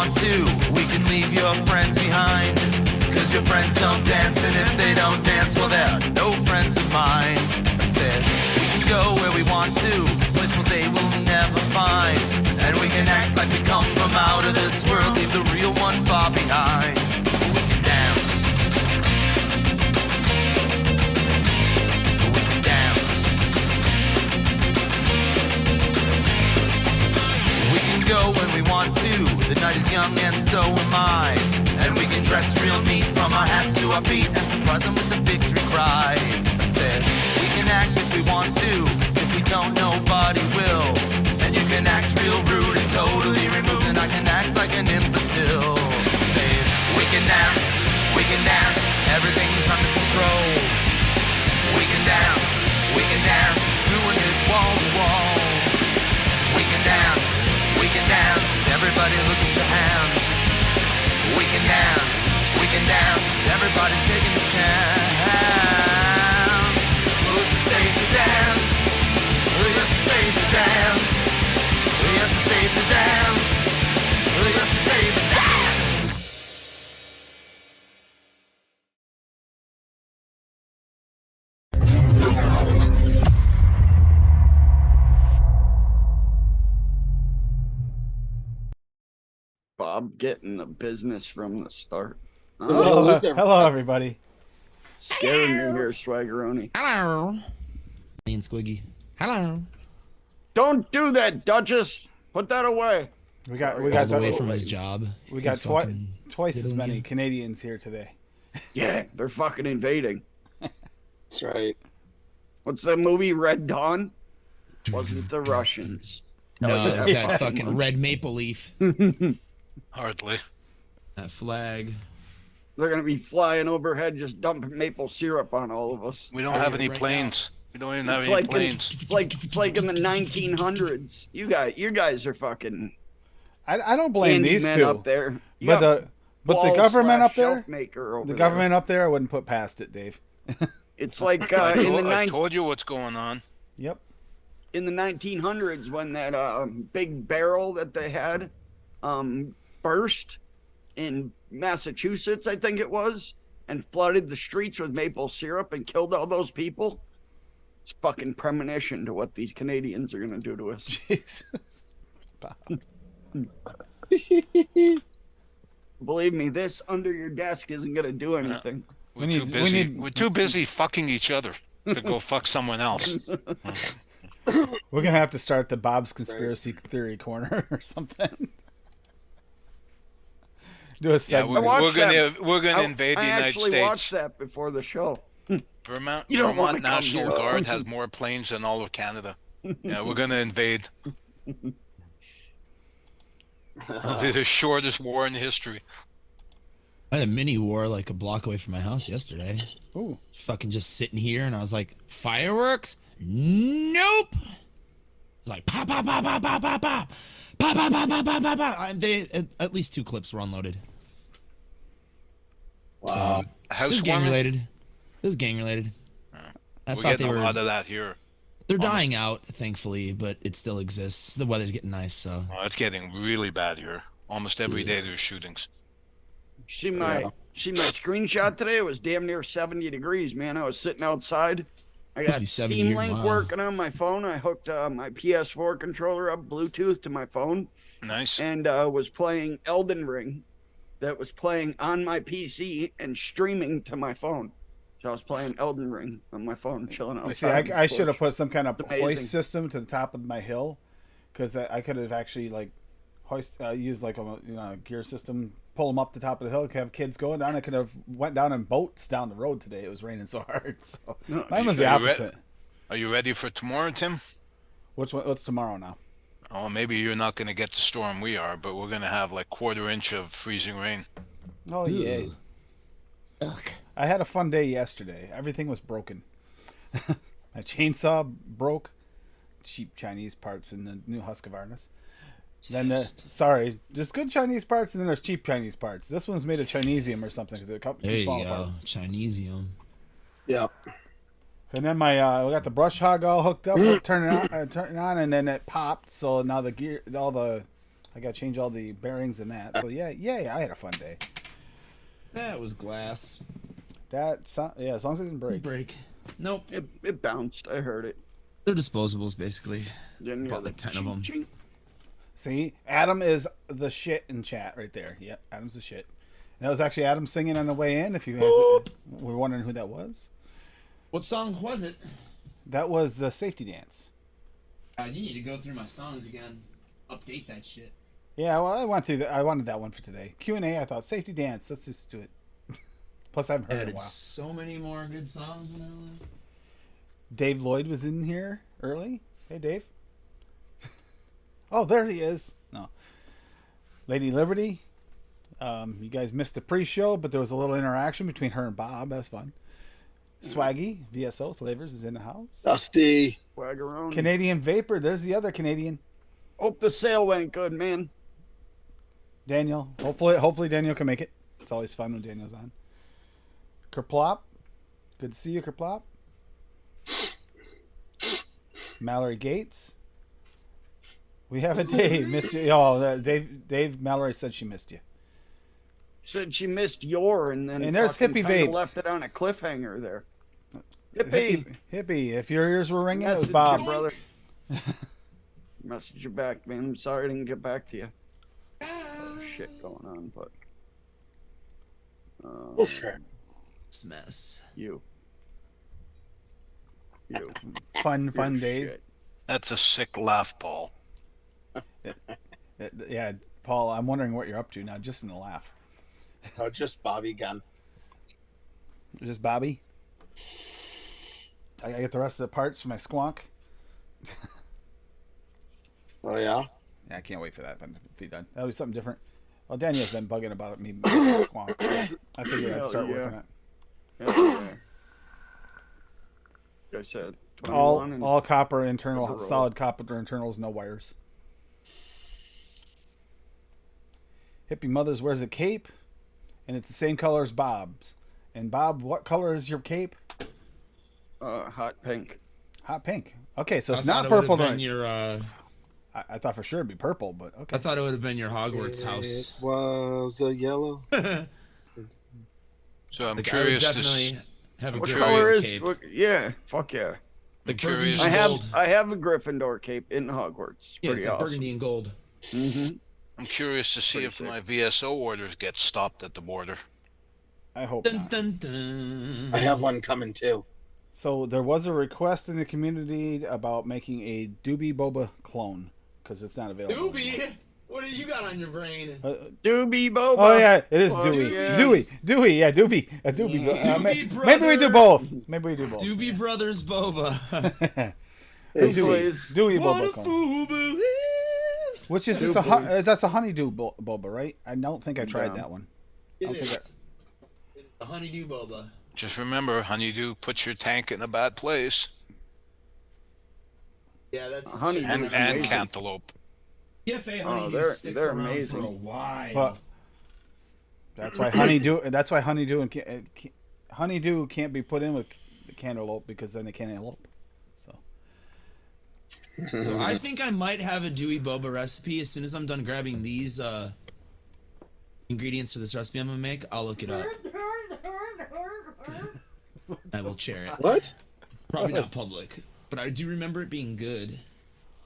want to, we can leave your friends behind. Cause your friends don't dance, and if they don't dance, well, they're no friends of mine. I said, we can go where we want to, a place where they will never find. And we can act like we come from out of this world, leave the real one far behind. We can dance. We can dance. We can go when we want to, the night is young and so am I. And we can dress real neat from our hats to our feet and surprise them with the victory cry. I said, we can act if we want to, if we don't, nobody will. And you can act real rude and totally removed, and I can act like an imbecile. Say, we can dance, everything's under control. We can dance, doing it wall to wall. We can dance, everybody look at your hands. We can dance, everybody's taking a chance. Oh, it's a safe to dance. Oh, yes, it's safe to dance. Oh, yes, it's safe to dance. Oh, yes, it's safe to dance. Bob getting the business from the start. Hello, everybody. Scaring me here, Swaggeroni. Hello. Me and Squiggy. Hello. Don't do that, Duchess. Put that away. We got All the way from his job. We got He's fucking twice as diddling many you. Canadians here today. Yeah, they're fucking invading. That's right. What's that movie, Red Dawn? Wasn't the Russians? No, was it's that that fucking fucking one. red maple leaf. Hardly. That flag. They're gonna be flying overhead, just dumping maple syrup on all of us. We don't have any right planes. We don't even have It's any like planes. it's like in the 1900s. You guys are fucking I don't blame these handymen two, up there. You but got the wall government slash up there, shelf maker over the there. government up there, I wouldn't put past it, Dave. It's like I in the I told you what's going on. Yep. in the 1900s when that big barrel that they had burst in Massachusetts, I think it was, and flooded the streets with maple syrup and killed all those people. It's fucking premonition to what these Canadians are gonna do to us. Jesus. Believe me, this under your desk isn't gonna do anything. We're too busy fucking each other to go fuck someone else. We're gonna have to start the Bob's conspiracy theory corner or something. Do a Yeah, segment. we're gonna invade the I United actually States. watched that before the show. Vermont, You don't wanna Vermont come National here. Guard has more planes than all of Canada. Yeah, we're gonna invade. It'll be the shortest war in history. I had a mini war like a block away from my house yesterday. Ooh. Fucking just sitting here, and I was like, fireworks? Nope. It's like pop, pop, pop, pop, pop, pop, pop, pop, pop, pop, pop, pop, pop, pop. At least 2 clips were unloaded. Wow. It was House gang warming? related. It was gang related. I We're thought getting they a were. lot of that here. They're dying out, thankfully, but it still exists. The weather's getting nice, so. Oh, it's getting really bad here. Almost every day there's shootings. See my screenshot today? It was damn near 70 degrees, man. I was sitting outside. I Must got be 70 Steam here, Link wow. working on my phone. I hooked my PS4 controller up Bluetooth to my phone Nice. and was playing Elden Ring that was playing on my PC and streaming to my phone. So I was playing Elden Ring on my phone, chilling You see, outside. I should have put some kind of Amazing. hoist system to the top of my hill, because I could have actually like used like a gear system, pull them up the top of the hill, have kids going down. I could have went down in boats down the road today. It was raining so hard. So No, mine was the Are you re- opposite. Are you ready for tomorrow, Tim? What's tomorrow now? Oh, maybe you're not going to get the storm we are, but we're going to have like 1/4 inch of freezing rain. Oh yeah. Ooh. Ugh. I had a fun day yesterday. Everything was broken. My chainsaw broke. Cheap Chinese parts in the new Husqvarnas. Then just good Chinese parts, and then there's cheap Chinese parts. This one's made of Chinesium or something because it There you fall go. apart. Chinesium. Yep. And then we got the brush hog all hooked up, turn it on, and then it popped. So now the gear, all the I got to change all the bearings in that. So yeah, I had a fun day. That was glass. Yeah, as long as it didn't break. Break. Nope. It bounced. I heard it. They're disposables, basically. Didn't hear Bought the like 10 of them. ching, ching. See, Adam is the shit in chat right there. Yep, Adam's the shit. And that was actually Adam singing on the way in. If you guys were wondering who that was, What song was it? that was the safety dance. You need to go through my songs again. Update that shit. Yeah, well, I went through I wanted that one for today. Q&A. I thought safety dance. Let's just do it. Plus, I haven't heard it in a Added while. so many more good songs on that list. Dave Lloyd was in here early. Hey, Dave. Oh, there he is. No. Lady Liberty. You guys missed the pre-show, but there was a little interaction between her and Bob. That's fun. Swaggy, VSO Flavors is in the house. Dusty. Waggeroni. Canadian Vapor. There's the other Canadian. Hope the sale went good, man. Daniel. Hopefully Daniel can make it. It's always fun when Daniel's on. Kerplop. Good to see you, Kerplop. Mallory Gates. We have a Dave. Missed you. Oh, Dave Mallory said she missed you. Said she missed your, and then And there's fucking Hippie kinda Vapes. left it on a cliffhanger there. Hippie, Hippie. If your ears were ringing, it was message Bob. you, brother. Message you back, man. I'm sorry I didn't get back to you. Shit going on, but Oh, sure. It's a mess. you. Fun You're day. shit. That's a sick laugh, Paul. Yeah, Paul, I'm wondering what you're up to now, just from the laugh. Oh, just Bobby Gun. Just Bobby. I gotta get the rest of the parts for my squonk. Oh, yeah? Yeah, I can't wait for that to be done. That'll be something different. Well, Daniel's been bugging about me making a squonk, so I figured I'd Hell start yeah. working on it. Yeah. Like I said, 21 and All copper internal, roll. solid copper internals, no wires. Hippie Mothers wears a cape, and it's the same color as Bob's. And Bob, what color is your cape? hot pink. Hot pink. Okay, so it's I not thought it would've purple. been Then. your, I thought for sure it'd be purple, but okay. I thought it would have been your Hogwarts house. It was a yellow. So I'm Like, curious I would to definitely have a What curious- color is? cape. Yeah, fuck yeah. I'm curious. I Gold. have a Gryffindor cape in Hogwarts. Yeah, Pretty it's like awesome. burgundy and gold. Mm-hmm. I'm curious to see Pretty if sick. my VSO orders get stopped at the border. I hope Dun, not. dun, dun. I have one coming, too. So there was a request in the community about making a Doobie Boba clone because it's not available. Doobie, what do you got on your brain? Doobie Boba. Oh yeah, it is Oh, Dewey. yes. Dewey, yeah, Doobie. A Doobie. Doobie Maybe we do Brothers. both. Maybe we do both. Doobie Brothers Boba. Dewey. Please. Dewey What Boba a clone. fool believes. Which is just that's a honeydew boba, right? I don't think I tried Yeah. that one. It Okay, is. A honeydew boba. Just remember, honeydew, put your tank in a bad place. Yeah, that's Honeydew And, is and amazing. cantaloupe. PFA Oh, honeydew they're- sticks they're around amazing. for a while. But that's why honeydew. That's why honeydew can't be put in with the cantaloupe because then they can't elope. So So I think I might have a Dewey Boba recipe as soon as I'm done grabbing these ingredients for this recipe I'm gonna make. I'll look it up. I will share it. What? It's probably not public, but I do remember it being good.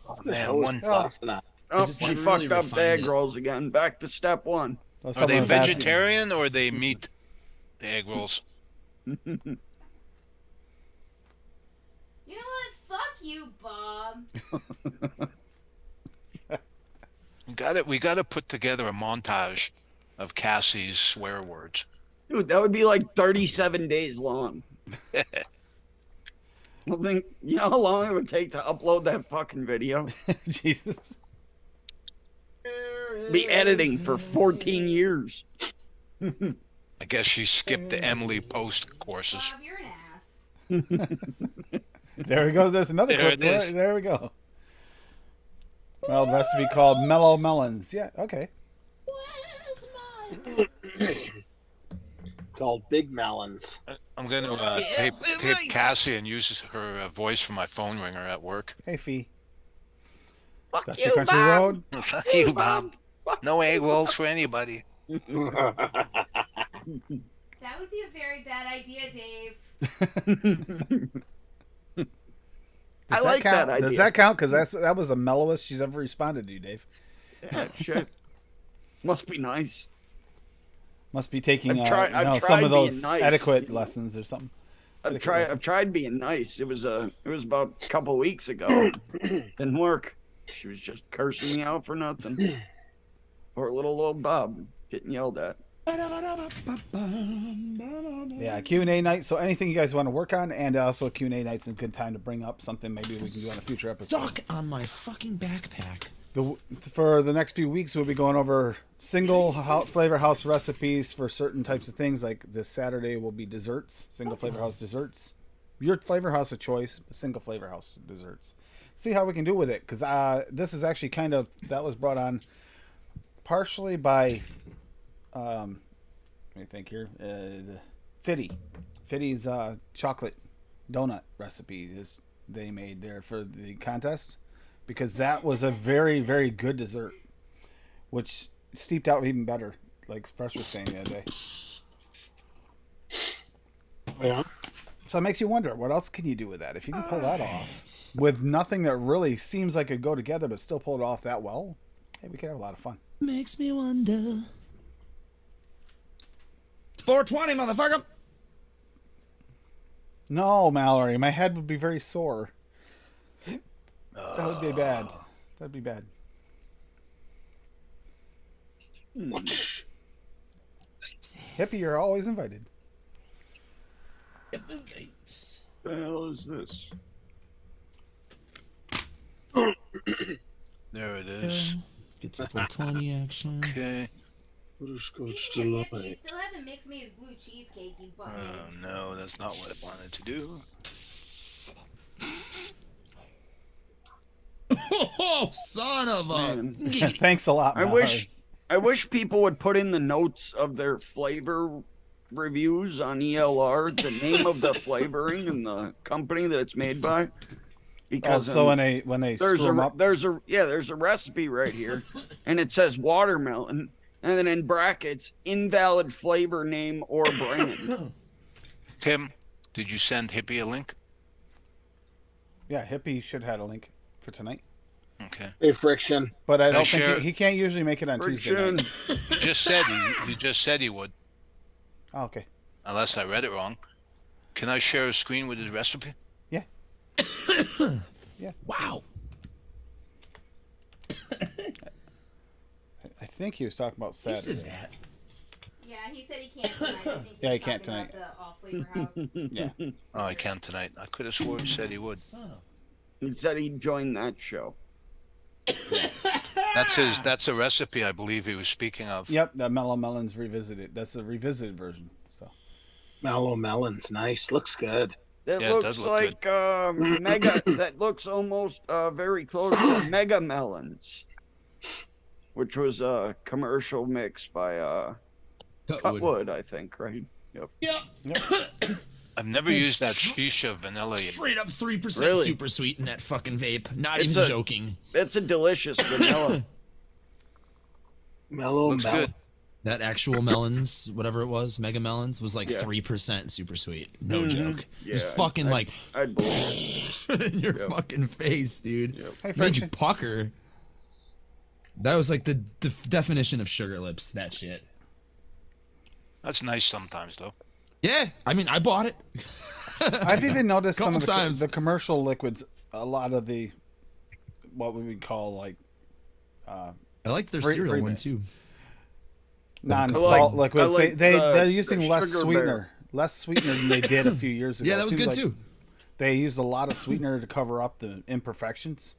What the Man, hell is one- laughing at? Oh, just she never fucked really up refined the egg it. rolls again. Back to step one. well, Are someone they was asking- vegetarian or they meat the egg rolls? You know what? Fuck you, Bob. We gotta put together a montage of Cassie's swear words. Dude, that would be like 37 days long. Well, think, you know how long it would take to upload that fucking video? Jesus. Be editing for 14 years. I guess she skipped the Emily Post courses. Bob, you're an ass. There he goes. There's another There clip. it is. There we go. Well, the recipe called Mellow Melons. Yeah, okay. Called Big Melons. I'm gonna tape Cassie and use her voice for my phone ringer at work. Hey, Fee. Fuck That's you, the country Bob. road. Fuck you, Bob. Fuck No egg rolls for anybody. That would be a very bad idea, Dave. I Does like count? that idea. Does that count? Because that was the mellowest she's ever responded to you, Dave. Yeah, shit. Must be nice. Must be taking I've tried some being of those nice, etiquette you know. lessons or something. I've tried being nice. It was about a couple weeks ago. Didn't work. She was just cursing me out for nothing. Poor little old Bob getting yelled at. Yeah, Q&A night. So anything you guys want to work on, and also Q&A night's a good time to bring up something maybe we can do on a future episode. Stuck on my fucking backpack. For the next few weeks, we'll be going over single flavor house recipes for certain types of things. Like this Saturday will be desserts, single flavor house desserts. Your flavor house of choice, single flavor house desserts. See how we can do with it, because this is actually that was brought on partially by, let me think here, Fiddy's chocolate donut recipe is they made there for the contest. Because that was a very, very good dessert, which steeped out even better, like Fresh was saying the other day. Yeah. So it makes you wonder, what else can you do with that? If you can pull that off with nothing that really seems like it go together, but still pull it off that well, hey, we could have a lot of fun. Makes me wonder. 420, motherfucker. No, Mallory, my head would be very sore. That would be bad. That'd be bad. Hippie, you're always invited. What the hell is this? There it is. Get some 420 action. Okay. Butterscotch Hey, Nick, you delight. still haven't mixed me his blue cheesecake, you bum. Oh no, that's not what I wanted to do. Oh, son of a. Man. Thanks a lot, I Mallory. wish people would put in the notes of their flavor reviews on ELR the name of the flavoring and the company that it's made by. Because So when they there's screw 'em up, there's a recipe right here, and it says watermelon, and then in brackets invalid flavor name or brand. Tim, did you send Hippie a link? yeah, Hippie should have a link for tonight. Okay. Hey, Friction. But I don't share- think he can't usually make it on Tuesday Friction. night. He just said he would, Oh, okay. unless I read it wrong. Can I share a screen with his recipe? Wow. I think he was talking about Saturday. This is that. Yeah, he said he can't tonight. I think Yeah, he he's can't talking tonight. about the All Flavor House. Yeah. Oh, I can't tonight. I could have sworn he said he would. Son of He said he'd join that show. That's a recipe I believe he was speaking of. Yep, that Mellow Melons revisited. That's a revisited version. So Mallow melons. Nice. Looks good. That Yeah, it looks does look like mega. That looks almost very close to Mega Melons, which was a commercial mix by Cutwood, I think. Right? Yep. Yep. I've never It's used that str- shisha vanilla. Straight up 3% Really? super sweet in that fucking vape. Not It's even a- joking. It's a delicious vanilla. Mellow Looks melon. good. That actual melons, whatever it was, Mega Melons, was like Yeah. 3% super sweet. No joke. It was Yeah, fucking like I'd believe in your fucking face, dude. Yep. Hey, Made you Friction. pucker. That was like the definition of sugar lips, that shit. That's nice sometimes, though. Yeah, I mean, I bought it. I've even noticed some of Couple times. the commercial liquids. A lot of the what we would call like I liked their Free- cereal free one bit. too. non-salt I liquids. like They're the using less Sugar sweetener, less sweetener than they did a few years ago. Yeah, that It was seems good like too. They used a lot of sweetener to cover up the imperfections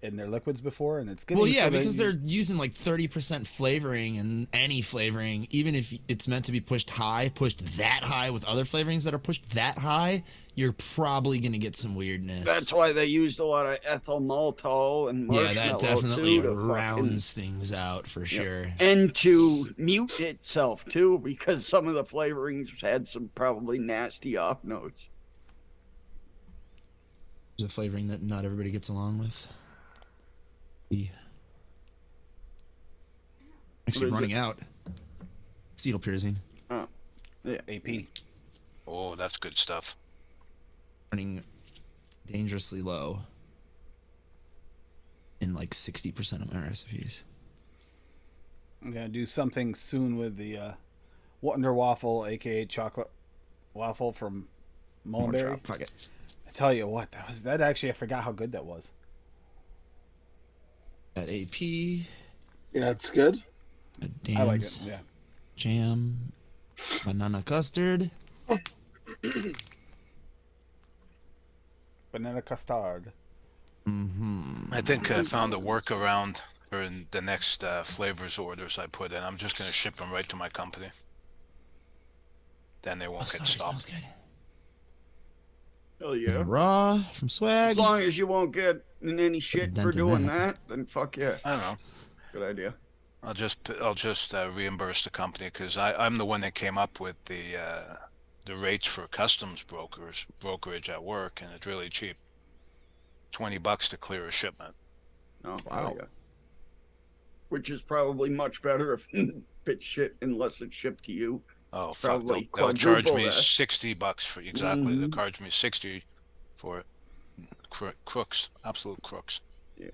in their liquids before, and it's getting Well, yeah, so that because you- they're using like 30% flavoring and any flavoring, even if it's meant to be pushed that high with other flavorings that are pushed that high, you're probably gonna get some weirdness. that's why they used a lot of ethyl maltol and yeah, marshmallow that definitely too, to rounds things out for sure. and to mute itself too, because some of the flavorings had some probably nasty off notes. There's a flavoring that not everybody gets along with. Actually is running out. Acetyl pyrazine. Oh, yeah. AP. Oh, that's good stuff. Running dangerously low in like 60% of my recipes. I'm gonna do something soon with the Wonder Waffle, aka chocolate waffle from More Mullenberry. drop. Fuck it. I tell you what, that actually I forgot how good that was. At AP. Yeah, it's good. At I like Dan's. it. Yeah. Jam. Banana custard. Banana custard. I think I found a workaround for the next flavors orders I put in. I'm just going to ship them right to my company. Then they won't get Sorry, smells stopped. good. Hell yeah. Raw from As Swag. long as you won't get in any shit dent for in doing that. that, then fuck yeah. I don't know. Good idea. I'll just reimburse the company because I'm the one that came up with the rates for customs brokerage at work, and it's really cheap. $20 to clear a shipment. Oh, Wow. hell yeah. Which is probably much better if it's shit unless it's shipped to you. Oh fuck! Probably They'll charge quadruple me that. $60 for exactly. They'll Mhm. charge me 60 for it. Crooks, absolute crooks. Yeah,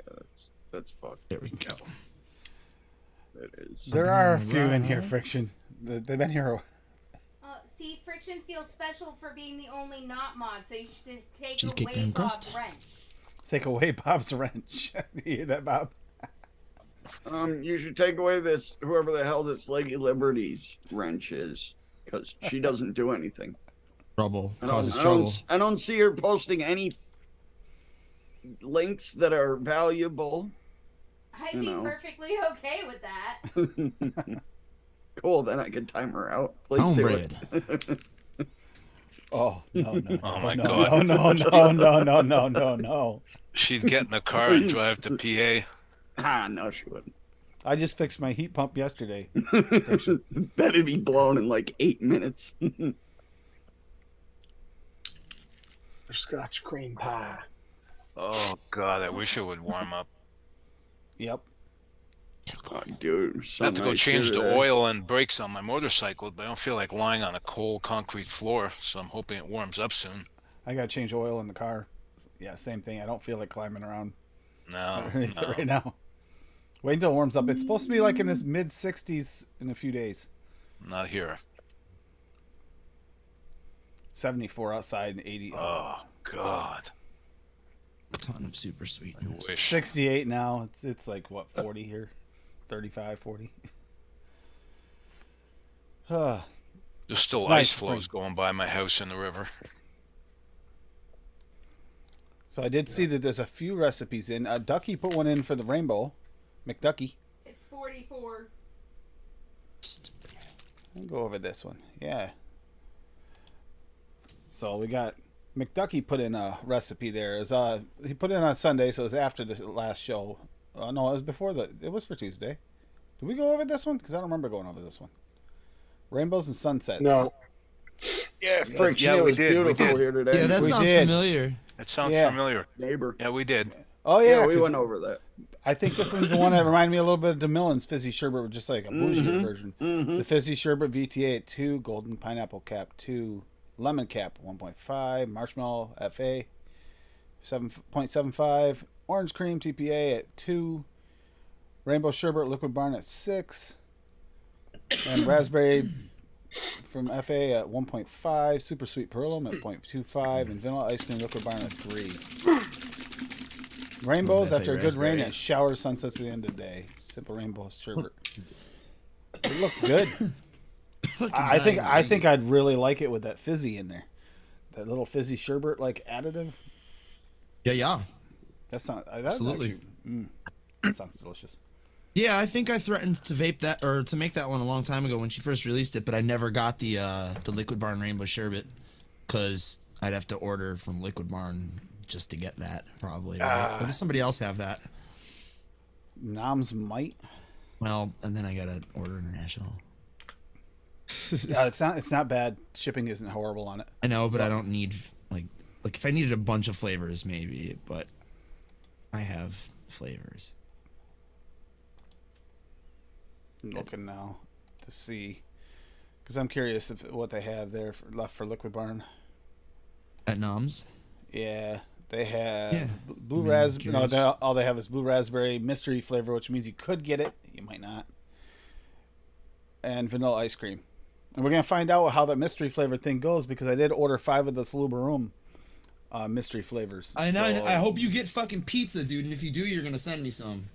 that's fucked. There we go. That is. There are a few in Right. here, Friction. They've been here. See, Friction feels special for being the only not mod, so you should take Cheesecake away and Bob's crust. wrench. Take away Bob's wrench. You hear that, Bob? You should take away this whoever the hell this Lady Liberty's wrench is, because she doesn't do anything. Trouble. I Causes don't, trouble. I don't see her posting any links that are valuable. I'd You be know. perfectly okay with that. Cool, then I can time her out. Please do it. Homebred. Oh no no! Oh my no, God. No! She'd get in the car and drive to PA. Ah, no, she wouldn't. I just fixed my heat pump yesterday. That'd be blown in like 8 minutes. Or Scotch cream pie. Oh God, I wish it would warm up. Yep. Oh, dude, so I have to go nice change here the today. oil and brakes on my motorcycle, but I don't feel like lying on a cold concrete floor, so I'm hoping it warms up soon. I gotta change oil in the car. Yeah, same thing. I don't feel like climbing around No, underneath it no. right now. Wait until it warms up. It's supposed to be like in this mid 60s in a few days. Not here. 74 outside and 80. Oh God, A ton of super sweetness. wish. 68 now. It's like what 40 here, 35, 40. Ah, There's still It's ice nice flows spring. going by my house in the river. so I did see that there's a few recipes in. Ducky put one in for the rainbow, McDucky. It's 44. I'll go over this one. Yeah. So we got McDucky put in a recipe there. It was, he put it in on Sunday, so it was after the last show. No, it was before it was for Tuesday. Did we go over this one? Because I don't remember going over this one. Rainbows and sunsets. No. Yeah, friction, yeah, it we was did, we beautiful did. here today. Yeah, that We sounds did. familiar. It sounds Yeah. familiar. Neighbor. Yeah, we did. Oh yeah, Yeah, we 'cause went over that. I think this one's the one that reminded me a little bit of DeMillen's fizzy sherbet, just like a bougie Mhm. version. Mhm. The fizzy sherbet VTA at 2, golden pineapple cap 2, lemon cap 1.5, marshmallow FA 7.75, orange cream TPA at 2, rainbow sherbet liquid barn at 6, and raspberry from FA at 1.5, super sweet pearlum at 0.25, and vanilla ice cream liquid barn at 3. Rainbows Love after a FA good rain raspberry. and shower sunsets at the end of the day. Simple rainbow sherbet. It looks good. I think I'd really like it with that fizzy in there. That little fizzy sherbet like additive. Yeah. That sounds Absolutely. that sounds delicious. Yeah, I think I threatened to vape that or to make that one a long time ago when she first released it, but I never got the Liquid Barn Rainbow Sherbet because I'd have to order from Liquid Barn just to get that probably. Right? Or does somebody else have that? Noms might. Well, and then I gotta order international. It's not bad. Shipping isn't horrible on it. I know, but I don't need like if I needed a bunch of flavors maybe, but I have flavors. I'm looking now to see, because I'm curious if what they have there left for Liquid Barn. At Noms. Yeah, they have Yeah. blue I mean, raspberry. No, curious. all they have is blue raspberry mystery flavor, which means you could get it, you might not, and vanilla ice cream. And we're gonna find out how that mystery flavor thing goes because I did order 5 of the Salubarum mystery flavors. I know. So- I hope you get fucking pizza, dude. And if you do, you're gonna send me some.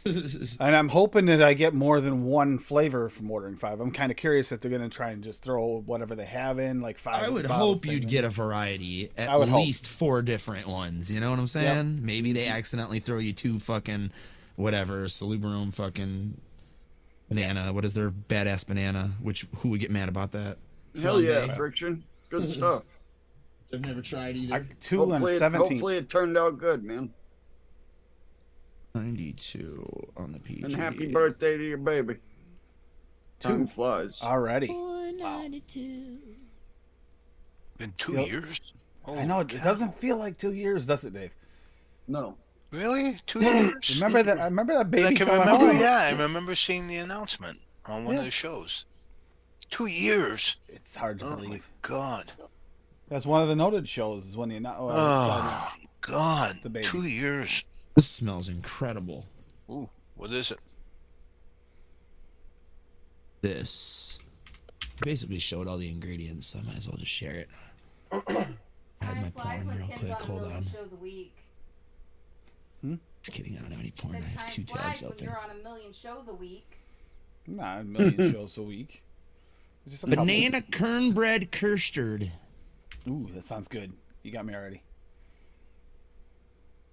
And I'm hoping that I get more than one flavor from ordering 5. I'm kind of curious if they're gonna try and just throw whatever they have in, like 5. I would bottles hope you'd thing. get a variety, at I would hope. least 4 different ones. You know what I'm saying? Maybe they accidentally throw you 2 fucking whatever Salubarum fucking banana. What is their badass banana? Who would get mad about that? Hell yeah, Flambe. Friction. Good stuff. I've never tried either. 2 and 17. Hopefully it turned out good, man. 92 on the PG. And happy birthday to your baby. Time flies. Already. In 2 Yep. years? I know it doesn't feel like 2 years, does it, Dave? No. Really? 2 years? Remember that? I remember that baby I can coming remember. home. Yeah, I remember seeing the announcement on one of the shows. 2 years. It's hard to Oh my believe. God. That's one of the noted shows. Is when Oh God. The baby. 2 years. This smells incredible. Ooh, what is it? This basically showed all the ingredients, so I might as well just share it. Add my Time flies porn when real Tim's quick. on a Hold million on. shows a week. Just kidding. I don't have any porn. Said I have time 2 flies tabs when open. You're on a million shows a week. Not a million shows a week. It's just a couple. Banana kernbread custard. Ooh, that sounds good. You got me already.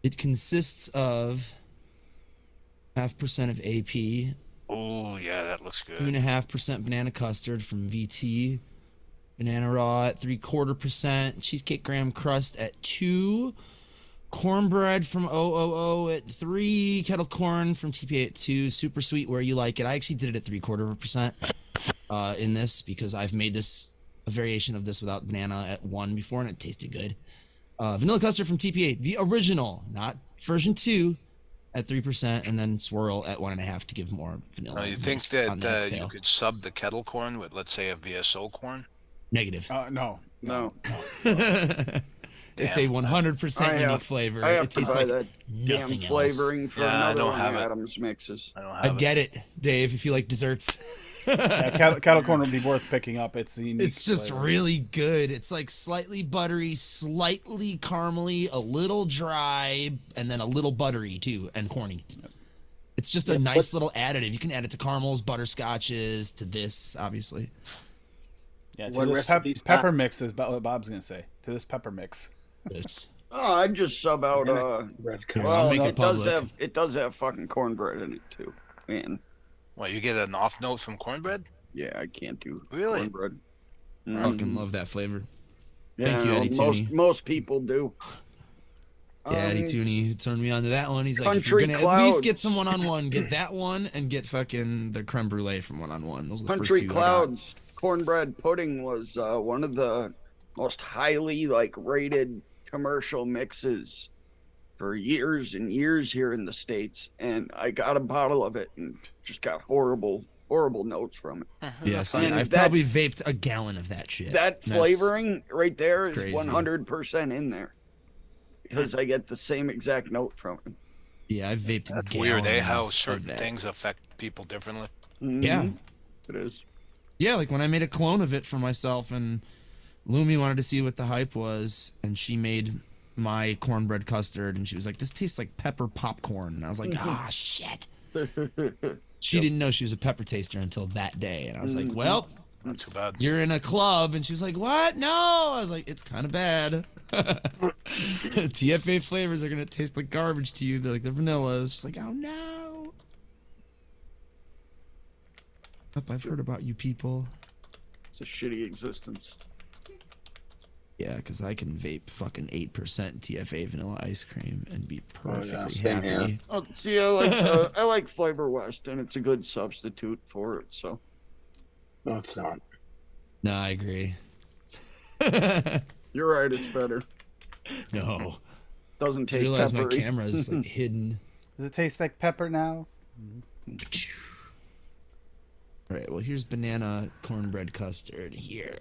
It consists of 0.5% of AP, Oh yeah, that looks good. 2.5% banana custard from VT, banana raw at 0.75%, cheesecake graham crust at 2, cornbread from OOO at 3, kettle corn from TPA at 2, super sweet where you like it. I actually did it at 0.75% in this because I've made this a variation of this without banana at 1 before and it tasted good. Vanilla custard from TPA, the original, not version 2, at 3%, and then swirl at 1.5 to give more vanilla. Now, you think on the that you exhale. could sub the kettle corn with, let's say, a VSO corn? Negative. No. No. It's a 100% I unique have- flavor. I have It to tastes buy like that damn nothing else. flavoring for Yeah, I another don't one have of it. Adam's mixes. I don't I have get it, Dave, if you like desserts. Kettle corn would be worth picking up. It's a unique It's just flavor. really good. It's like slightly buttery, slightly caramely, a little dry, and then a little buttery too, and corny. It's just a nice little additive. You can add it to caramels, butterscotches, to this, obviously. Yeah, to What this recipe's pepper that? mix is what Bob's gonna say. To this pepper mix. This. Oh, I'd just sub out. Red I'll Well, make it it does public. have fucking cornbread in it too. Man, What, you get an off note from cornbread? yeah, I can't do Really? cornbread. Fucking love that flavor. Yeah, Thank you, no, Eddie Tooney. most people do. Yeah, Eddie Um, Tooney turned me on to that one. He's like, if you're Country gonna at least Clouds. get some one-on-one, get that one and get fucking the creme brulee from one-on-one. Those are the Country first 2 I got. Clouds cornbread pudding was one of the most highly rated commercial mixes for years and years here in the States, and I got a bottle of it and just got horrible notes from it. Yeah, see, And I've probably that's- vaped a gallon of that shit. That That's- flavoring right there is crazy. 100% in there because I get the same exact note from it. Yeah, I've vaped That's gallons weird, eh? How of certain that. things affect people differently. Yeah. Mhm. It is. Yeah, like when I made a clone of it for myself and Lumi wanted to see what the hype was, and she made my cornbread custard, and she was like, "This tastes like pepper popcorn," and I was like, "Ah, shit." She didn't know she was a pepper taster until that day, and I was like, "Well, Not too bad. you're in a club," and she was like, "What? No!" I was like, "It's kind of bad." TFA flavors are gonna taste like garbage to you. They're like the vanillas. She's like, "Oh no." Yep, I've heard about you people. It's a shitty existence. Yeah, because I can vape fucking 8% TFA vanilla ice cream and be perfectly same here. happy. Oh, see, I like Flavor West, and it's a good substitute for it. So No, it's not. No, I agree. you're right, it's better. No. Doesn't I taste realize my peppery. camera is like hidden. Does it taste like pepper now? All right. Well, here's banana cornbread custard. Here.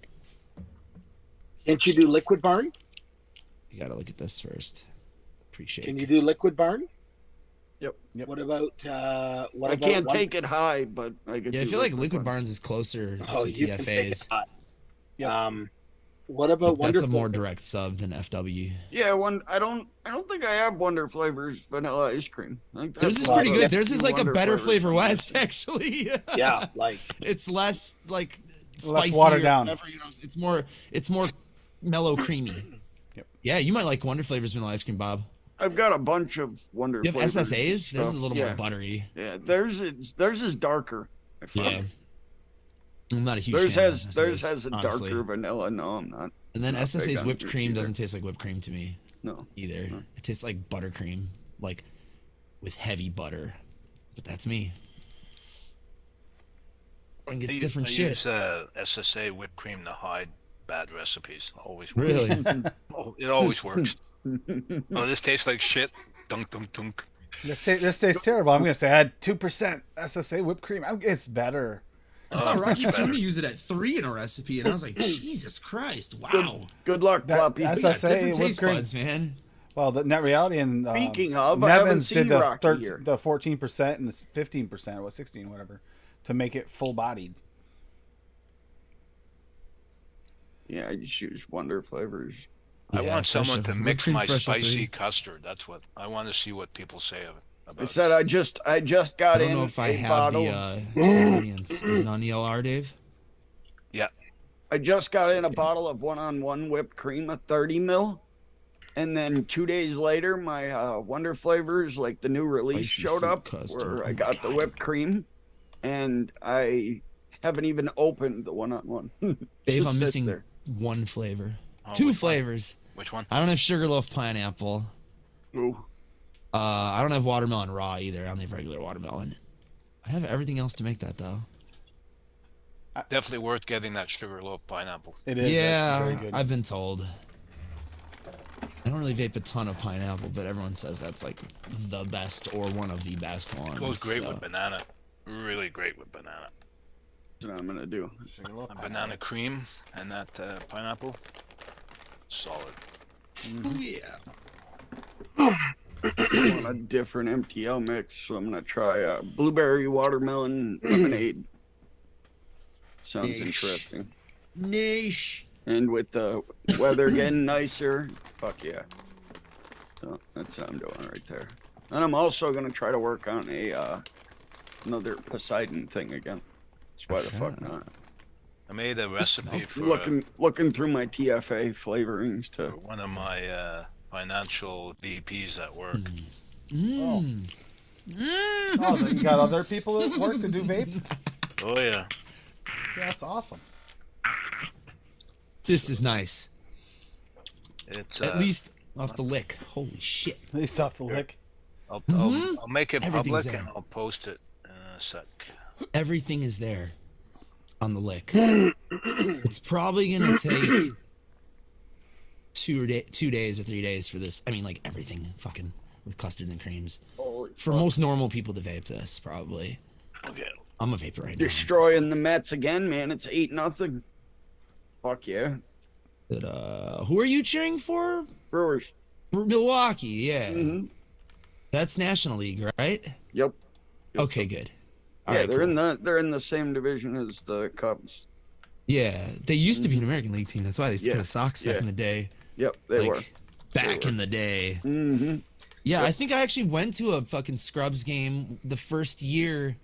Can't you do Liquid Barn? You gotta look at this first. Appreciate. Can you do Liquid Barn? Yep. What about what I about can't one- take it high, but I could. Yeah, I do feel like Liquid Barn. Barns is closer Oh, to you can take it TFAs. high. Yep. What about That's a Wonderful? more direct sub than FW. Yeah, I don't think I have Wonder Flavors vanilla ice cream. I think Theirs that's is one pretty of the good. Theirs is few like a Wonder better Flavors Flavor on West, this. actually. Yeah, like It's less like Less spicy watered or down. whatever, you know, it's more mellow, creamy. Yep. Yeah, you might like Wonder Flavors vanilla ice cream, Bob. I've got a bunch of Wonder You have Flavors. SSAs? Theirs is a stuff. little yeah. more buttery. Yeah, theirs is darker. I found. Yeah. I'm not a huge Theirs fan of has theirs SSAs, has a honestly. darker vanilla. No, I'm not. And then not big SSA's on whipped theirs cream either. doesn't taste like whipped cream to me No. either. It tastes like buttercream, like with heavy butter. But that's me. Everyone gets different I shit. use SSA whipped cream to hide bad recipes. Always works. Really? Oh, it always works. Oh, this tastes like shit. Dunk, dunk, dunk. This tastes terrible. I'm gonna say I had 2% SSA whipped cream. It's better. I saw Oh, Rocky much better. Tooney use it at 3 in a recipe, and I was like, Jesus Christ, wow. Good luck, That- Floppy. that's We got SSA different whipped taste cream. buds, man. Well, the Net Reality and Speaking of, I haven't Nevins seen did the Rocky here. the 14% and the 15%, or 16, whatever, to make it full bodied. Yeah, I just use Wonder Flavors. I Yeah, want fresh someone off- to whipped mix cream my fresh off spicy the- custard. That's what I want to see what people say about I said it. I just got I don't in know if I a have bottle. the ingredients. Is it on ELR, Dave? Yeah. I just got in a bottle of one-on-one whipped cream, a 30 mil, and then 2 days later, my Wonder Flavors, like the new release, Spicy showed fruit up custard. where Oh I my got the God. whipped cream, and I haven't even opened the one-on-one. Dave, Just I'm sits missing there. one flavor. Oh, 2 which one? flavors. Which one? I don't have sugarloaf pineapple. Ooh. I don't have watermelon raw either. I only have regular watermelon. I have everything else to make that though. Definitely worth getting that sugarloaf pineapple. It is. Yeah, That's very good. I've been told. I don't really vape a ton of pineapple, but everyone says that's like the best or one of the best ones. It goes great so. with banana. Really great with banana. That's what I'm gonna do. Sugarloaf A banana cream and that pineapple. Solid. Oh, yeah. I want a different MTL mix, so I'm gonna try blueberry watermelon lemonade. Sounds Nice. interesting. Niche. And with the weather getting nicer, fuck yeah. So that's what I'm doing right there. And I'm also gonna try to work on a another Poseidon thing again. That's why the fuck not. I made a recipe smells for Looking through my TFA flavorings to one of my financial VPs at work. Mm. Oh, then you got other people at work to do vape? Oh yeah. Yeah, that's awesome. This is nice. It's At least off the lick. Holy shit. At least off the lick. I'll make it Everything's public there. and I'll post it in a sec. Everything is there on the lick. It's probably gonna take 2 days or 3 days for this. I mean, like everything, fucking with custards and creams. holy For fuck. most normal people to vape this, probably. Okay. I'm a vapor right now. Destroying the Mets again, man. It's 8-0. Fuck yeah. But, who are you cheering for? Brewers. Milwaukee, yeah. Mhm. That's National League, right? Yep. Okay, good. All Yeah, right, they're cool. they're in the same division as the Cubs. Yeah, they used to be an American League team. That's why they used to play Yeah, the Sox back yeah. in the day. Yep, they were. Like back in the day. Mm-hmm. Yeah, I think I actually went to a fucking Scrubs game the first year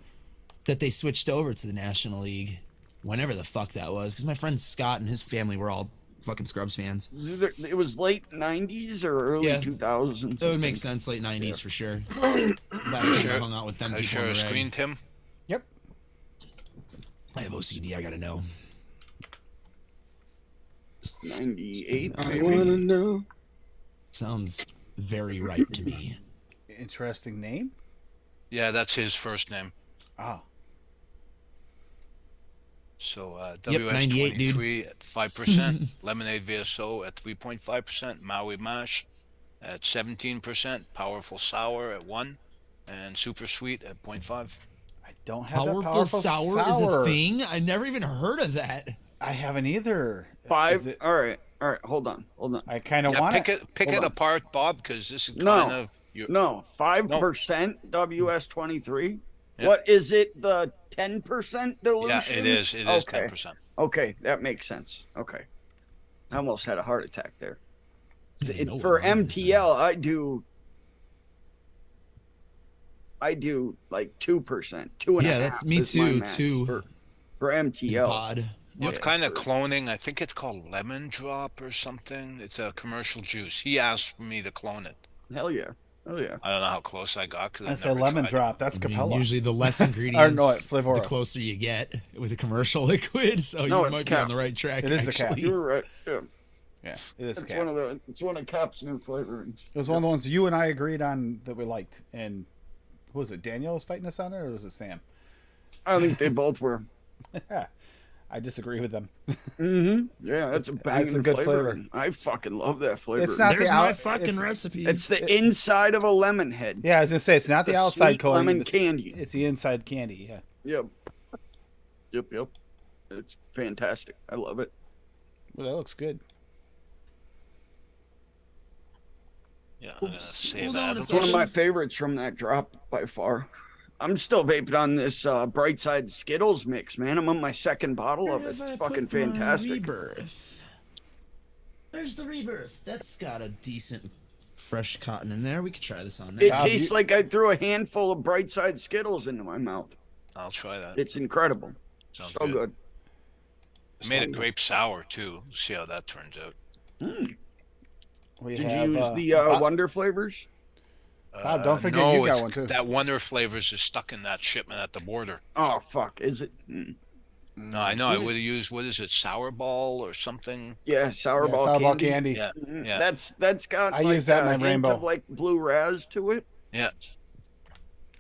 that they switched over to the National League. Whenever the fuck that was, because my friend Scott and his family were all fucking Scrubs fans. It was late 90s or early Yeah. 2000s. That would make sense, late 90s for sure. Last time I hung out with them Can I people share on a the reg. screen, Tim? Yep. I have OCD, I gotta know. 98, I maybe. wanna know. Sounds very right to me. Interesting name. Yeah, that's his first name. Ah. So Yep, 98, dude. WS23 at 5%, Lemonade VSO at 3.5%, Maui Mash at 17%, Powerful Sour at 1, and Super Sweet at 0.5. I I don't have that Powerful powerful sour is a thing. I never even heard of that. I haven't either. Five. Is it, All right. Hold on. I kind of Yeah, want pick it Hold on. apart, Bob, because this is No. kind of No, 5% WS23. Yeah. What is it? The 10% dilution? Yeah, it is. It is 10%. Okay, that makes sense. Okay, I almost had a heart attack there. I didn't know For what wine is MTL, I do like 2%, 2.5. Yeah, that's me is my too, max too. For MTL. Pod. Well, it's kind of cloning. I think it's called Lemon Drop or something. It's a commercial juice. He asked for me to clone it. Hell yeah. I don't know how close I got because I say lemon drop. That's I mean, Capella. usually the less ingredients, the Flavora. closer you get with a commercial liquid. So No, you it's might be Cap. on the right track. It is the Cap. actually. You're right. Yeah. Yeah, it is. It's Cap. one of Cap's new flavorings. It was one of the ones you and I agreed on that we liked. And who was it? Daniel was fighting us on it, or was it Sam? I think they both were. I disagree with them. Yeah, that's a banging good flavor. flavor. I fucking love that flavor. It's not There's the my out, fucking it's, recipe. It's the inside of a lemon head. Yeah, I was gonna say it's not the The outside sweet coating. lemon it's, candy. It's the inside candy. Yeah. Yep. It's fantastic. I love it. Well, that looks good. Yeah, I'm gonna save Hold on that. a It's one of second. my favorites from that drop by far. I'm still vaping on this Brightside Skittles mix, man. I'm on my second bottle of it. It's fucking fantastic. Rebirth. Where's the rebirth? That's got a decent fresh cotton in there. We could try this on there. It tastes like I threw a handful of Brightside Skittles into my mouth. I'll try that. It's incredible. Sounds So good. good. I made it grape sour too. See how that turns out. We Did have, you use the Bob, Wonder flavors? Bob, don't forget no, you got it's- one too. That Wonder Flavors is stuck in that shipment at the border. Oh fuck, is it? No, I know. I would have used what is it, Sour Ball or something? Yeah, sour Yeah, ball Sour candy. Ball candy. Yeah, yeah, That's got. I like use that in a my hint rainbow. of like blue raz to it. yeah.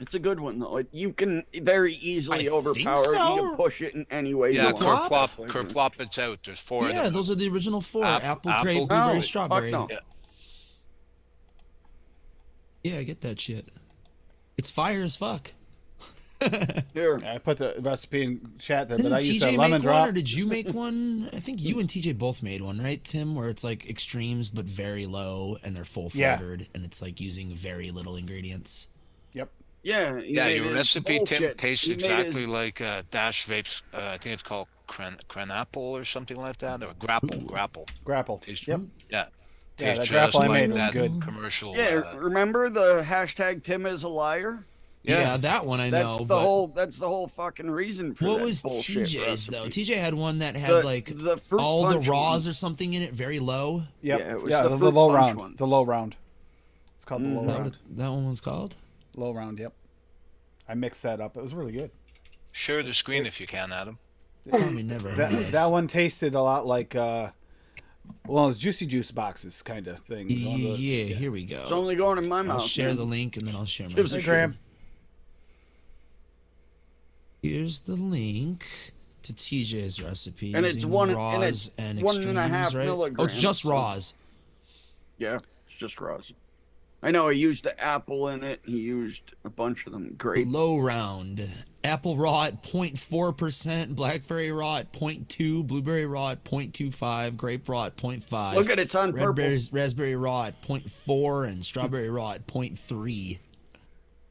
It's a good one though. You can very easily I think overpower so. it. You can push it in any way Yeah, you want. Kerplop it's out. There's four of Yeah, them. those are the original four: apple, Apple, grape, no, blueberry, fuck strawberry. no. Yeah. Yeah, I get that shit. It's fire as fuck. Here, I put the recipe in chat there, but Didn't I used TJ that lemon make drop. one, or did you make one? I think you and TJ both made one, right, Tim? Where it's like extremes but very low, and they're full Yeah. flavored, and it's like using very little ingredients. Yep. yeah, he Yeah, made your his recipe, Tim, bullshit. tastes He made exactly his- like Dash Vapes. I think it's called Cranapple or something like that, or Grapple. Grapple. Tastes, Yep. Yeah. Yeah, Tastes that grapple I just made like was that good. commercial. Yeah, remember the hashtag Tim is a liar? Yeah, that one I That's know. the but whole. That's the whole fucking reason for what that was bullshit TJ's though? recipe. TJ had one that had The- like the fruit all the punch raws one. or something in it, very low. Yep. Yeah, it was Yeah, the the fruit low punch round. one. The low round. It's called the low Is that round. what that one was called? Low round. Yep. I mixed that up. It was really good. Share the screen if you can, Adam. Probably never. That have. that one tasted a lot like well, it's juicy juice boxes kind of thing. One of the- Yeah, here we It's go. only going in my I'll mouth. share man. the link and then I'll share my Give us a Hey, screen. Graham. Here's the link to TJ's recipe. And it's using one- and raws it's and 1.5 extremes, right? Oh, it's milligrams. just raws. Yeah, it's just raws. I know he used the apple in it. He used a bunch of them. Grape. Low round. Apple raw at 0.4%, blackberry raw at 0.2, blueberry raw at 0.25, grape raw at 0.5. Look at it, it's on purple. Raspberry raw at 0.4 and strawberry raw at 0.3.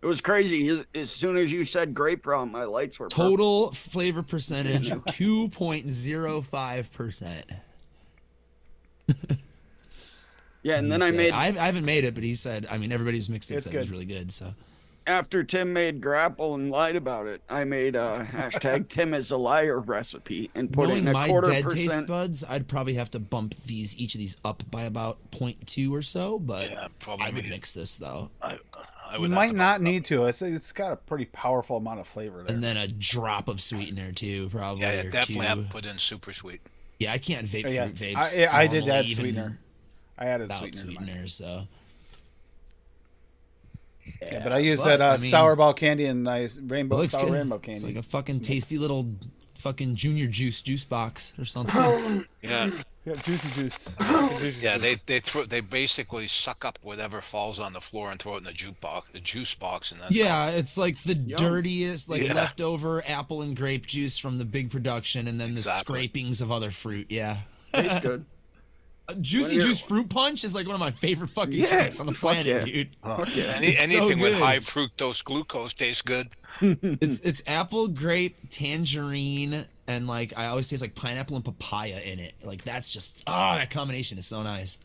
It was crazy. As soon as you said grape raw, my lights were purple. Total flavor percentage 2.05%. Yeah, and then He I said- made I haven't made it, but he said, I mean, everybody's mixed it It's said it was good. really good. So after Tim made grapple and lied about it. I made a hashtag Tim is a liar recipe and put knowing it in a my quarter dead taste percent. buds, I'd probably have to bump each of these up by about 0.2 or so. But Yeah, probably. I would mix this though, I You would have might to not bump it up. need to. It's got a pretty powerful amount of flavor there. and then a drop of sweetener too, probably. Yeah, or you definitely have two. to put in super sweet. Yeah, I can't vape Oh, yeah. fruit vapes. I did normally, add even sweetener. I added without sweetener. to mine. sweetener, so Yeah, but I use but, that I mean- sour ball candy and nice it rainbow looks sour good. rainbow It's candy. like a fucking tasty little fucking junior juice box or something. Yeah. Yeah, juicy juice. Juicy Yeah, juice. they basically suck up whatever falls on the floor and throw it in the juice box, and then Yeah, it's like the Yum. dirtiest, like Yeah. leftover apple and grape juice from the big production, and then the Exactly. scrapings of other fruit. Yeah. Tastes good. Juicy When you're- Juice Fruit Punch is like one of my favorite fucking Yeah, drinks on the fuck planet, yeah. dude. It's so anything with good. high fructose glucose tastes good. It's apple, grape, tangerine, and like I always taste like pineapple and papaya in it. Like that's just that combination is so nice.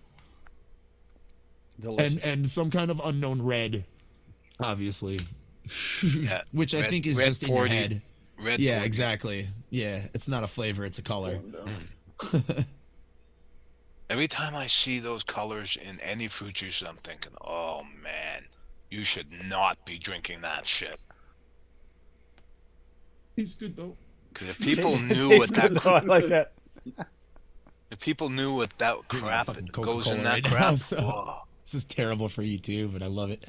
Delicious. And some kind of unknown red, obviously, Yeah, which I red- think is red just in your 40, head. Red Yeah, 40. exactly. Yeah, it's not a flavor; it's a color. Every time I see those colors in any fruit juice, I'm thinking, oh man, you should not be drinking that shit. It's good though. Because if people It knew tastes what that, good, though. I like that. if people knew what that crap fucking that goes Coca-Cola in that right now, crap, so- oh. This is terrible for you too, but I love it.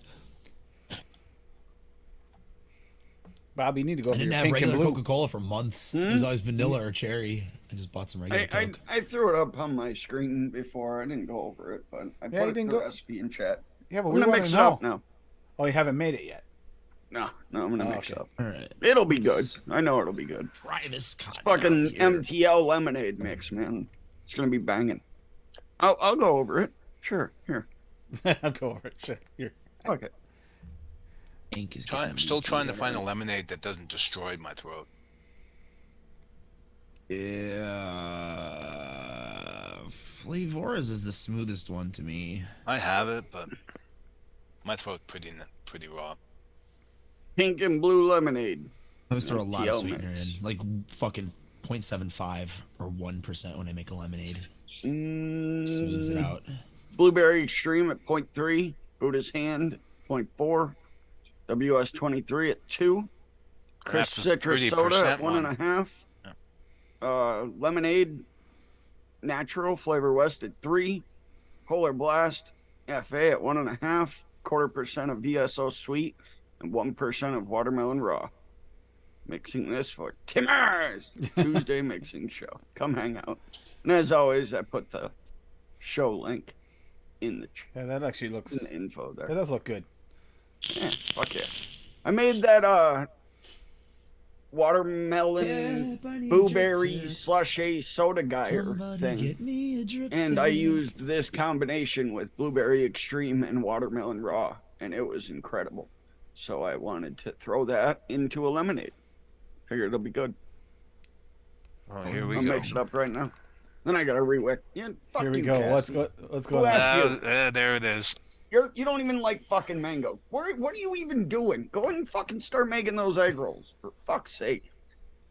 Bob, you need to go I for didn't your have pink and regular blue. Coca-Cola for months. It was always vanilla or cherry. I just bought some regular I Coke. threw it up on my screen before. I didn't go over it, but I Yeah, you put didn't the go- recipe in chat. Yeah, but I'm we gonna want mix to it know. up now. Oh, you haven't made it yet. No, I'm gonna Oh, mix it okay. up. All right. It'll be good. I know it'll be good. Try this Fucking MTL lemonade mix, man. It's gonna be banging. I'll go over it. Sure. Here. I'll go over it. Sure. Here. Fuck it. Ink is I'm still trying to find a lemonade that doesn't destroy my throat. Yeah. Flavor's is the smoothest one to me. I have it, but my throat's pretty raw. Pink and blue lemonade. I always throw a lot of MTL sweetener mix. in, like fucking 0.75 or 1% when I make a lemonade. Mm, Smooths it out. Blueberry Extreme at 0.3. Buddha's Hand 0.4. WS23 at 2. Crisp That's a Citrus 30% Soda at one. 1.5. Lemonade Natural Flavor West at 3. Polar Blast FA at 1.5. 0.25% of VSO Sweet and 1% of Watermelon Raw. Mixing this for Timmer's Tuesday mixing show. Come hang out. And as always, I put the show link in the Yeah, that actually looks. in the info there. That does look good. Yeah, fuck yeah. I made that watermelon blueberry slushy soda geyer thing. And I used this combination with blueberry extreme and watermelon raw, and it was incredible. So I wanted to throw that into a lemonade. Figured it'll be good. Oh, here we I'll go. mix it up right now. Then I gotta rewick. Yeah, fuck Here we you, go. Cass. Let's go. Let's go. Who on. asked you? There it is. You don't even like fucking mango. What are you even doing? Go and fucking start making those egg rolls. For fuck's sake.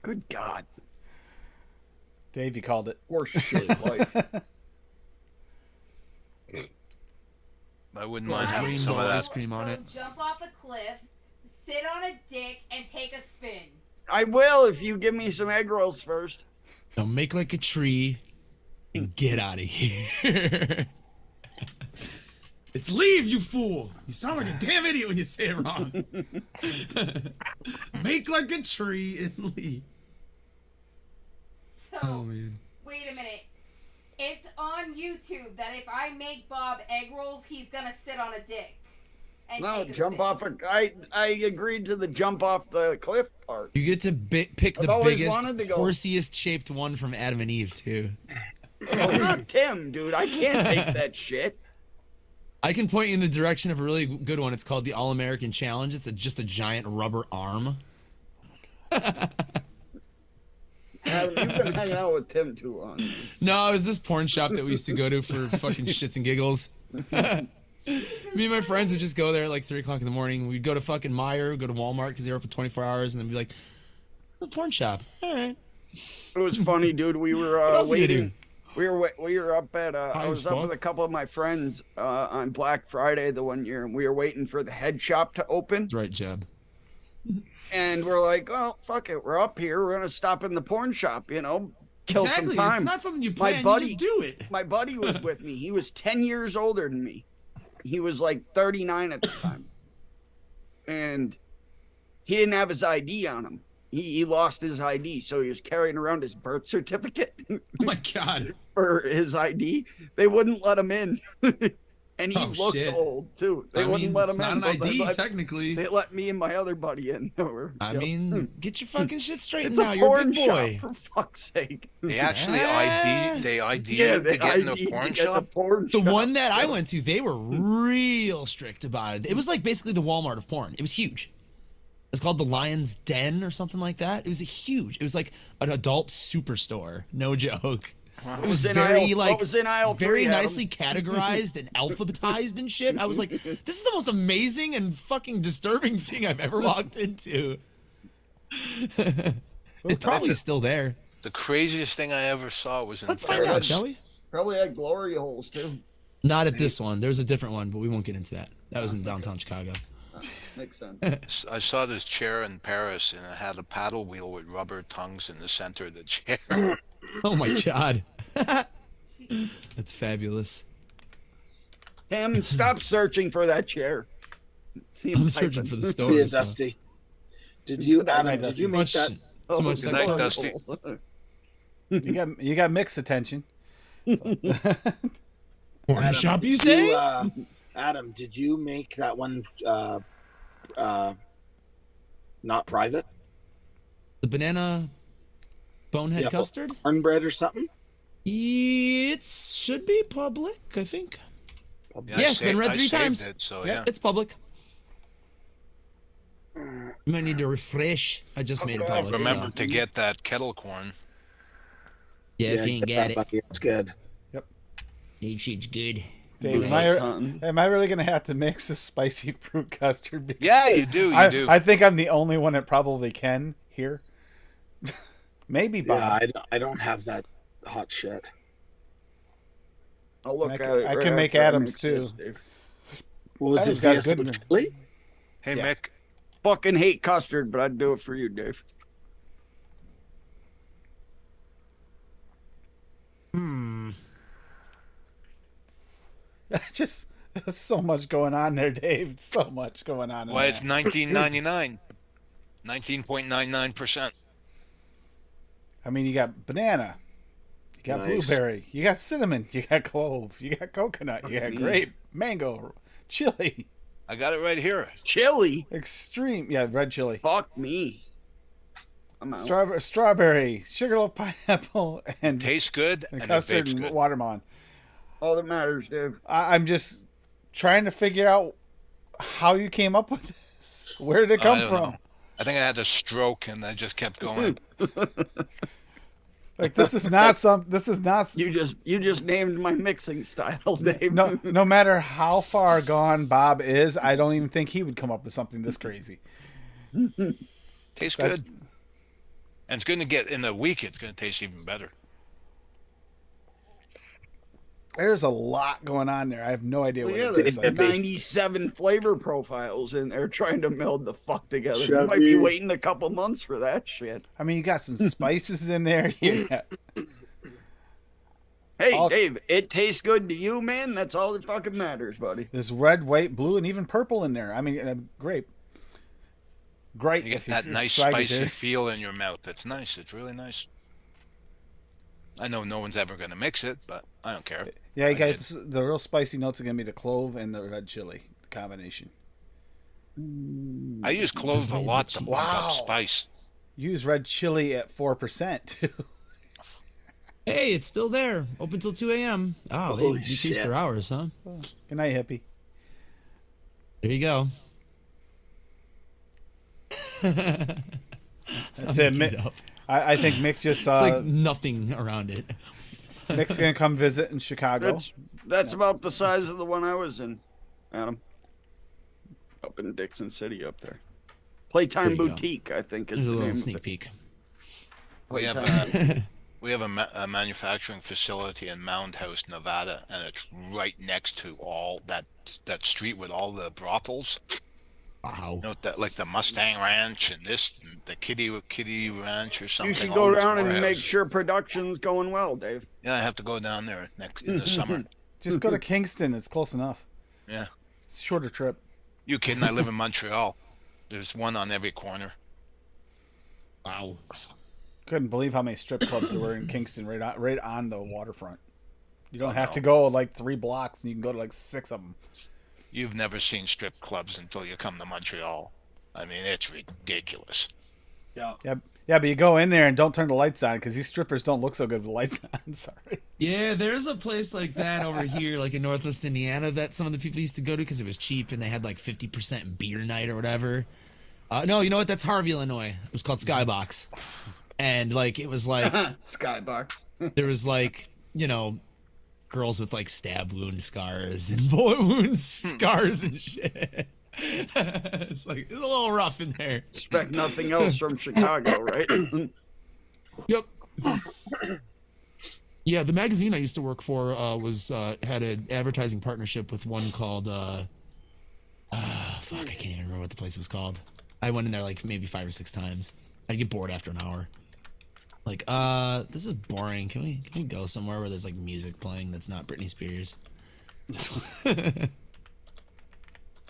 Good God. Dave, you called it. Horse shit life. I wouldn't mind having some of ice that. cream on So it. jump off a cliff, sit on a dick, and take a spin. I will if you give me some egg rolls first. Now make like a tree and get out of here. It's leave, you fool! You sound like a damn idiot when you say it wrong. Make like a tree and leave. So, man. wait a minute. It's on YouTube that if I make Bob egg rolls, he's gonna sit on a dick. And No, take a jump spin. off I agreed to the jump off the cliff part. You get to pick I've the always biggest, wanted to go. horsiest shaped one from Adam and Eve, too. Oh, not Tim, dude. I can't take that shit. I can point you in the direction of a really good one. It's called the All American Challenge. It's just a giant rubber arm. You've been hanging out with Tim too long. No, it was this porn shop that we used to go to for fucking shits and giggles. Me and my friends would just go there at like 3 o'clock in the morning. We'd go to fucking Meijer, go to Walmart because they were open 24 hours, and then be like, let's go to the porn shop. All right. It was funny, dude. We were else are you waiting. doing? We were up at I was up fuck. with a couple of my friends on Black Friday the one year, and we were waiting for the head shop to open. That's right, Jeb. And we're like, oh fuck it, we're up here. We're gonna stop in the porn shop, kill Exactly. some time. It's not something you My plan. buddy- You just do it. My buddy was with me. He was 10 years older than me. He was like 39 at the time, and he didn't have his ID on him. he lost his ID, so he was carrying around his birth certificate Oh my god. for his ID. They wouldn't let him in. And he Oh, looked shit. old too. They I wouldn't mean, let it's him not in. an but ID they technically. let me and my other buddy in. I mean, get your fucking shit straightened it's now. a You're a porn big boy. shop, for fuck's sake. They actually Ah. ID. They ID Yeah, to they get in the ID'd porn to get shop. The porn The shop. one that I went to, they were real strict about it. It was like basically the Walmart of porn. It was huge. It's called the Lion's Den or something like that. It was It was like an adult superstore. No joke. It was in very aisle- like what was in aisle very three, Adam? nicely categorized and alphabetized and shit. I was like, this is the most amazing and fucking disturbing thing I've ever walked into. It's probably still there. The craziest thing I ever saw was in Let's find out, Paris. shall we? Probably had glory holes too. Not at this one. There's a different one, but we won't get into that. That was in downtown Chicago. Makes sense. I saw this chair in Paris, and it had a paddle wheel with rubber tongues in the center of the chair. Oh my god. That's fabulous. Tim, stop searching for that chair. See him I'm searching typing. for the See story. you, so. Dusty. Did you, Adam? Did Dusty. you make Much, that? too Oh, much good sex night, talk. Dusty. You got mixed attention. Porn shop, you did say? Adam, did you make that one not private? The banana bonehead Yeah. custard? Cornbread or something? It should be public, I think. Yeah, Yeah, it's been read I 3 saved times. It, so Yeah, yeah. it's public. You might need to refresh. I just made it public. Remember so. to get that kettle corn. Yeah, if you ain't get got that, it, buddy. It's good. that shit's good. Dave, am I really gonna have to mix this spicy fruit custard? Because Yeah, you do. You do. I think I'm the only one that probably can here. Maybe Bob. Yeah, I don't have that hot shit. I'll look I at can- it. I right can make after I Adams, mix too. this, Dave. What was Adam's it? got Yes, good- with chili? Hey, Yeah. Mick. Fucking hate custard, but I'd do it for you, Dave. Just there's so much going on there, Dave. So much going on. in Well, it's that. 19.99. 19.99%. I mean, you got banana, you got Nice. blueberry, you got cinnamon, you got clove, you got coconut, you got me. grape, mango, chili, I got it right here. Chili. extreme, yeah, red chili, Fuck me. I'm out. strawberry, sugarloaf pineapple, and, Tastes good and and it custard vapes and good. watermelon. All that matters, Dave. I'm just trying to figure out how you came up with this. Where did it I come don't from? know. I think I had a stroke and I just kept going. Like this is not some. This is not. You just named my mixing style, Dave. No matter how far gone Bob is, I don't even think he would come up with something this crazy. Tastes That's- good. And it's going to get, in a week, it's going to taste even better. There's a lot going on there. I have no idea what Yeah, it there's tastes like. 97 flavor profiles in there trying to meld the fuck together. You Chevy. might be waiting a couple months for that shit. I mean, you got some spices in there. You got- Hey, All- Dave, it tastes good to you, man. That's all that fucking matters, buddy. There's red, white, blue, and even purple in there. I mean, grape. Great. You get if that nice swag it spicy there. feel in your mouth. It's nice. It's really nice. I know no one's ever going to mix it, but I don't care. Yeah, you I got the real spicy notes are gonna be the clove and the red chili combination. I use cloves a lot to bump Wow. up spice. Use red chili at 4% too. Hey, it's still there. Open till 2 a.m. Oh, they Holy decreased shit. their hours, huh? Good night, hippie. There you go. That's it. Make it up. I think Mick just It's saw like nothing around it. Mick's gonna come visit in Chicago. That's about the size of the one I was in, Adam. Up in Dixon City, up there. Playtime There you go. Boutique, I think is There's a the name little of sneak it. peek. We have Playtime. we have a manufacturing facility in Mound House, Nevada, and it's right next to all that street with all the brothels. Wow. You know, that like the Mustang Ranch and this, and the Kitty Ranch or something. You should all go those down and make warehouses. sure production's going well, Dave. Yeah, I have to go down there in the summer. Just go to Kingston. It's close enough. Yeah. It's a shorter trip. You kidding? I live in Montreal. There's one on every corner. Wow. Couldn't believe how many strip clubs there were in Kingston, right on the waterfront. You don't have to go like 3 blocks, and you can go to like 6 of them. You've never seen strip clubs until you come to Montreal. I mean, it's ridiculous. Yeah. Yeah, but you go in there and don't turn the lights on because these strippers don't look so good with the lights on. Sorry. Yeah, there's a place like that over here, like in Northwest Indiana, that some of the people used to go to because it was cheap and they had like 50% beer night or whatever. No, you know what? That's Harvey, Illinois. It was called Skybox. And like, it was like, Skybox. there was like, you know, girls with like stab wound scars and bullet wound scars and shit. It's like, it's a little rough in there. Expect nothing else from Chicago, right? Yep. Yeah, the magazine I used to work for was had an advertising partnership with one called fuck, I can't even remember what the place was called. I went in there like maybe 5 or 6 times. I'd get bored after an hour. Like, this is boring. Can we go somewhere where there's like music playing that's not Britney Spears?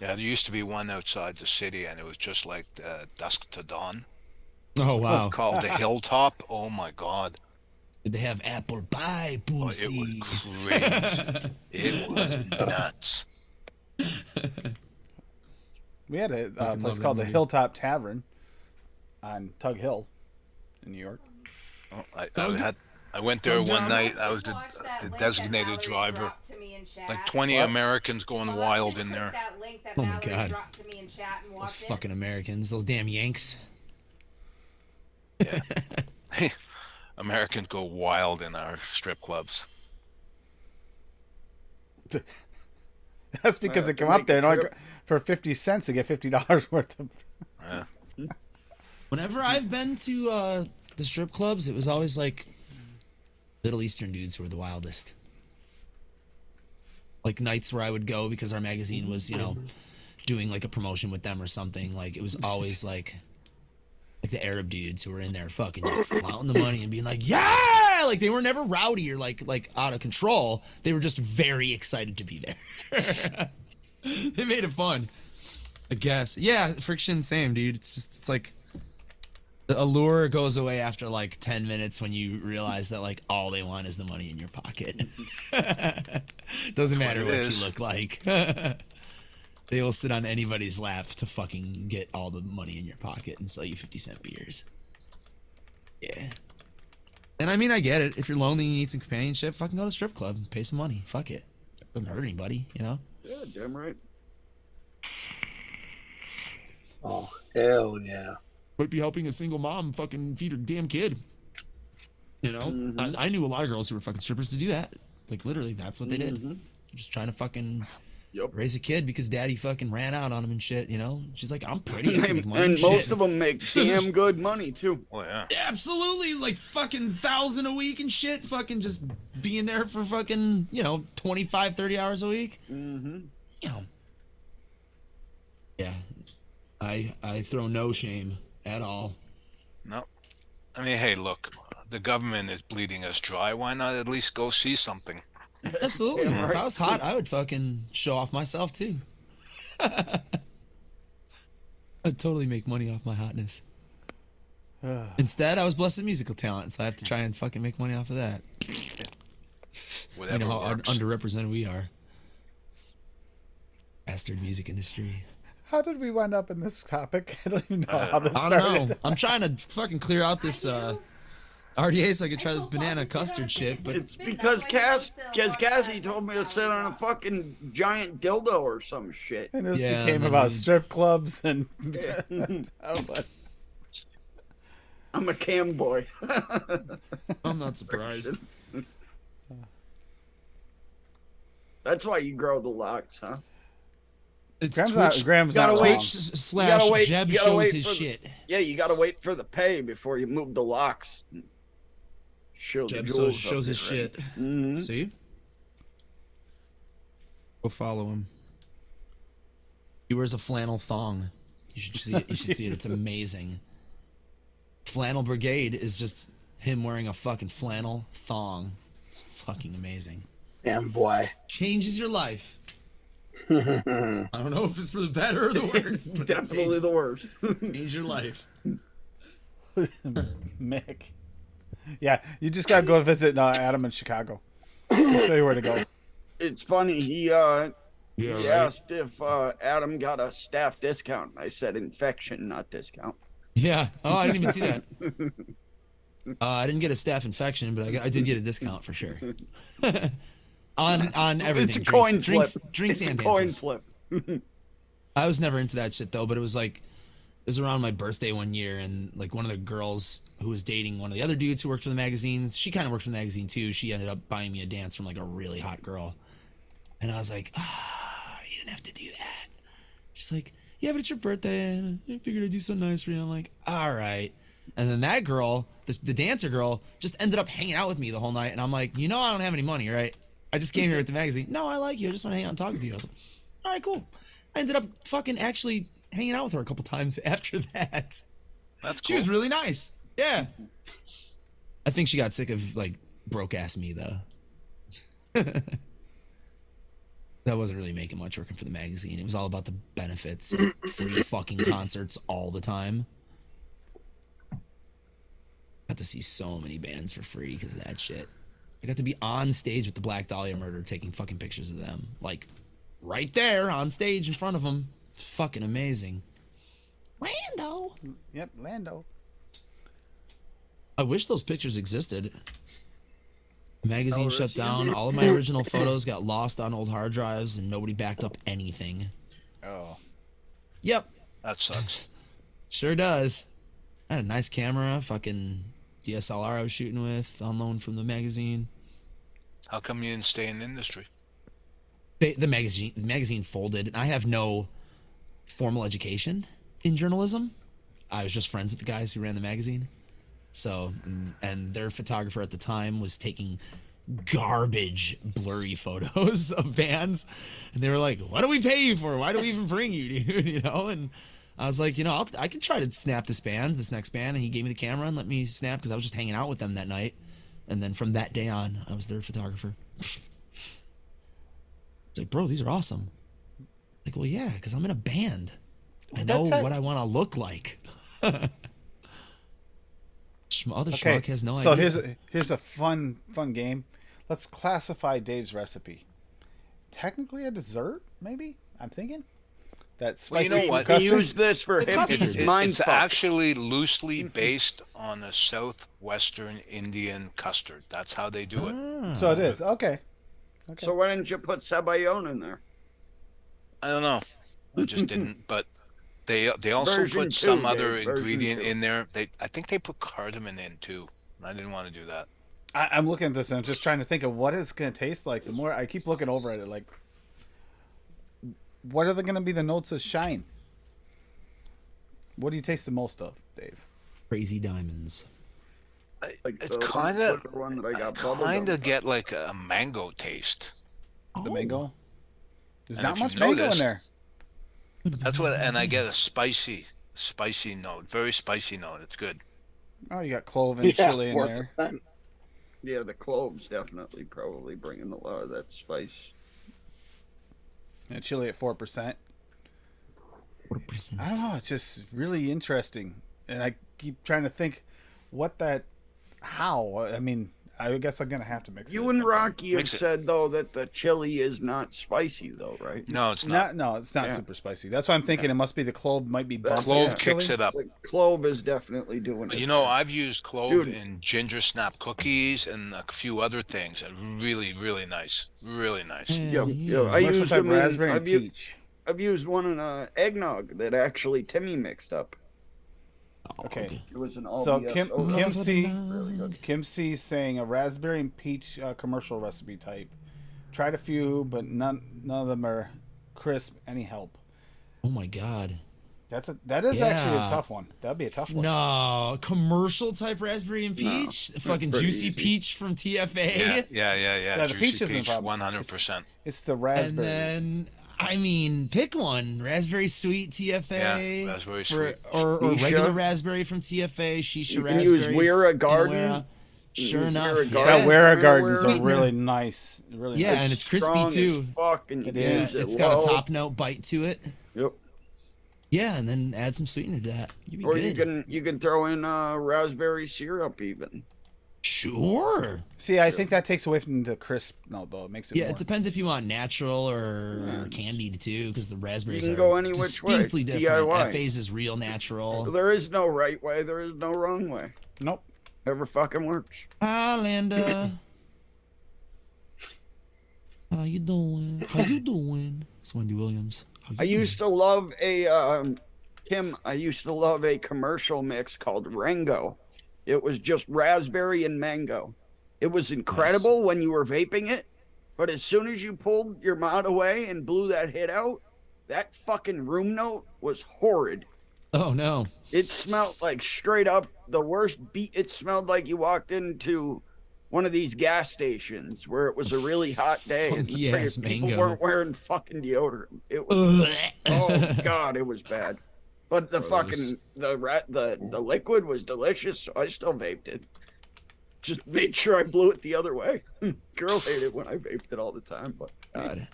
Yeah, there used to be one outside the city, and it was just like Dusk to Dawn, Oh wow. called the Hilltop. Oh my God. Did they have apple pie, Oh, it was pussy? crazy. It was nuts. We had a love place that called the movie. Hilltop Tavern on Tug Hill in New York. Oh, I went there one night. I was the Watch that link that designated Valerie driver. dropped to me in chat. Like 20 What? Americans going Well, wild let's in just there. click that link that Oh my Valerie God. dropped to me in chat and Those watch it. fucking Americans, those damn Yanks. Americans go wild in our strip clubs. That's because Might they have come to up make there a and only trip. for 50 cents they get $50 worth of. Whenever I've been to the strip clubs, it was always like Middle Eastern dudes who were the wildest. Like nights where I would go because our magazine was, you know, doing like a promotion with them or something. Like it was always like the Arab dudes who were in there fucking just flaunting the money and being like, yeah! Like they were never rowdy or like out of control. They were just very excited to be there. They made it fun. I guess. Yeah, friction, same, dude. It's like the allure goes away after like 10 minutes when you realize that like all they want is the money in your pocket. Doesn't matter it what is. you look like. They will sit on anybody's lap to fucking get all the money in your pocket and sell you 50-cent beers. Yeah. And I mean, I get it. If you're lonely and you need some companionship, fucking go to a strip club and pay some money. Fuck it. Doesn't hurt anybody, you know? Yeah, damn right. Oh, hell yeah. Might be helping a single mom fucking feed her damn kid. You know? I knew a lot of girls who were fucking strippers to do that. Like, literally, that's what they did. Just trying to fucking Yep. raise a kid because daddy fucking ran out on him and shit, you know? She's like, I'm pretty, I can make money And and most shit. of them make damn good money too. Oh yeah. Absolutely, like fucking 1,000 a week and shit. Fucking just being there for fucking, you know, 25, 30 hours a week. Mm-hmm. You know. Yeah. I throw no shame at all. No. I mean, hey, look, the government is bleeding us dry. Why not at least go see something? Absolutely. Yeah, If right. I was hot, I would fucking show off myself too. I'd totally make money off my hotness. Instead, I was blessed with musical talent, so I have to try and fucking make money off of that. Whatever You know how works. underrepresented we are. Bastard music industry. How did we wind up in this topic? I don't even know how this I started. don't know. I'm trying to fucking clear out this RDA so I could try this banana custard shit, but It's because Cassie told me to sit on a fucking giant dildo or some shit. And this Yeah, became and then about we- strip clubs and. Oh, but I'm a cam boy. I'm not surprised. That's why you grow the locks, huh? It's Graham's Twitch, not, Graham's gotta not wait. wrong. slash gotta wait- Jeb you gotta shows wait his for the- shit. Yeah, you gotta wait for the pay before you move the locks. Show the Jeb jewels shows his shit. Mm-hmm. See? Go follow him. He wears a flannel thong. You should see it. You should see it. It's amazing. Flannel Brigade is just him wearing a fucking flannel thong. It's fucking amazing. Damn boy. Changes your life. I don't know if it's for the better or the worse. But it Definitely the worst. changes your life. Mick. Yeah, you just gotta go visit Adam in Chicago. He'll show you where to go. It's funny. He asked if Adam got a staff discount. I said infection, not discount. Yeah. Oh, I didn't even see that. I didn't get a staph infection, but I did get a discount for sure. on everything. It's a coin drinks, flip. Drinks It's and a coin dances. flip. I was never into that shit though, but it was around my birthday one year, and like one of the girls who was dating one of the other dudes who worked for the magazines, she kind of worked for the magazine too. She ended up buying me a dance from like a really hot girl, and I was like, you didn't have to do that. She's like, yeah, but it's your birthday, and I figured I'd do something nice for you. I'm like, all right. And then that girl, the dancer girl, just ended up hanging out with me the whole night, and I'm like, I don't have any money, right? I just came here with the magazine. No, I like you. I just want to hang out and talk with you. I was like, all right, cool. I ended up fucking actually hanging out with her a couple times after that. That's She cool. was really nice. Yeah. I think she got sick of like broke ass me though. That wasn't really making much working for the magazine. It was all about the benefits, free fucking concerts all the time. Got to see so many bands for free because of that shit. I got to be on stage with the Black Dahlia Murder, taking fucking pictures of them, like right there on stage in front of them. Fucking amazing. Lando. Yep, Lando. I wish those pictures existed. The magazine shut Rich. down. All of my original photos got lost on old hard drives, and nobody backed up anything. Oh. Yep, That sucks. sure does. I had a nice camera, fucking DSLR I was shooting with, on loan from the magazine. How come you didn't stay in the industry? The magazine folded, and I have no formal education in journalism. I was just friends with the guys who ran the magazine. So, and their photographer at the time was taking garbage, blurry photos of bands, and they were like, "What do we pay you for? Why do we even bring you, dude?" And I was like, I can try to snap this next band, and he gave me the camera and let me snap because I was just hanging out with them that night, and then from that day on, I was their photographer. It's like, bro, these are awesome. Like, well, yeah, because I'm in a band. I know what I want to look like. Other Okay, schmuck has no so idea. here's a fun game. Let's classify Dave's recipe. Technically a dessert, maybe. I'm thinking that Well, you spicy know what? He custard. used this for The him. custard. His mind It's actually loosely based on a southwestern Indian custard. That's how they do it. So it is okay. So why didn't you put Sabayon in there? I don't know. I just didn't. But they also Version put 2, some other Dave, version ingredient 2. in there. I think they put cardamom in too. I didn't want to do that. I'm looking at this and I'm just trying to think of what it's gonna taste like. The more I keep looking over at it, like, what are going to be the notes of shine? What do you taste the most of, Dave? Crazy diamonds. Like It's the kind of one that I got bubble kind gum of get like a mango taste. The mango. There's And not if you much mango in noticed- there. That's what, and I get a spicy note, very spicy note. It's good. Oh, you got clove and chili in there. 4%. Yeah, the cloves definitely probably bringing a lot of that spice. And chili at 4%. 4%. I don't know. It's just really interesting, and I keep trying to think how. I mean, I guess I'm gonna have to mix it. You at and some point. Rocky have Mix it. said though that the chili is not spicy though, right? No, it's not. No, it's not Yeah. super spicy. That's why I'm thinking it must be the clove might be bumped. Clove with kicks chili. it up. The clove is definitely doing But it. you know, I've used clove Dude. in ginger snap cookies and a few other things. That really, really nice. Really nice. Yeah, Yeah. yeah. I Commercial used type them in, raspberry and I've, u- peach. I've used one in eggnog that actually Timmy mixed up. Okay. It was an So LBS Kim soda. C Really good. Kim C's saying a raspberry and peach commercial recipe type. Tried a few, but none of them are crisp. Any help? Oh my god. That is actually a Yeah. tough one. That'd be a tough one. No, commercial type raspberry and peach. Fucking pretty juicy easy. peach from TFA. Yeah. Yeah, the peach Juicy isn't a peach, problem. 100%. It's the And raspberry. then, I mean, pick one. Raspberry sweet TFA. Yeah, raspberry for- sweet. Or Shisha. regular raspberry from TFA. Shisha You can use raspberry. Weira Garden. Anywhere. You Sure use enough. Weira Yeah. Garden. That Wera Gardens are Sweetener. really nice. Really Yeah, nice. and it's crispy Strong as too. Fuck, and you It Yeah, is. use it it's got a low. top note bite to it. Yep. Yeah, and then add some sweetener to that. You'd be Or good. you can throw in raspberry syrup even. Sure. See, I think that takes away from the crisp note, though. It makes it Yeah, more. it depends if you want natural or candied too, because the raspberries can are go any which way. distinctly different. DIY. FA's is real natural. There is no right way. There is no wrong way. Nope. Never fucking works. Highlander. How you doing? How you doing? It's Wendy Williams. How you I used to love a Tim. I used to love a commercial mix called Rango. It was just raspberry and mango. It was incredible when you were vaping it, but as soon as you pulled your mod away and blew that hit out, that fucking room note was horrid. Oh no. It smelled like straight up the worst beat. It smelled like you walked into one of these gas stations where it was a really hot day and Funky ass people mango. weren't wearing fucking deodorant. It was oh god, it was bad. But the fucking the liquid was delicious, so I still vaped it. Just made sure I blew it the other way. Girl hated it when I vaped it all the time, but God.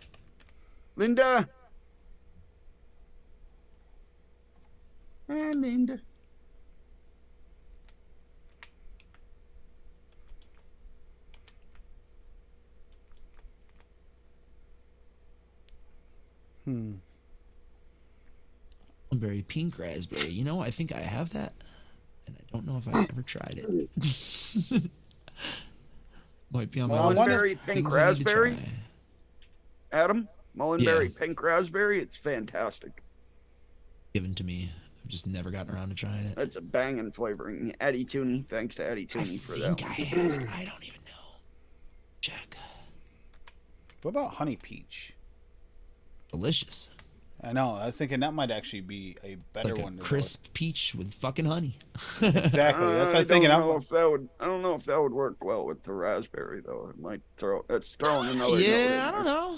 Linda. Linda. Berry, pink raspberry. You know, I think I have that, and I don't know if I've ever tried it. Might be on my list. Mullenberry pink Things I need to raspberry. try. Adam, Mullenberry Yeah. pink raspberry. It's fantastic. Given to me. I've just never gotten around to trying it. That's a banging flavoring. Eddie Tooney, thanks to Eddie I Tooney for think that. I have it. I don't even know. Check. What about honey peach? Delicious. I know. I was thinking that might actually be a better Like one. a to go crisp peach with fucking honey. with. Exactly. That's what I was thinking. I don't know if that would work well with the raspberry though. It might throw. It's throwing another. note in Yeah, I don't there. know.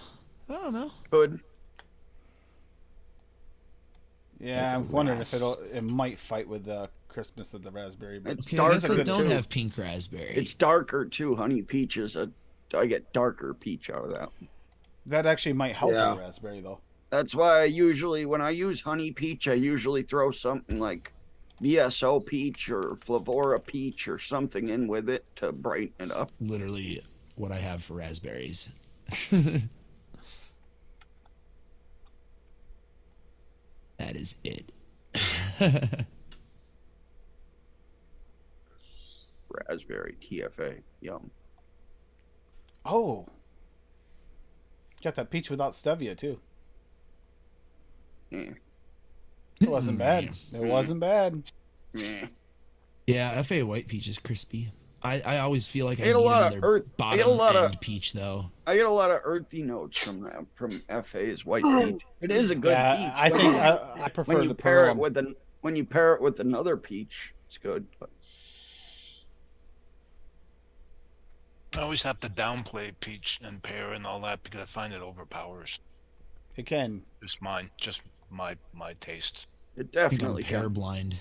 I don't know. Could. Yeah, Like I'm a wondering if ras- it might fight with the crispness of the raspberry. But It's Okay, I darker guess I good don't too. have pink raspberry. It's darker too. Honey peach is I get darker peach out of that. that actually might help Yeah. the raspberry, though. That's why when I use honey peach, I usually throw something like VSO peach or Flavora peach or something in with it to brighten it up. Literally what I have for raspberries. That is it. Raspberry TFA, yum. Oh. Got that peach without stevia, too. Yeah. It wasn't bad. It wasn't bad. Yeah. Yeah, FA white peach is crispy. I always feel like I I get a need lot of another earth- I bottom get a lot of- end peach though. I get a lot of earthy notes from that from FA's white peach. It is a good Yeah, peach. I think I prefer when you the pair pearl. it with when you pair it with another peach, it's good. But I always have to downplay peach and pear and all that because I find it overpowers. It can. Just my taste. it I think I'm definitely pear can. blind.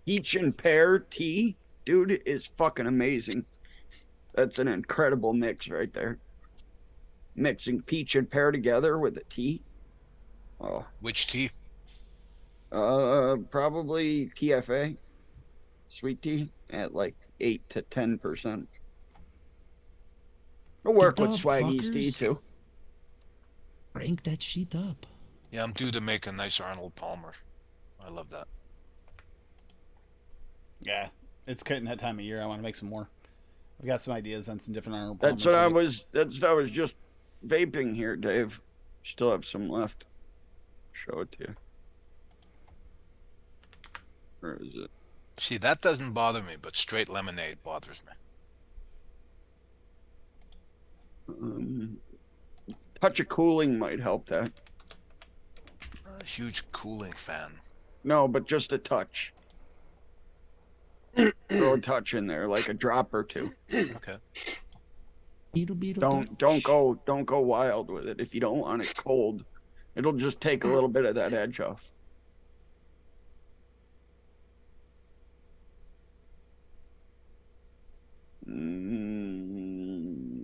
Peach and pear tea, dude, is fucking amazing. That's an incredible mix right there. Mixing peach and pear together with a tea. Oh, Which tea? probably TFA, sweet tea at like 8 to 10%. I'll work Get with up, Swaggy's tea fuckers. too. Rank that shit up. Yeah, I'm due to make a nice Arnold Palmer. I love that. Yeah. It's getting that time of year. I want to make some more. I've got some ideas on some different Arnold That's Palmers what to make. That's what I was just vaping here, Dave. Still have some left. Show it to you. Where is it? See, that doesn't bother me, but straight lemonade bothers me. Touch of cooling might help that. A huge cooling fan. No, but just a touch. Throw a touch in there, like a drop or two. Okay. Beetle beetle. Don't go wild with it. If you don't want it cold, it'll just take a little bit of that edge off.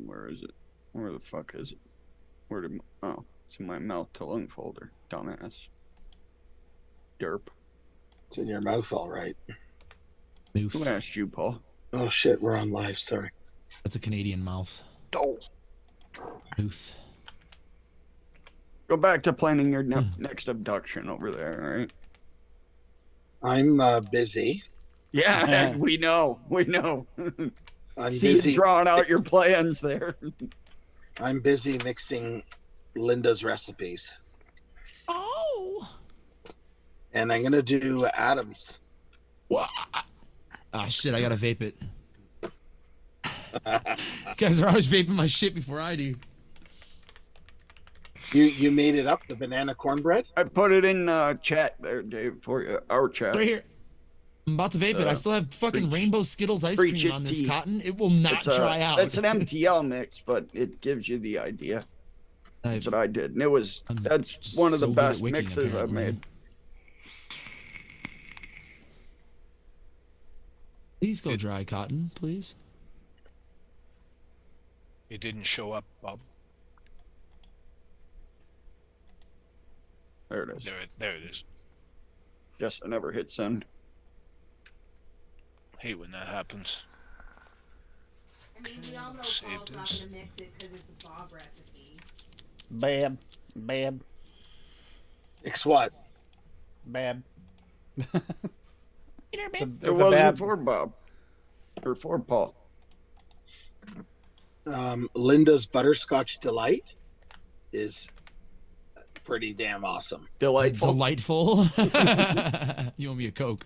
Where is it? Where the fuck is it? Where did? Oh, it's in my mouth to lung folder. Dumbass. Derp. It's in your mouth, all right. Who Moof. asked you, Paul? Oh shit, we're on live. Sorry. That's a Canadian mouth. Oh. Moof. Go back to planning your next abduction over there, all right? I'm busy. Yeah, we know. We know. I'm See you busy. drawing out your plans there. I'm busy mixing Linda's recipes, Oh. and I'm gonna do Adam's. What? Ah, shit! I gotta vape it. You guys are always vaping my shit before I do. You made it up, the banana cornbread. I put it in chat there, Dave, for you. Our chat. Right here. I'm about to vape it. I still have fucking preach- Rainbow Skittles ice preach cream it on this deep. cotton. It will not dry out. It's an MTL mix, but it gives you the idea. That's what I did, and it was I'm that's just one of the so good at best wicking, mixes I've apparently. made. Please go dry cotton, please. It didn't show up, Bob. There it is. There it is. Yes, I never hit send. Hate when that happens. I mean, we all know Saved Paul's not this. gonna mix it because it's a Bob recipe. Bab. Bab. Mix what? Bab. It wasn't for Bob or for Paul. Linda's butterscotch delight is pretty damn awesome. Delightful. Delightful. You owe me a Coke.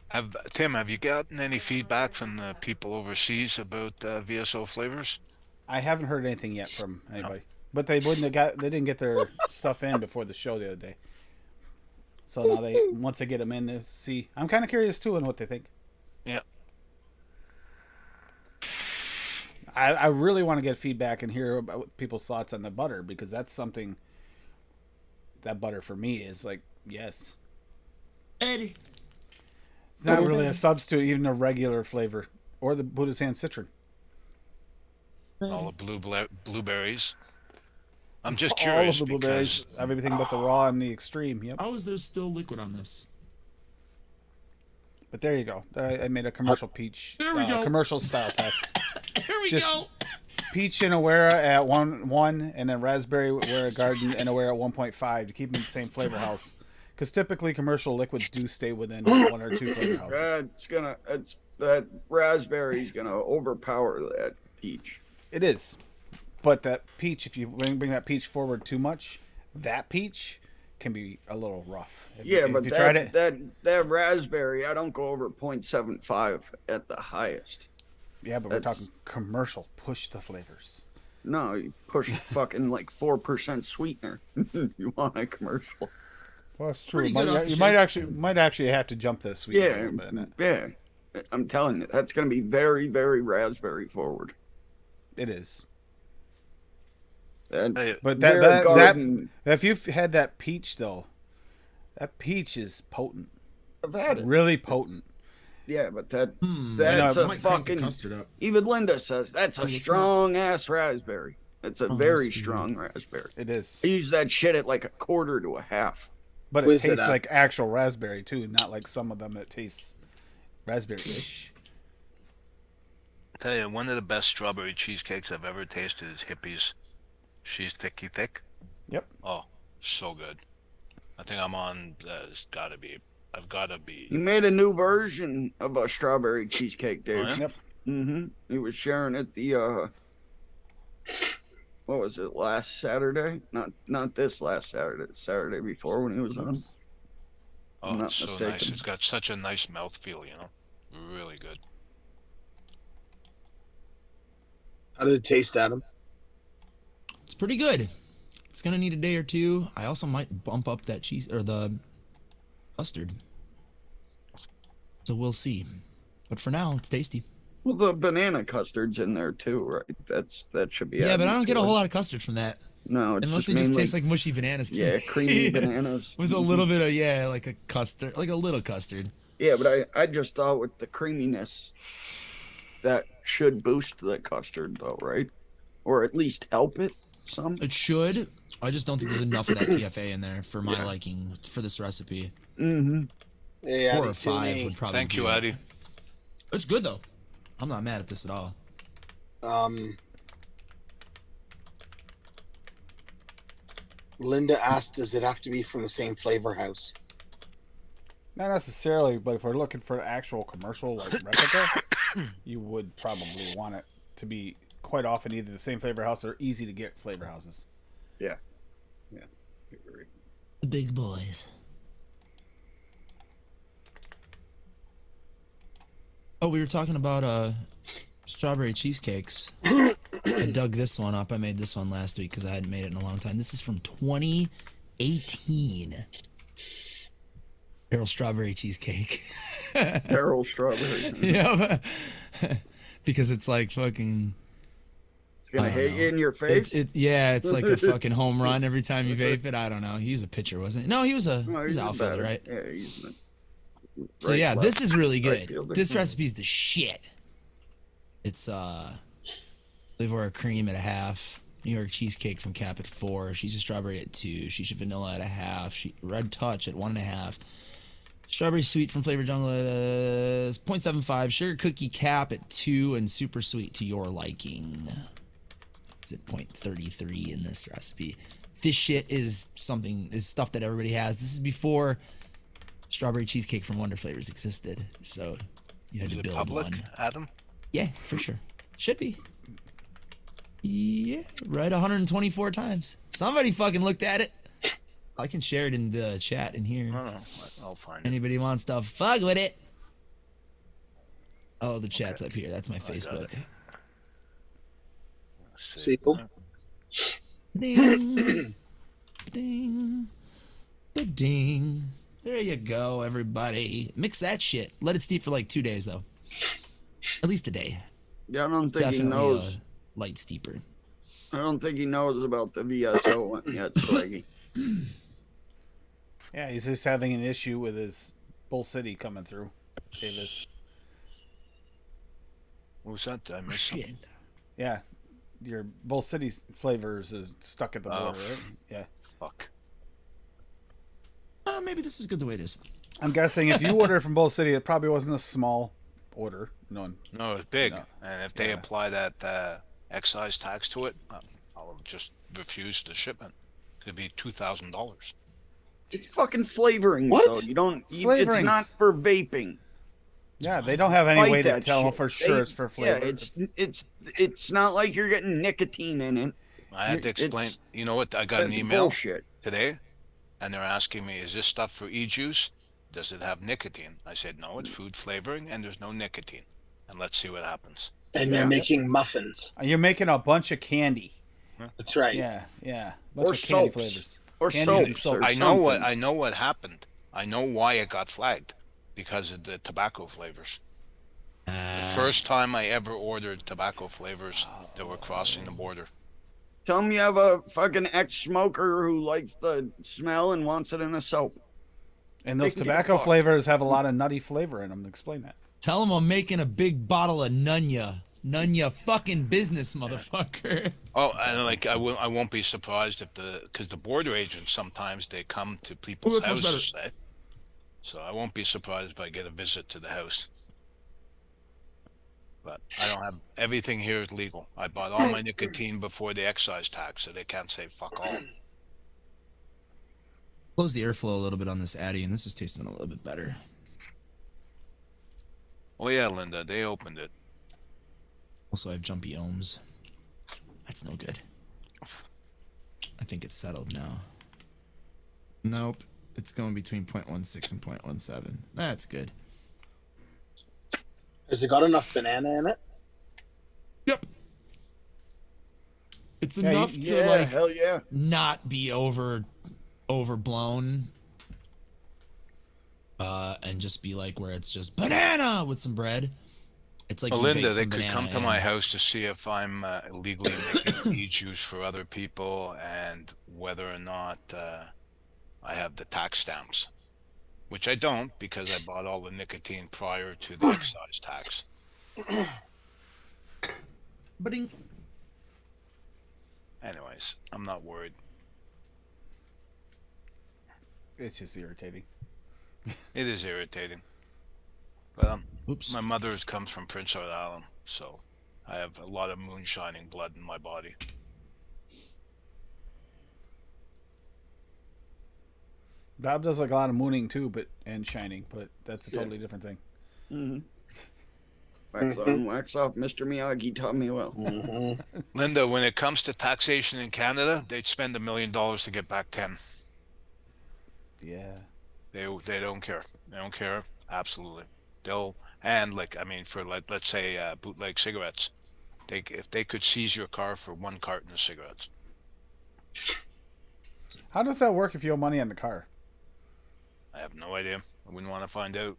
Have you gotten any feedback from the people overseas about VSO flavors? I haven't heard anything yet from anybody, but they wouldn't have got. They didn't get their stuff in before the show the other day. So now once they get them in, they see. I'm kind of curious too on what they think. Yeah. I really want to get feedback and hear about people's thoughts on the butter, because that's something. That butter for me is like, yes. Eddie. It's not really a substitute, even a regular flavor, or the Buddha's Hand citron. All the blueberries. I'm just All curious of the blueberries, because everything but the raw and the extreme. Yep. How is there still liquid on this? But there you go. I made a commercial peach, There we go. commercial style test. Here we Just- go. Peach in Awara at 1, and then raspberry Awara Garden and Awara at 1.5 to keep them in the same flavor house. Because typically commercial liquids do stay within 1 or 2 flavor houses. That raspberry's gonna overpower that peach. It is. But that peach, if you bring that peach forward too much, that peach can be a little rough. Yeah, if but you tried it, that raspberry, I don't go over 0.75 at the highest. yeah, but we're that's- talking commercial. Push the flavors. No, you push fucking like 4% sweetener. You want a commercial? Well, it's true. Pretty good off the You shake. might actually have to jump the sweet a Yeah, little bit in it. yeah. I'm telling you, that's gonna be very, very raspberry forward. It is. And Hey, But Bear that Garden, if you've had that peach though, that peach is potent. I've had it. Really potent. Yeah, but that's I a might crank the fucking. custard up. Even Linda says that's a Oh, it's strong ass raspberry. It's a Oh, very that's good. strong raspberry. It is. I use that shit at like a quarter to a half. But it Whiz it tastes up. like actual raspberry too, not like some of them that taste raspberry-ish. tell you, one of the best strawberry cheesecakes I've ever tasted is Hippie's. She's thicky thick. Yep. Oh, so good. I think I'm on. It's gotta be. I've gotta He be. made a new version of a strawberry cheesecake, Dave. Oh, yeah? Yep. Mm-hmm. He was sharing it the what was it, last Saturday? Not this last Saturday, the Saturday before when he was on. Oh, I'm not it's so nice. mistaken. It's got such a nice mouthfeel, you know. Really good. How did it taste, Adam? It's pretty good. It's gonna need a day or two. I also might bump up that cheese or the custard. So we'll see. But for now, it's tasty. Well, the banana custard's in there too, right? That should be. Yeah, but added I don't to get a it. whole lot of custard from that. No, it's It mostly just just mainly, tastes like mushy bananas to yeah, me. creamy bananas With a little bit of like a custard, like a little custard. Yeah, but I just thought with the creaminess that should boost the custard, though, right? Or at least help it some. It should. I just don't think there's enough of that TFA in there for my liking for this recipe. Mm-hmm. Hey, 4 Addy, or 5 Toomey. would probably. Thank be you, it. Eddie. It's good though. I'm not mad at this at all. Linda asked, does it have to be from the same flavor house? Not necessarily, but if we're looking for actual commercial like replica, you would probably want it to be quite often either the same flavor house or easy to get flavor houses. Yeah. Yeah. Agree. The big boys. Oh, we were talking about strawberry cheesecakes. I dug this one up. I made this one last week because I hadn't made it in a long time. This is from 2018. Barrel strawberry cheesecake. Barrel strawberry. Yeah, because it's like fucking. It's gonna I don't hit know. you in your face. Yeah, it's like a fucking home run every time you vape it. I don't know. He was a pitcher, wasn't he? No, he was a No, he's a an outfielder, batter. right? Yeah, he's the So right, yeah, left, this is really right good. fielder. This recipe's the shit. It's liverware cream at 1/2, New York cheesecake from Cap at 4, Shisha strawberry at 2, Shisha vanilla at 1/2, Red Touch at 1.5, strawberry sweet from Flavor Jungle at 0.75, sugar cookie cap at 2, and super sweet to your liking. It's at 0.33 in this recipe. This shit is stuff that everybody has. This is before strawberry cheesecake from Wonder Flavors existed, so you had Is to it build public, one. Adam? Yeah, for sure. Should be. Yeah, right 124 times. Somebody fucking looked at it. I can share it in the chat in here. No, I'll find it. Anybody wants to fuck with it? Oh, the chat's up here. That's my Facebook. Seal. Ding. Ding. Ba-ding. There you go, everybody. Mix that shit. Let it steep for like 2 days, though. At least a day. Yeah, I don't think he Definitely knows. light steeper. I don't think he knows about the VSO one yet, Swaggy. Yeah, he's just having an issue with his Bull City coming through. Davis. What was that? Did I miss something? Shit. Yeah, your Bull City flavors is stuck at the border, right? Yeah. Fuck. Maybe this is good the way it is. I'm guessing if you order from Bull City, it probably wasn't a small order. No, No, it's big. No. And if they Yeah. apply that excise tax to it, I'll just refuse the shipment. It'd be $2,000. It's fucking flavoring. What? So you don't. It's You, it's flavorings. not for vaping. yeah, they don't have any Fight way to that tell shit. for sure They- it's for flavor. Yeah, it's not like you're getting nicotine in it. I had to explain. It's- You know what? I got an That's email bullshit. today, and they're asking me, "Is this stuff for e-juice? Does it have nicotine?" I said, "No, it's food flavoring, and there's no nicotine." And let's see what happens. And they're making muffins. You're making a bunch of candy. That's right. Yeah, yeah. Bunch Or of candy soaps. flavors. Or Candies and soaps. soaps. Or I know what something. I know what happened. I know why it got flagged, because of the tobacco flavors. The first time I ever ordered tobacco flavors that were crossing the border. Tell him you have a fucking ex-smoker who likes the smell and wants it in a soap. And those They can get tobacco fucked. flavors have a lot of nutty flavor in them. Explain that. Tell him I'm making a big bottle of Nunya. Nunya fucking business, motherfucker. Oh, and like I won't be surprised if because the border agents sometimes they come to people's that's much houses. So I won't be surprised if I get a visit to the house. But I don't have everything here is legal. I bought all my nicotine before the excise tax, so they can't say fuck all. Close the airflow a little bit on this Addy, and this is tasting a little bit better. Oh yeah, Linda, they opened it. Also, I have jumpy ohms. That's no good. I think it's settled now. Nope. It's going between 0.16 and 0.17. That's good. Has it got enough banana in it? Yep. It's Yeah, enough to Yeah, like hell yeah. not be overblown. And just be like where it's just banana with some bread. It's like you Linda, bake they some could banana come to in. my house to see if I'm illegally making e-juice for other people and whether or not I have the tax stamps, which I don't because I bought all the nicotine prior to the excise tax. Ba-ding. Anyways, I'm not worried. It's just irritating. It is irritating. But Oops. my mother comes from Prince Edward Island, so I have a lot of moonshining blood in my body. Bob does like a lot of mooning too, and shining, but that's a Yeah. totally different thing. Mm-hmm. Wax on, wax off. Mr. Miyagi taught me well. Linda, when it comes to taxation in Canada, they'd spend $1 million to get back 10. Yeah. They don't care. They don't care. Absolutely. They'll, and like, I mean, for like, let's say bootleg cigarettes, if they could seize your car for 1 carton of cigarettes. How does that work if you owe money on the car? I have no idea. I wouldn't want to find out.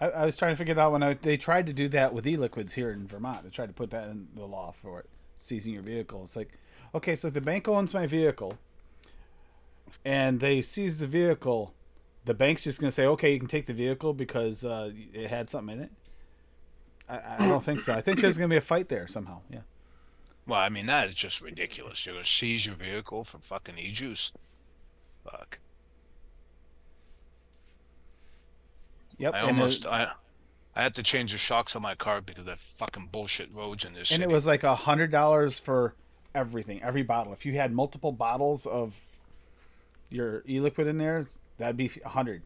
I was trying to figure it out when they tried to do that with e-liquids here in Vermont. They tried to put that in the law for it, seizing your vehicle. It's like, okay, so if the bank owns my vehicle and they seize the vehicle, the bank's just going to say, okay, you can take the vehicle because it had something in it? I don't think so. I think there's going to be a fight there somehow. Yeah. Well, I mean, that is just ridiculous. You're going to seize your vehicle for fucking e-juice? Fuck. Yep. I had to change the shocks on my car because of the fucking bullshit roads in this And city. it was like $100 for everything, every bottle. If you had multiple bottles of your e-liquid in there, that'd be $100.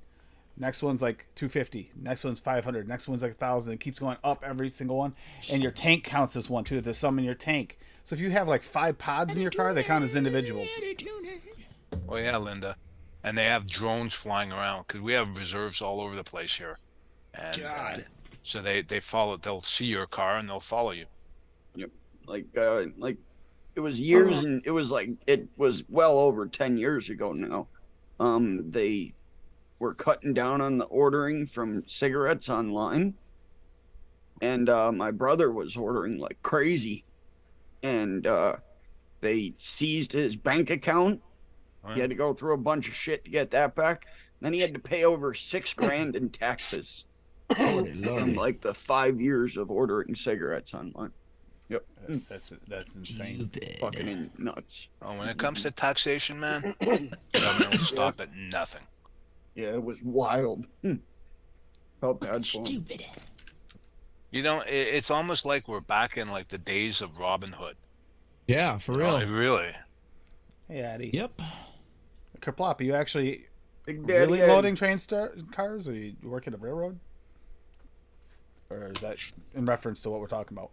Next one's like $250. Next one's $500. Next one's like $1,000. It keeps going up every single one. And your tank counts as one too. There's some in your tank. So if you have like 5 pods in your car, they count as individuals. Oh yeah, Linda. And they have drones flying around because we have reserves all over the place here. And God. so they follow. They'll see your car and they'll follow you. Yep. Like it was years, and it was well over 10 years ago now. They were cutting down on the ordering from cigarettes online, and my brother was ordering like crazy, and they seized his bank account. He had to go through a bunch of shit to get that back. Then he had to pay over $6,000 in taxes from like the 5 years of ordering cigarettes online. Yep. That's insane. Fucking nuts. Oh, when it comes to taxation, man, the government will stop at nothing. Yeah, it was wild. Felt bad for him. You know, it's almost like we're back in like the days of Robin Hood. Yeah, for real. Oh, really? Hey, Addy. Yep. Kerplop, are you actually Big Daddy really Ed. loading cars? Or you work at a railroad? Or is that in reference to what we're talking about?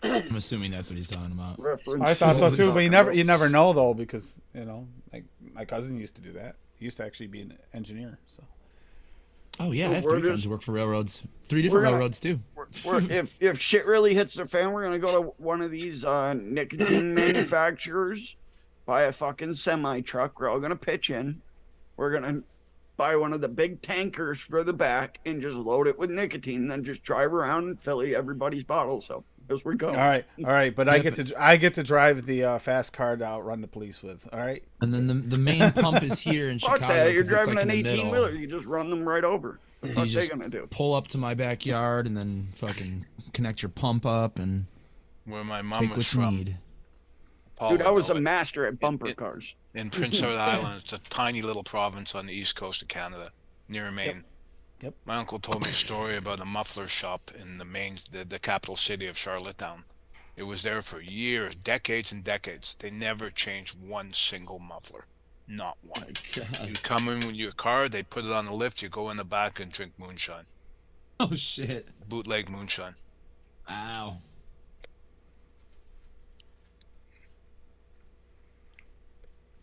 I'm assuming that's what he's talking about. Reference I thought so to too, but you talking never about. know though, because like my cousin used to do that. He used to actually be an engineer. So Oh yeah, I have we're 3 just- friends who work for railroads. 3 different gonna- railroads too. If shit really hits the fan, we're gonna go to one of these nicotine manufacturers, buy a fucking semi truck. We're all gonna pitch in. We're gonna buy one of the big tankers for the back and just load it with nicotine, and then just drive around and fill everybody's bottles up as we go. all right, but Yeah, I get to drive the fast car to outrun the police with. All right, And then the main pump is here in Fuck Chicago. that! You're 'cause it's, driving like, an in the 18 middle. wheeler. You just run them right over. What You they just gonna do? pull up to my backyard and then fucking connect your pump up and Where my mom take was what you from. need. Paul Dude, would I was know a it. master at bumper it- cars. In Prince Edward Island. It's a tiny little province on the east coast of Canada, near Maine. Yep. My uncle told me a story about a muffler shop in the capital city of Charlottetown. It was there for years, decades and decades. They never changed one single muffler. Not one. You come in with your car, they put it on the lift, you go in the back and drink moonshine. Oh shit. Bootleg moonshine. Ow.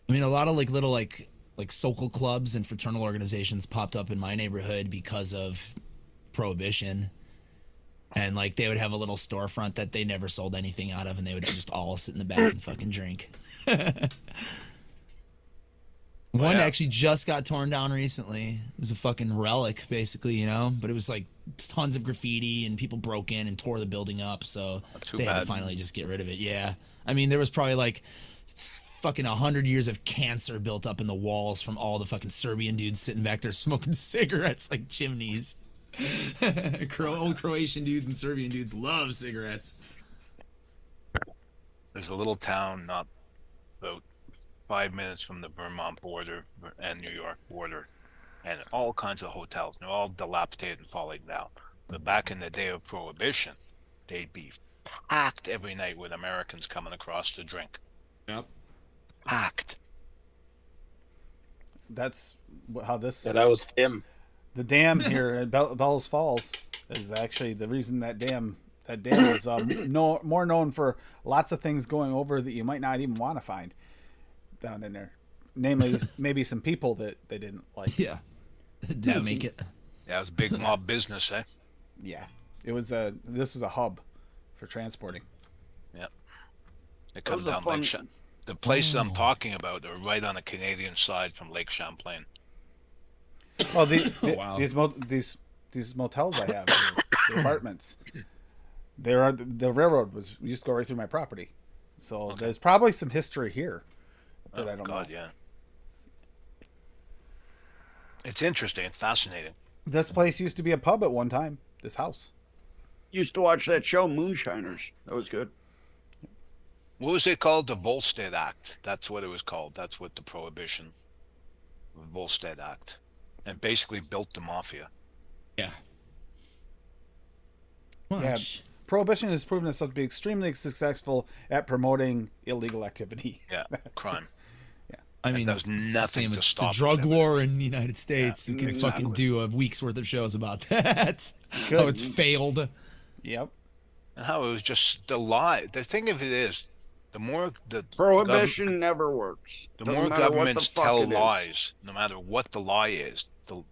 I mean, a lot of like little like social clubs and fraternal organizations popped up in my neighborhood because of prohibition. And like they would have a little storefront that they never sold anything out of, and they would just all sit in the back and fucking drink. One yeah. actually just got torn down recently. It was a fucking relic, basically, you know. But it was like tons of graffiti, and people broke in and tore the building up. So Too they had to bad. finally just get rid of it. Yeah, I mean, there was probably like fucking 100 years of cancer built up in the walls from all the fucking Serbian dudes sitting back there smoking cigarettes like chimneys. Old Croatian dudes and Serbian dudes love cigarettes. There's a little town not about 5 minutes from the Vermont border and New York border, and all kinds of hotels. They're all dilapidated and falling down. But back in the day of Prohibition, they'd be packed every night with Americans coming across to drink. Yep. Packed. That's how this. Yeah, that was Tim. The dam here at Bellows Falls is actually the reason that dam is more known for lots of things going over that you might not even want to find down in there. Namely, maybe some people that they didn't like. Yeah. Didn't make it. Yeah, it was big mob business, eh? Yeah, this was a hub for transporting. Yep. It comes was a down fun- Lake The places I'm talking about are right on the Canadian side from Lake Champlain. Well, Wow. these motels I have, the apartments, the railroad used to go right through my property, so there's probably some history here that I don't know. Yeah. It's interesting and fascinating. This place used to be a pub at one time. This house. Used to watch that show Moonshiners. That was good. What was it called? The Volstead Act. That's what it was called. That's what the Prohibition, Volstead Act, and basically built the mafia. Yeah. Yeah, Much. Prohibition has proven itself to be extremely successful at promoting illegal activity. Yeah, crime. I mean, does it's nothing the same to with stop the drug it. war in the United States. Yeah, We can exactly. fucking do a week's worth of shows about that. Good. How it's failed. Yep. And how it was just the lie. The thing of it is, the more the Prohibition never works. the Doesn't more matter what the governments fuck tell it is. lies, no matter what the lie is, the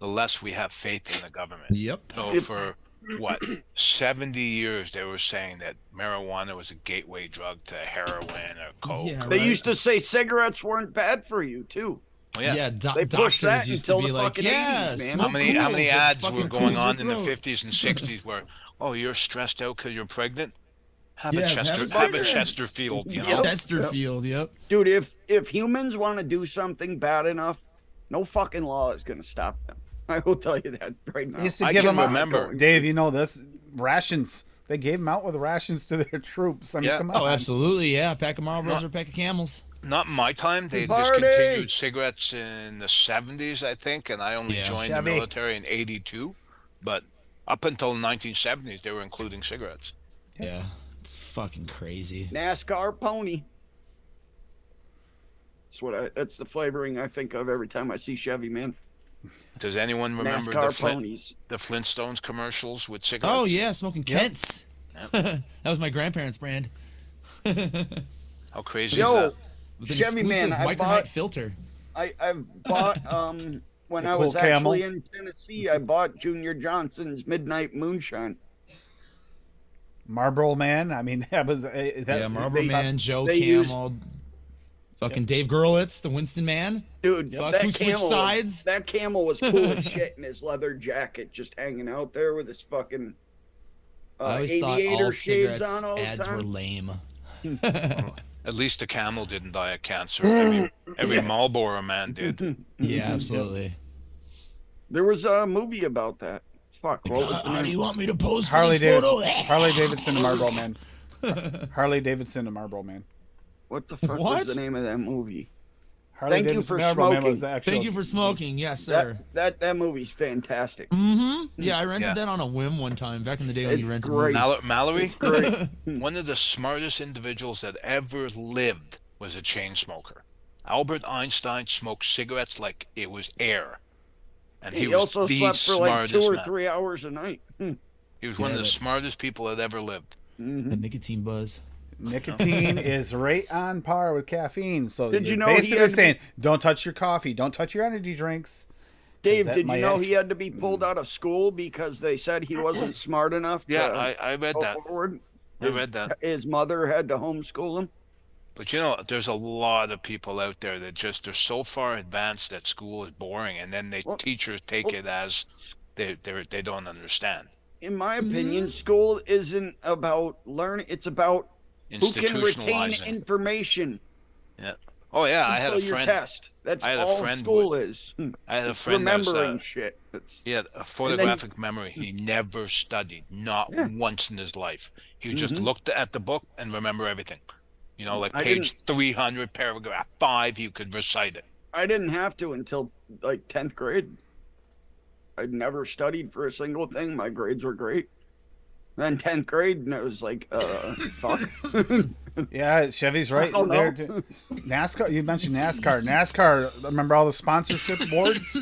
less we have faith in the government. Yep. So for what 70 years they were saying that marijuana was a gateway drug to heroin or coke. Yeah, They right. used to say cigarettes weren't bad for you too. Well, Yeah, They pushed that doctors used to until be the like, fucking yeah, 80s, man. smoke How many cools, it ads were fucking going cools your on in the throat. 50s and 60s where, oh, you're stressed out because you're pregnant? Have Yes, a have a have a cigarette. Chesterfield, you know? Yep. Chesterfield, yep. Dude, if humans want to do something bad enough, no fucking law is gonna stop them. I will tell you that right now. They used to I give can them out, remember. Dave, you know this, rations. They gave them out with rations to their troops. I mean, Yeah. come on. Oh, absolutely, yeah. A pack of Marlboros or a pack of Camels. Not in my time. They Party! discontinued cigarettes in the 70s, I think, and I only Yeah. joined Chevy. the military in 82. But up until the 1970s, they were including cigarettes. Yeah. It's fucking crazy. NASCAR pony. That's the flavoring I think of every time I see Chevy, man. Does anyone remember NASCAR ponies. the Flintstones commercials with cigarettes? Oh, yeah, smoking Kents. that was my grandparents' brand. How crazy Yo, is that? With an Chevy, exclusive man, I Micronite bought- filter. I've bought when The I cool was Camel. actually in Tennessee, I bought Junior Johnson's Midnight Moonshine. Marlboro Man. I mean, that was Yeah, Marlboro they- Man, Joe they used- Camel, fucking Dave Gurlitz, the Winston Man. Dude, Fuck, that who switched camel, sides? that camel was cool as shit in his leather jacket, just hanging out there with his fucking I always thought aviator all shades cigarettes on all the ads were time. lame. At least the camel didn't die of cancer. Every Marlboro man did. Yeah, absolutely. There was a movie about that. Fuck, what was the How do name? you want me to pose for Harley this photo? Davidson. Harley Davidson and Marlboro Man. Harley Davidson and Marlboro Man. What the fuck What? was the name of that movie? Harley Thank you Davidson for Marlboro Man smoking. was the actual. Thank you for smoking. Yes, sir. That movie's fantastic. Yeah, I rented Yeah. that on a whim one time back in the day when you It's rented great. movies. Mallory, Great. one of the smartest individuals that ever lived, was a chain smoker. Albert Einstein smoked cigarettes like it was air. And He was also the slept for like 2 smartest or man. 3 hours a night. He was one of Yeah, the but- smartest people that ever lived. The nicotine buzz. Nicotine is right on par with caffeine. So Did you're you know he basically had to be- saying, don't touch your coffee, don't touch your energy drinks. Dave, that did my you know ex- he had to be pulled out of school because they said he wasn't smart enough Yeah, to I read go that. forward? I read that. His mother had to homeschool him. But you know, there's a lot of people out there that just are so far advanced that school is boring, and then Well- teachers take it as they don't understand. In my opinion, school isn't about learning. It's about who can retain Institutionalizing. information. Yeah. Oh yeah, I had Until a your friend. test. That's I had a all friend school is. I had a It's friend that was, remembering shit. It's, he had a photographic memory. He never studied, not Yeah. once in his life. He just Mhm. looked at the book and remember everything. You know, like I page 300, paragraph 5, you could recite it. I didn't have to until like 10th grade. I'd never studied for a single thing. My grades were great. Then 10th grade, and it was like, fuck. Yeah, Chevy's right. Oh, no. NASCAR. You mentioned NASCAR. NASCAR. Remember all the sponsorship boards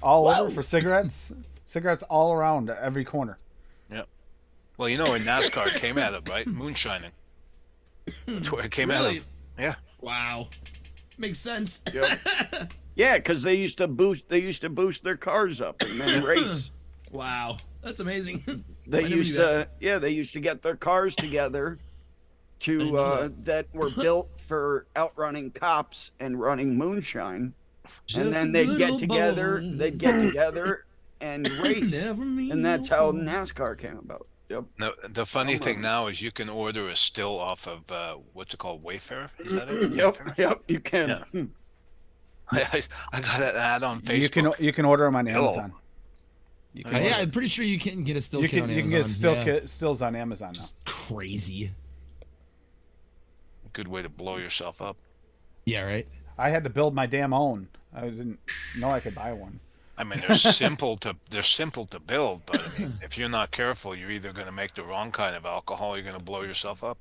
all over for cigarettes. Cigarettes all around every corner. Yeah. Well, you know where NASCAR came out of, right? Moonshining. That's where it came out Really? of. Yeah. Wow. Makes sense. Yeah, because they used to boost their cars up and then race. Wow. That's amazing. They I never used knew that. they used to get their cars together to that were built for outrunning cops and running moonshine. And then they'd get together and race. And that's how NASCAR came about. Yep. No, the funny thing now is you can order a still off of what's it called, Wayfair? Is that it? Wayfair? Yep, you can. Yeah. I got an ad on Facebook. You can order them on Hello. Amazon. You can Yeah, order- I'm pretty sure you can get a still you kit can on you can Amazon. get Yeah. stills on Amazon now. Crazy. Good way to blow yourself up. Yeah, right. I had to build my damn own. I didn't know I could buy one. I mean, they're simple to build, but I mean, if you're not careful, you're either going to make the wrong kind of alcohol, or you're going to blow yourself up.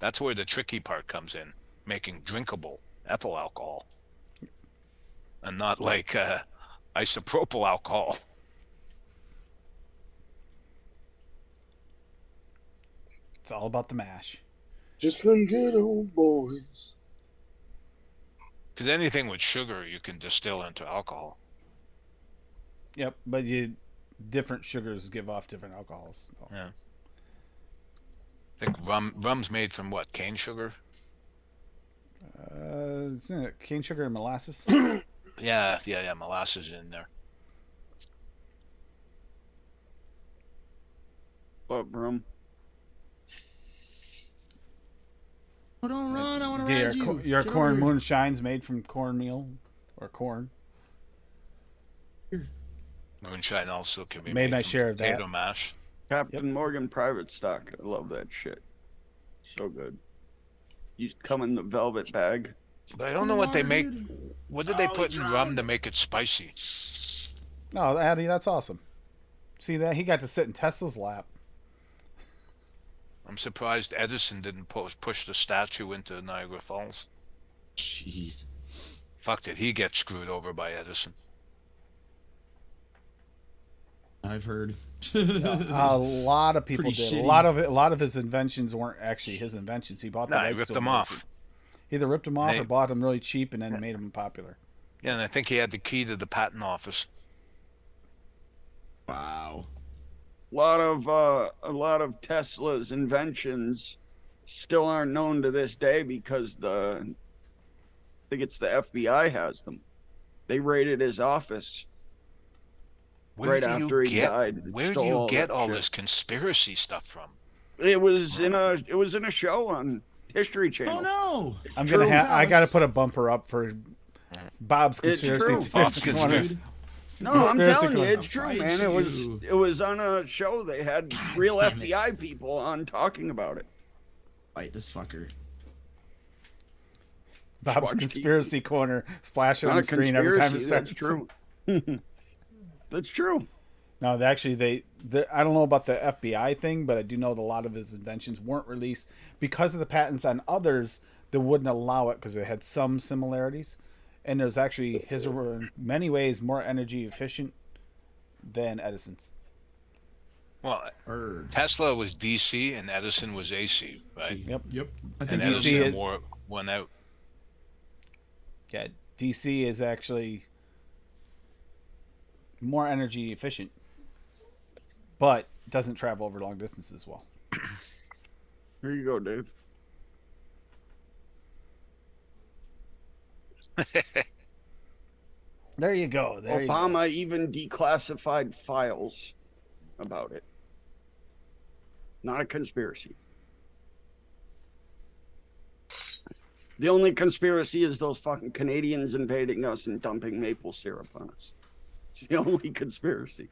That's where the tricky part comes in, making drinkable ethyl alcohol, and not like isopropyl alcohol. It's all about the mash. Just them good old boys. Because anything with sugar, you can distill into alcohol. Yep, but different sugars give off different alcohols. Yeah. I think rum's made from what? Cane sugar? Isn't it cane sugar and molasses? Yeah. Molasses in there. What, Brum? Oh, don't run! I want to Yeah, ride you. your Get corn over here. moonshine's made from cornmeal or corn. Moonshine also can be Made my from share of that. potato mash. Captain Morgan private stock. I love that shit. So good. Used to come in the velvet bag. But I don't know what they make. Dude. What did they Oh, put he in rum drowned. to make it spicy? No, Addy, that's awesome. See that he got to sit in Tesla's lap. I'm surprised Edison didn't push the statue into Niagara Falls. Jeez. Fuck, did he get screwed over by Edison? I've heard. A lot of people Pretty did. shitty. A lot of his inventions weren't actually his inventions. He bought the No, he rights ripped to them them. off. He either ripped them off They- or bought them really cheap and then made them popular. Yeah, and I think he had the key to the patent office. Wow. A lot of Tesla's inventions still aren't known to this day because I think it's the FBI has them. They raided his office right after he died. and Where do stole you all get that all shit. this conspiracy stuff from? It was in a show on History Channel. Oh no! I'm True. gonna I got to Alice. put a bumper up for Bob's It's conspiracy. true. theory. Bob's conspiracy. No, I'm Conspiracy telling you, corner. it's true, Fight man. you. It was on a show. They had real damn it. FBI people on talking about it. Fight this fucker. Bob's Watch conspiracy corner splashing on Not the a screen every time it conspiracy, starts. that's true. That's true. No, actually, I don't know about the FBI thing, but I do know that a lot of his inventions weren't released because of the patents on others that wouldn't allow it because it had some similarities. And there's actually his were in many ways more energy efficient than Edison's. Well, Bird. Tesla was DC and Edison was AC, right? Yep. Yep. I And think DC so. Edison is- won out. Yeah, DC is actually more energy efficient, but doesn't travel over long distances well. Here you go, Dave. There you go. There you go. Obama even declassified files about it. Not a conspiracy. The only conspiracy is those fucking Canadians invading us and dumping maple syrup on us. It's the only conspiracy.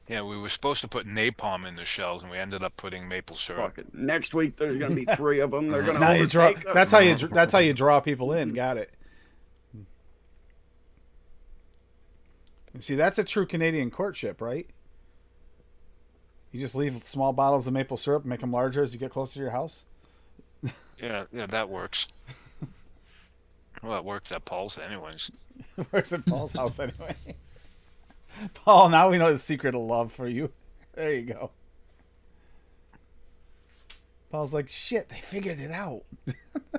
Yeah, we were supposed to put napalm in the shells, and we ended up putting maple syrup. Fucking next week there's gonna be 3 of them. They're gonna Now you draw. overtake us. That's how you draw people in. Got it. See, that's a true Canadian courtship, right? You just leave small bottles of maple syrup, make them larger as you get closer to your house. Yeah, that works. Well, it worked at Paul's anyways. Works at Paul's house anyway. Paul, now we know the secret of love for you. There you go. Paul's like, shit, they figured it out.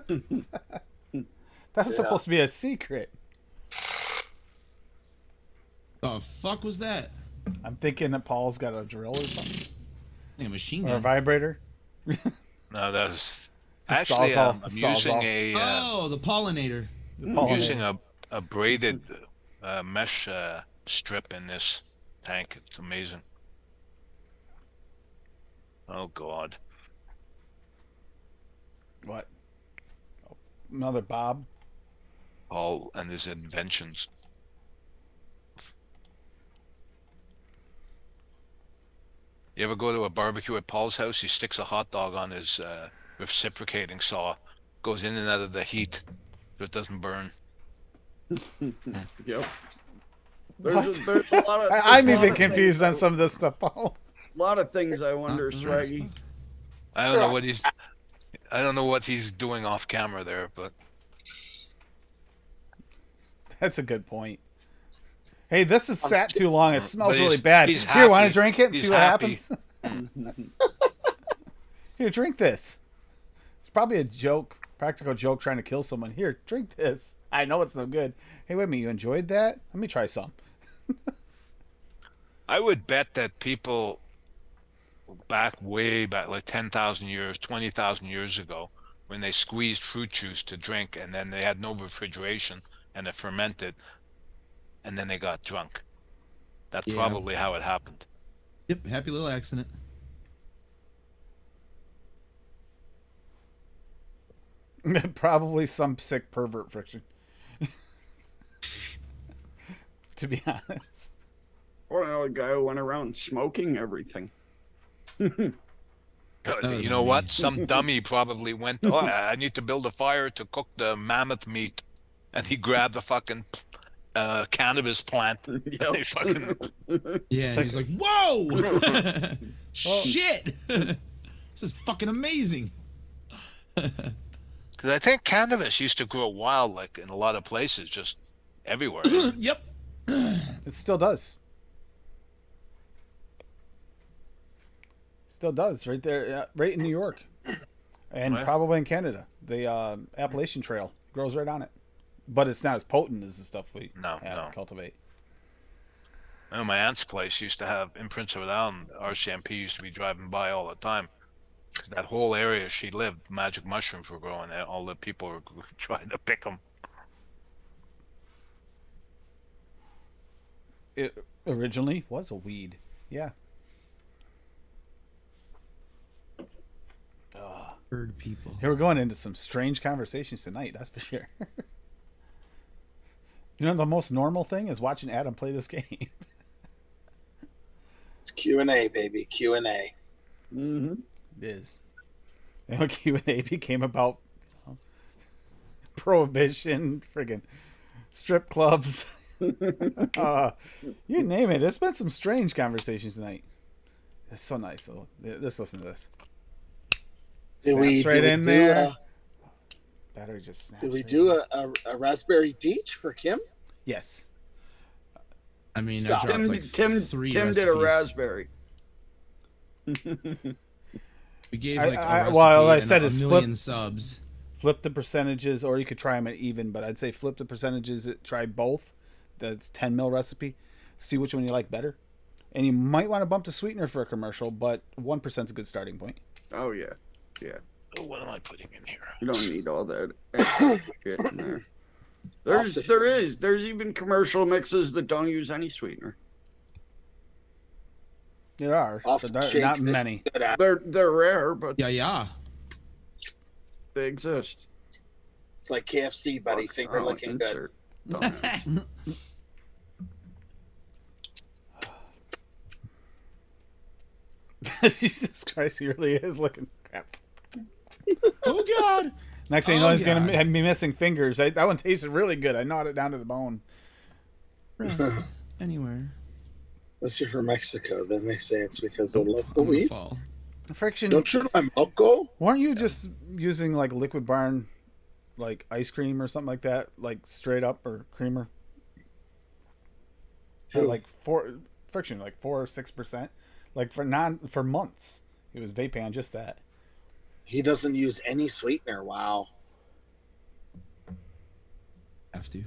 That was supposed to be a secret. Oh, fuck was that? I'm thinking that Paul's got a drill or something. Like a machine Or a gun. vibrator. No, that was Sawzall. actually I'm Sawzall. using a Oh, the pollinator. Paul using a braided mesh strip in this tank. It's amazing. Oh God. What? Another Bob? Paul and his inventions. You ever go to a barbecue at Paul's house? He sticks a hot dog on his reciprocating saw, goes in and out of the heat so it doesn't burn. Yep. What? There's a lot of. I'm there's a lot even of confused on things- some of this stuff, Paul. A lot of things I wonder, Swaggy. I don't know what he's doing off camera there, but That's a good point. Hey, this has sat too long. It smells But really he's- bad. he's Here, want to happy. drink it and He's see what happy. happens? Here, drink this. It's probably a joke, practical joke trying to kill someone. Here, drink this. I know it's no good. Hey, wait a minute. You enjoyed that? Let me try some. I would bet that people way back, like 10,000 years, 20,000 years ago, when they squeezed fruit juice to drink and then they had no refrigeration and it fermented and then they got drunk. That's Yeah. probably how it happened. Yep, happy little accident. Probably some sick pervert friction. To be honest. Or another guy who went around smoking everything. You know what? Some dummy probably went, oh, I need to build a fire to cook the mammoth meat. And he grabbed the fucking cannabis plant. And they fucking, Yeah, and he's like, whoa! Shit! This is fucking amazing. because I think cannabis used to grow wild, like in a lot of places, just everywhere. Yep. It still does. Still does, right there, right in New York. And Right. probably in Canada. The Appalachian Trail grows right on it. But it's not as potent as the stuff we No. cultivate. I know my aunt's place used to have, in Prince Edward Island, RCMP used to be driving by all the time. 'Cause that whole area she lived, magic mushrooms were growing there. All the people were trying to pick them. It originally was a weed. Yeah. Bird people. Here we're going into some strange conversations tonight, that's for sure. You know, the most normal thing is watching Adam play this game. It's Q&A, baby. Q&A. Mm-hmm. It is. And what Q&A became about, you know, prohibition, friggin' strip clubs. You name it. It's been some strange conversations tonight. It's so nice. So, let's listen to this. Did we, Snaps right did we in do there. Battery just snaps. did we right do in. a raspberry peach for Kim? Yes. I mean, Stop. I dropped Tim, like Tim, three Tim recipes. did a raspberry. We gave I- like a I- recipe well, I and said a it's million flip- subs. Flip the percentages, or you could try them at even, but I'd say flip the percentages, try both. That's 10 mil recipe. See which one you like better. And you might want to bump the sweetener for a commercial, but 1% is a good starting point. Oh yeah, yeah. Oh, what am I putting in here? You don't need all that extra shit in there. There's even commercial mixes that don't use any sweetener. There are, Off but the there- shake not this many. good out. They're rare, but Yeah, yeah. they exist. It's like KFC, buddy. Finger licking good. insert. Dumbass. Jesus Christ, he really is looking crap. Oh God. Next thing you know, Oh, he's gonna God. be missing fingers. That one tasted really good. I gnawed it down to the bone. Rest anywhere. Unless you're from Mexico, then they say it's because of local I'm gonna weed. fall. Friction. Don't you know I'm local? Weren't you just using like Liquid Barn, like ice cream or something like that, like straight up or creamer? At Who? like 4 or 6%, like for months. He was vaping on just that. He doesn't use any sweetener. Wow. Have to.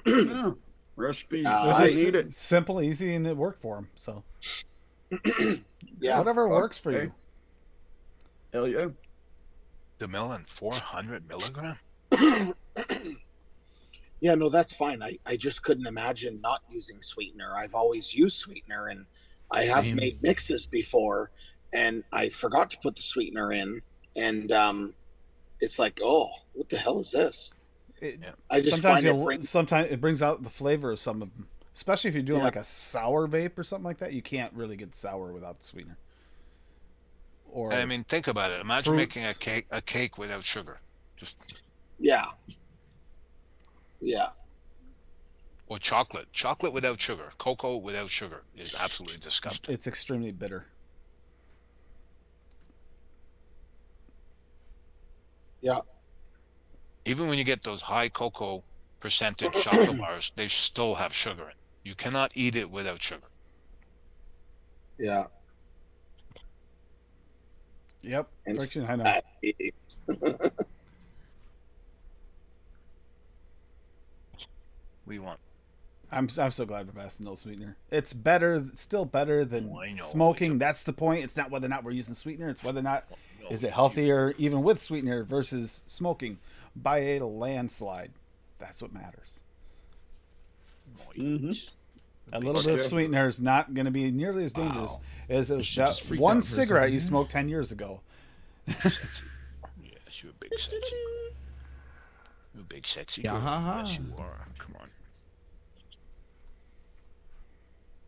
Yeah. Recipe. It I was I just need it. simple, easy, and it worked for him. So Yeah. whatever fuck, works for hey. you. Hell yeah. The Millen 400 milligram. Yeah, no, that's fine. I just couldn't imagine not using sweetener. I've always used sweetener, and I have Same. made mixes before, and I forgot to put the sweetener in, and it's like, oh, what the hell is this? It, Yeah. I just sometimes find it brings, sometimes it brings out the flavor of some of them, especially if you're doing Yeah. like a sour vape or something like that. You can't really get sour without the sweetener. Or I mean, think about it. Imagine making fruits. a cake without sugar, just yeah, or chocolate. Chocolate without sugar, cocoa without sugar is absolutely disgusting. It's extremely bitter. yeah. Even when you get those high cocoa percentage chocolate bars, they still have sugar in. You cannot eat it without sugar. Yeah. Yep. And Friction, I know. We want. I'm so glad we're passing no sweetener. It's better, still better than Oh, I know. smoking. It's a- That's the point. It's not whether or not we're using sweetener. It's whether or not is it healthier even with sweetener versus smoking by a landslide. That's what matters. Mm-hmm. A little bit of sweetener is not going to be nearly as dangerous Wow. as I should've just that freaked one out for a cigarette second you there. smoked 10 years ago. Yes, you're a big sexy. You're a big sexy girl. Yeah, ha, ha. Yes, you are. Come on.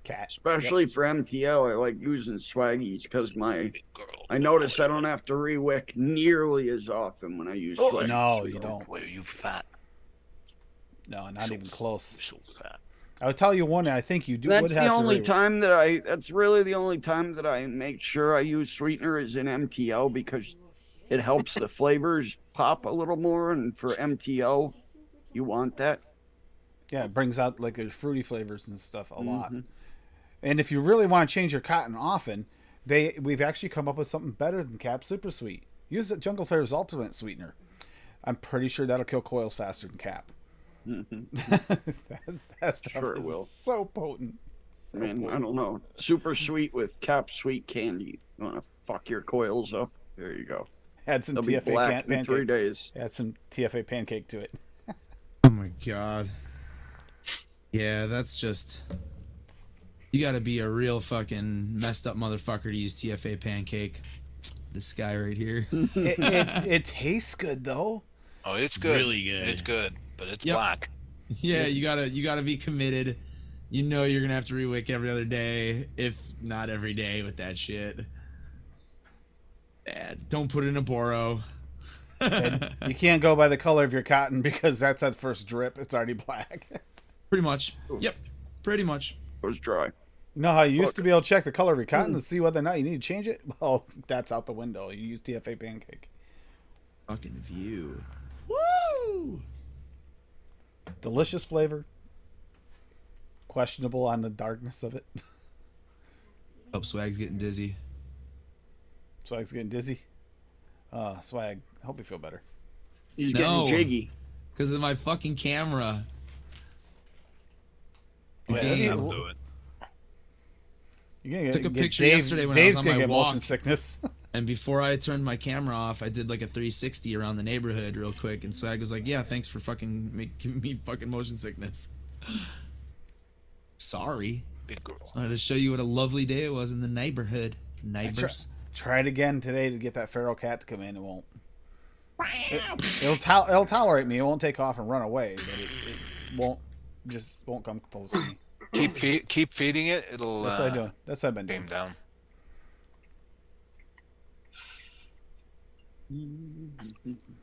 Cat. Especially for MTL, I like using Swaggies because Big girl. I notice I don't have to rewick nearly as often when I use Swaggies. No, you don't. Boy, are you fat? No, not So even close. You're so fat. I would tell you one. I think you do. That's would the have only to time that I. That's really the only time that I make sure I use sweetener is in MTL because it helps the flavors pop a little more, and for MTL, you want that. Yeah, it brings out like the fruity flavors and stuff a lot. Mhm. And if you really want to change your cotton often, we've actually come up with something better than Cap Super Sweet. Use the Jungle Flair's Ultimate Sweetener. I'm pretty sure that'll kill coils faster than Cap. that stuff Sure it is will. so potent. So I mean, I potent. don't know. Super sweet with Cap Sweet candy. You want to fuck your coils up? There you go. Add some They'll be TFA black in 3 pancake. days. Add some TFA pancake to it. Oh my God. Yeah, that's just. You gotta be a real fucking messed up motherfucker to use TFA pancake. This guy right here. It tastes good though. Oh, it's good. Really good. It's good, but it's Yep. black. Yeah, you gotta be committed. You know you're gonna have to rewick every other day, if not every day, with that shit. Bad. Don't put it in a Boro. You can't go by the color of your cotton because that's that first drip. It's already black. Pretty much. Yep. Pretty much. It was dry. You know how you used to be able to check the color of your cotton to see whether or not you need to change it? Well, that's out the window. You use TFA pancake. Fucking view. Woo! Delicious flavor. Questionable on the darkness of it. Oh, Swag's getting dizzy. Swag's getting dizzy. Swag, I hope you feel better. He's No. getting jiggy. Because of my fucking camera. The Wait, game. That'll do it. You're gonna Took a get picture yesterday when I was Dave's on gonna my get walk. motion sickness. And before I turned my camera off, I did like a 360 around the neighborhood real quick. And Swag was like, yeah, thanks for fucking giving me fucking motion sickness. Sorry. Big girl. I wanted to show you what a lovely day it was in the neighborhood. Neighbors. Try it again today to get that feral cat to come in. It won't. It'll tolerate me. It won't take off and run away, but it won't come close to me. Keep feeding it. It'll. That's what I do. That's what I've been tame doing. down.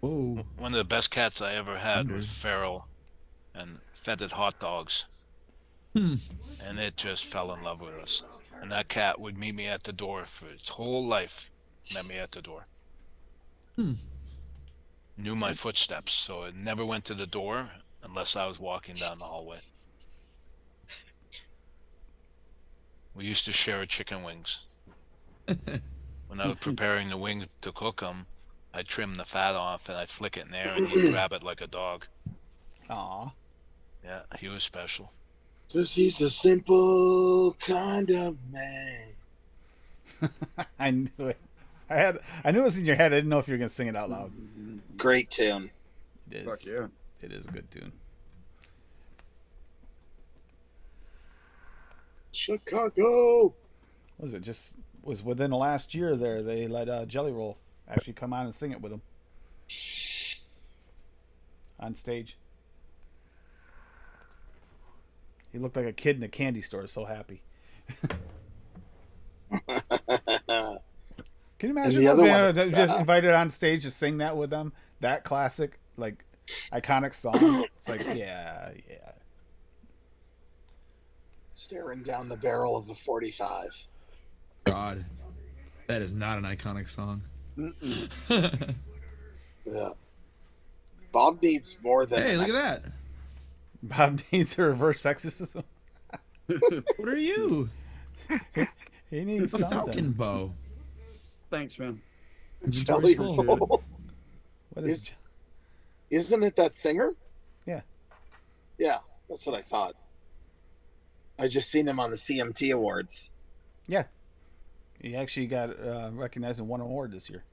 Whoa. One of the best cats I ever had was feral, and fed it hot dogs. And it just fell in love with us. And that cat would meet me at the door for its whole life. Met me at the door. Knew my footsteps, so it never went to the door unless I was walking down the hallway. We used to share chicken wings. When I was preparing the wings to cook them, I'd trim the fat off and I'd flick it in there and he'd grab it like a dog. Aw. Yeah, he was special. 'Cause he's a simple kind of man. I knew it. I knew it was in your head. I didn't know if you were gonna sing it out loud. Great tune. It is. Fuck yeah. It is a good tune. Chicago. Was it just was within the last year there? They let Jelly Roll actually come on and sing it with them on stage. He looked like a kid in a candy store, so happy. Can you imagine the other those one- just invited on stage to sing that with them? That classic, like, iconic song. It's like, yeah. Staring down the barrel of the 45. God, that is not an iconic song. Yeah. Bob needs more than. Hey, look at that. Bob needs a reverse sexism. What are you? He needs A something. falcon bow. Thanks, man. Inventory's Jelly full. Roll. What is? Isn't it that singer? Yeah. Yeah, that's what I thought. I just seen him on the CMT Awards. Yeah. He actually got recognized and won an award this year.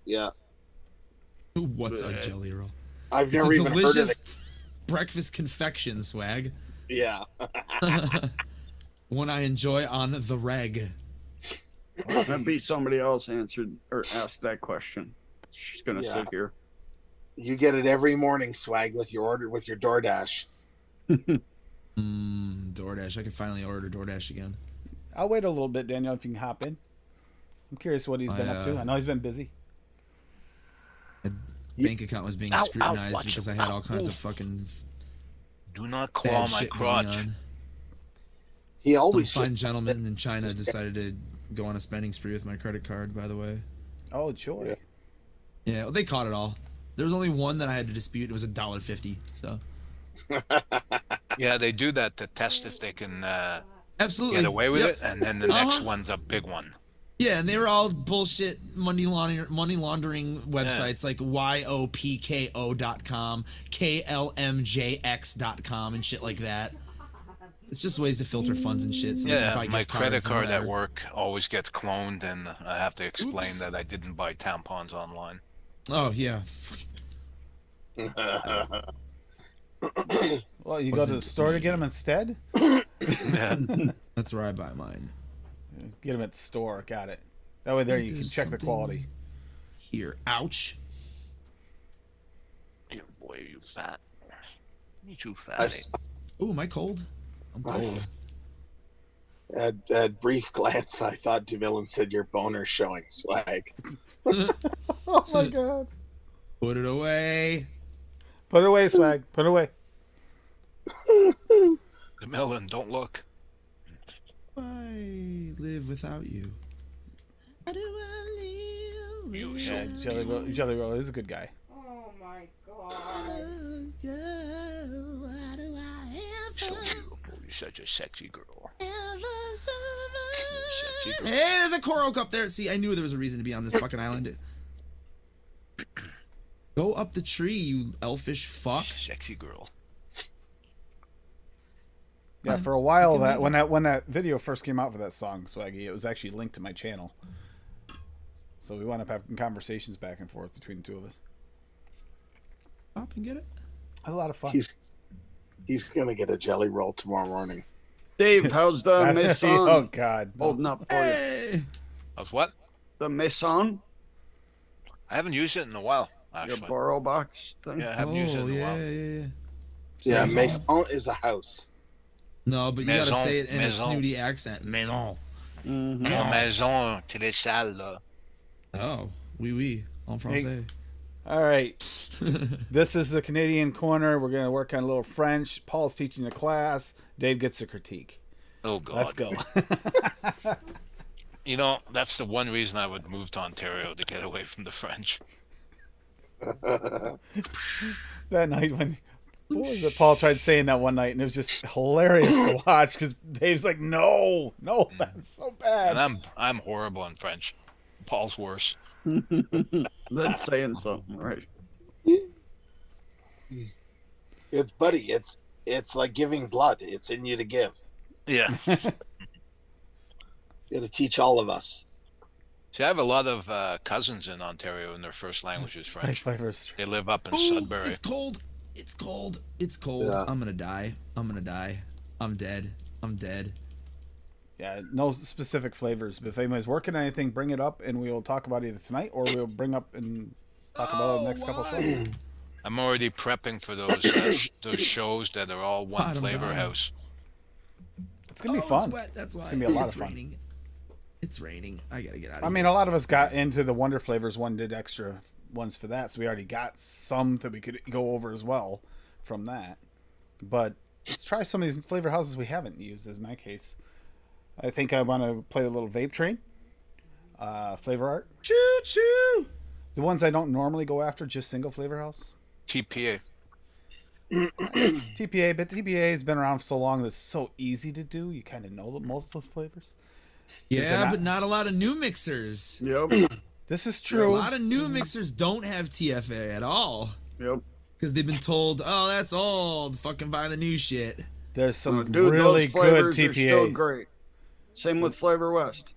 Yeah. What's a jelly roll? I've It's never a even heard of delicious it. breakfast confection, swag. Yeah. One I enjoy on the reg. That'd be somebody else answered or asked that question. She's gonna Yeah. sit here. You get it every morning, swag, with your order with your DoorDash. DoorDash. I can finally order DoorDash again. I'll wait a little bit, Daniel, if you can hop in. I'm curious what he's been up to. I know he's been busy. My bank account was being scrutinized watch because it. I had all kinds of fucking Do not bad claw my shit going crotch. on. He Some always fine gentleman in China decided to go on a spending spree with my credit card, by the way. Oh, joy. Yeah, well, they caught it all. There was only one that I had to dispute. It was $1.50. So Yeah, they do that to test if they can absolutely get away with Yep. it, and then the next Uh-huh. one's a big one. Yeah, and they were all bullshit money laundering websites like YOPKO.com, KLMJX.com, and shit like that. It's just ways to filter funds and shit. So they can Yeah, buy my gift credit cards and card at whatever. work always gets cloned, and I have to explain Oops. that I didn't buy tampons online. Oh yeah, Well, you go to the Wasn't store to me. get them instead? that's where I buy mine. Get them at the store. Got it. That way there you can There's check the something- quality. Here, ouch. Yeah, boy, you fat. You too I've, fat. Ooh, am I cold? I'm cold. at brief glance, I thought DeMillan said your boner showing, swag. Oh my god. Put it away. Put it away, swag. Put it away. The melon, don't look. I live without you. How do I live? Yeah, Jelly Roll is a good guy. Oh my god. So beautiful. You're such a sexy girl. Sexy girl. Hey, there's a Korok up there. See, I knew there was a reason to be on this fucking island. Go up the tree, you elfish fuck. Sexy girl. Yeah, for a while when that video first came out for that song, Swaggy, it was actually linked to my channel. So we wound up having conversations back and forth between the two of us. Up and get it. A lot of fun. He's gonna get a jelly roll tomorrow morning. Dave, how's the Maison Oh God. No. holding up for you? Hey. How's what? The Maison? I haven't used it in a while. Your actually. borrow box thing. Yeah, I haven't used it in a while. Yeah, Maison. maison is a house. No, but you gotta Maison, say it in maison. a snooty accent. Maison. Mon maison, tu les salles, là. Oh, oui, en français. All right. This is the Canadian corner. We're going to work on a little French. Paul's teaching the class. Dave gets a critique. Oh, God. Let's go. You know, that's the one reason I would move to Ontario, to get away from the French. That night when what was it? Paul tried saying that one night, and it was just hilarious to watch because Dave's like, no, that's so bad. And I'm horrible in French. Paul's worse. That's saying something, right? It's buddy. It's like giving blood. It's in you to give. Yeah. You got to teach all of us. See, I have a lot of cousins in Ontario, and their first language is French. Flavors. They live up in Ooh, Sudbury. it's cold. It's cold. It's cold. Yeah. I'm gonna die. I'm dead. I'm dead. Yeah, no specific flavors. But if anybody's working on anything, bring it up, and we will talk about it either tonight or we'll bring up and talk about it the next couple shows. I'm already prepping for those those shows that are all one Bottom flavor down. house. It's gonna be Oh, fun. It's wet. That's why. It's gonna be a lot It's of fun. raining. It's raining. I gotta get out of I here. mean, a lot of us got into the Wonder flavors. One did extra ones for that, so we already got some that we could go over as well from that. But let's try some of these flavor houses we haven't used. As my case, I think I want to play a little Vape Train, Flavor Art. Choo choo. The ones I don't normally go after, just single flavor house. TPA. TPA, but TPA has been around for so long that it's so easy to do. You kind of know most of those flavors. Yeah, not- but not a lot of new mixers. Yep. This is A true. lot of new mixers don't have TFA at all Yep. because they've been told, "Oh, that's old. Fucking buy the new shit." There's some Dude, really those good flavors are still TPA. great. Same with Flavor West.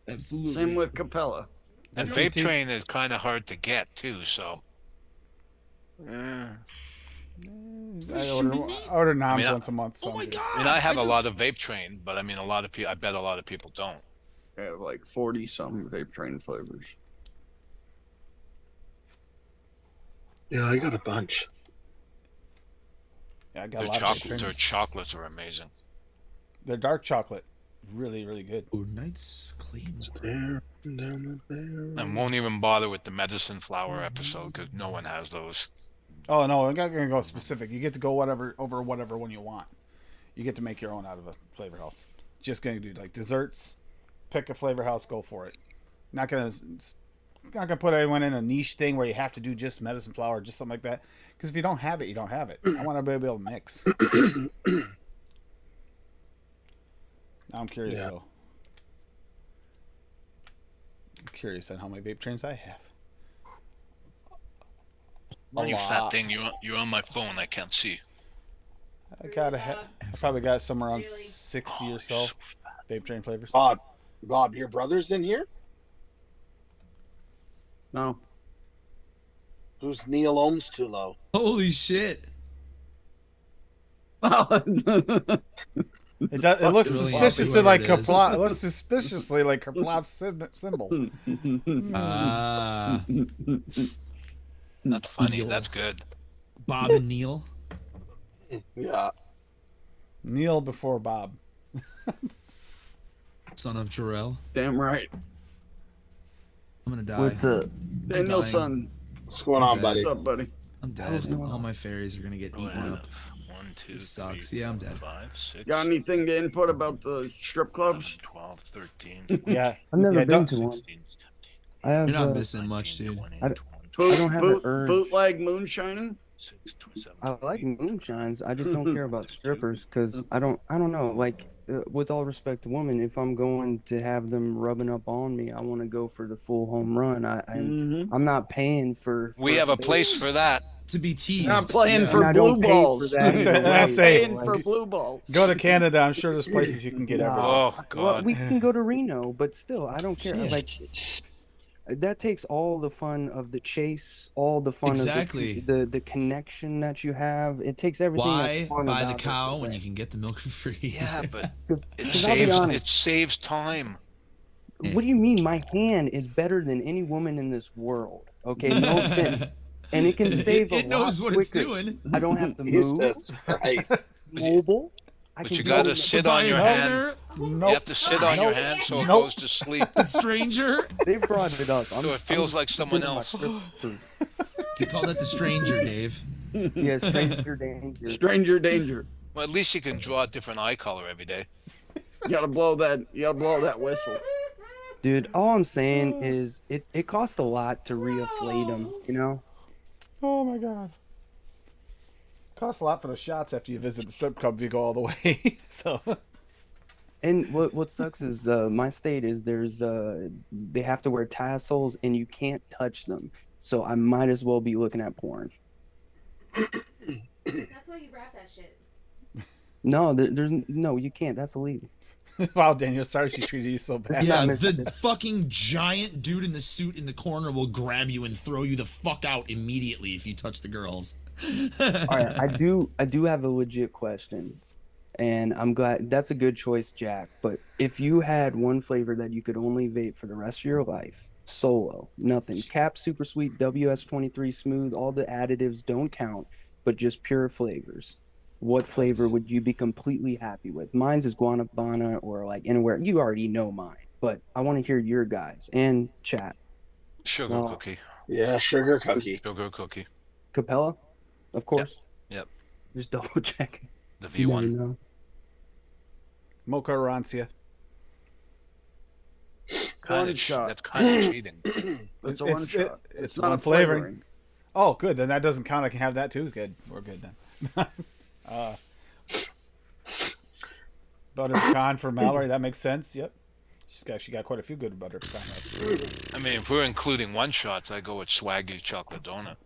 Absolutely. Same with Capella. And Vape Train is kind of hard to get, too, so. I order noms I mean, once a month. So Oh my I'm good. god! I mean, I have a lot of Vape Train, but I mean, I bet a lot of people don't. I have like 40 some Vape Train flavors. Yeah, I got a bunch. Yeah, I got Their, a lot of Vape their Trains. chocolates are amazing. Their dark chocolate, really, really good. Oh, Knight's Claymore. There, down there. And won't even bother with the medicine flower episode because no one has those. Oh no, I'm not gonna go specific. You get to go whatever one you want. You get to make your own out of a flavor house. Just gonna do like desserts. Pick a flavor house, go for it. Not gonna put anyone in a niche thing where you have to do just medicine flower, or just something like that. Because if you don't have it, you don't have it. I want to be able to mix. Now I'm curious Yeah. though. I'm curious on how many vape trains I have. On you lot. fat thing, you're on my phone. I can't see. I probably got somewhere around Really? 60 or Oh, so you're so fat. vape train flavors. Bob, your brother's in here? No. Who's Neil Ohms too low? Holy shit! It looks Really suspiciously whoever like it is. Kerplop. It looks suspiciously like Kerplop's symbol. Ah, That's funny. Neil. That's good. Bob and Neil. Yeah. Neil before Bob. Son of Jarrell. Damn right. I'm gonna die. What's up? Daniel dying. son. What's going on, dead. buddy? What's up, buddy? I'm dead. All my fairies are gonna get eaten up. 1, 2, It sucks. Yeah, I'm dead. 5, 6, Got anything to input about the strip clubs? 12, 13, Yeah. I've never Yeah, been don't- to one. 16, 17, I have. You're not missing much, dude. I Boot, don't have an urge. bootleg moonshining? 6, 27, I like moonshines. I just don't care about strippers because I don't know. Like, with all respect to women, if I'm going to have them rubbing up on me, I want to go for the full home run. I'm not paying for. We have a first place date. for that. To be teased. Not playing Yeah. for And I don't blue pay for balls. that either I way. say- Paying for Like, blue balls. Go to Canada. I'm sure there's places you can get Nah. everything. Oh, Well, God. we can go to Reno, but still, I don't care. Shit. Like, that takes all the fun of the chase, all the fun Exactly. of the connection that you have. It takes everything. Why that's fun buy the about it cow away. when you can get the milk for free? Yeah, but Because it I'll be saves honest, time. what do you mean my hand is better than any woman in this world? Okay, no offense. and it can save a It knows lot what it's quicker. doing. I don't have to move. Jesus Christ. Mobile. I But can you do gotta it. sit on your hand. Nope. You have to sit on your hand so it Nope. goes to sleep. The stranger. They brought it up. So it feels like someone putting my else. slippers. They call that the stranger, Dave. Yeah, stranger danger. Stranger danger. Well, at least you can draw a different eye color every day. You gotta blow that whistle. Dude, all I'm saying is it costs a lot to re-inflate them, you know? Oh my god. Costs a lot for the shots after you visit the strip club if you go all the way. So And what sucks is my state is they have to wear tassels and you can't touch them. So I might as well be looking at porn. That's why you wrap that shit. No, there's no, you can't. That's illegal. wow, Daniel, sorry she treated you so bad. Yeah, not the missing it. fucking giant dude in the suit in the corner will grab you and throw you the fuck out immediately if you touch the girls. All right, I do have a legit question, and I'm glad that's a good choice, Jack. But if you had one flavor that you could only vape for the rest of your life, solo, nothing, Cap Super Sweet, WS23 Smooth, all the additives don't count, but just pure flavors. What flavor would you be completely happy with? Mine's is Guanabana or like anywhere. You already know mine, but I want to hear your guys and chat. Sugar Oh. cookie. Yeah, sugar cookie. Sugar cookie. Capella, of course. Yep. Just double checking. The You never V1. know. Mocha Rancia. Kind One of shot. That's kind of cheating. It's a It's- one it- shot. it's not one a flavoring. flavoring. Oh, good. Then that doesn't count. I can have that too. Good. We're good then. Butter pecan for Mallory. That makes sense. Yep. She got quite a few good butter pecan recipes. I mean, if we're including one shots, I go with Swaggy chocolate donut.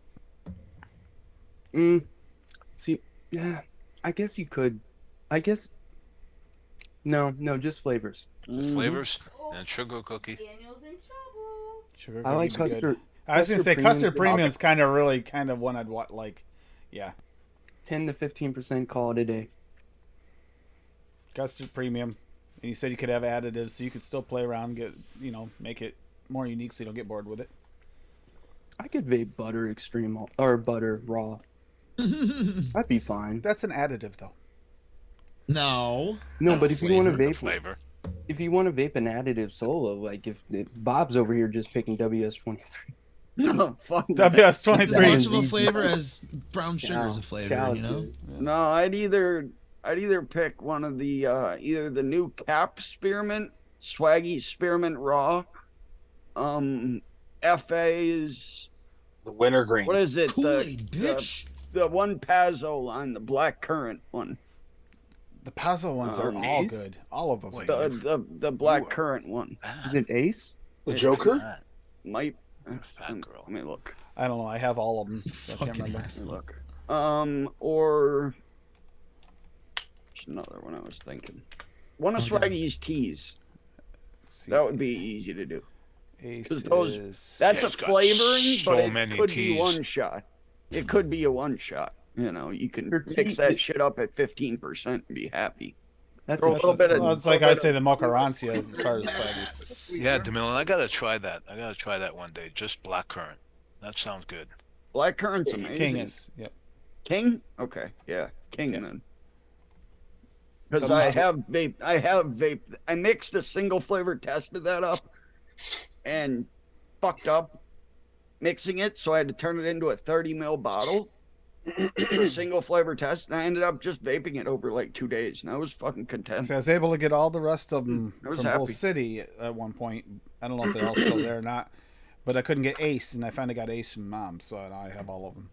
See, yeah, I guess you could. I guess. No, just flavors. Just flavors and sugar cookie. Daniel's in trouble. Sugar I like cookies are good. custard. I was gonna say Custard custard Premium. premium is kind of really kind of one I'd want. Like, yeah, 10 to 15%. Call it a day. custard premium. And you said you could have additives, so you could still play around, make it more unique, so you don't get bored with it. I could vape butter extreme or butter raw. That'd be fine. That's an additive, though. No. No, That's but a if you want to It's a vape, flavor. if you want to vape an additive solo, like if Bob's over here just picking WS23. No, fuck that. It's as WS23. much of a flavor as brown sugar is a flavor, Ciao, you know? dude. No, I'd either pick one of the either the new Cap Spearmint, Swaggy Spearmint Raw, FA's The wintergreen. what is it? Kool-Aid, bitch. The one Pazzo line, the black currant one. The puzzle ones are all Ace? good. All of those Wait. are good. The black currant one. Is it Ace? The Joker? Fat, Might fat girl. let me look. I don't know. I have all of them. You I can't fucking remember. asshole. Look. Or there's another one I was thinking. One of Okay. Swaggy's teas. Let's see. That would be easy to do. Ace 'cause those- is... That's Yeah, a it's got flavoring, but so it many could teas. be one shot. It could be a one shot. You know, you can Your mix tea- that shit up at 15% and be happy. That's Throw a a, little bit of. Well, it's throw a like bit I'd of- say the Mocha Rancia as far as swaggies. Yeah, DeMillan, I gotta try that. I gotta try that one day. Just black currant. That sounds good. Black currant's amazing. King is. Yep. King? Okay, yeah, King Yeah. then. Because The I most- have vape. I mixed a single flavor, tested that up, and fucked up mixing it, so I had to turn it into a 30 ml bottle. A single flavor test, and I ended up just vaping it over like 2 days, and I was fucking content. So I was able to get all the rest of them I was from Bull happy. City at one point. I don't know if they're all still there or not, but I couldn't get Ace, and I finally got Ace from Mom, so now I have all of them.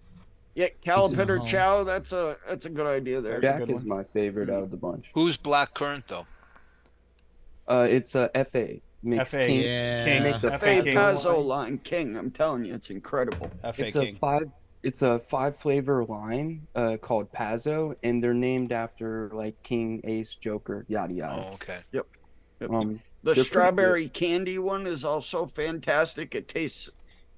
Yeah, He's in the Calipitter home. Chow. That's a good idea there. That's a Jack good is one. my favorite out of the bunch. Who's black currant though? It's a FA. Makes FA. King. Yeah. King. Make the FA Fay King. Pazzo line King. I'm telling you, it's incredible. FA It's King. It's a 5 flavor line called Pazzo, and they're named after like King, Ace, Joker, yada yada. Oh, okay. Yep. Um, The They're pretty strawberry candy one is also fantastic. It tastes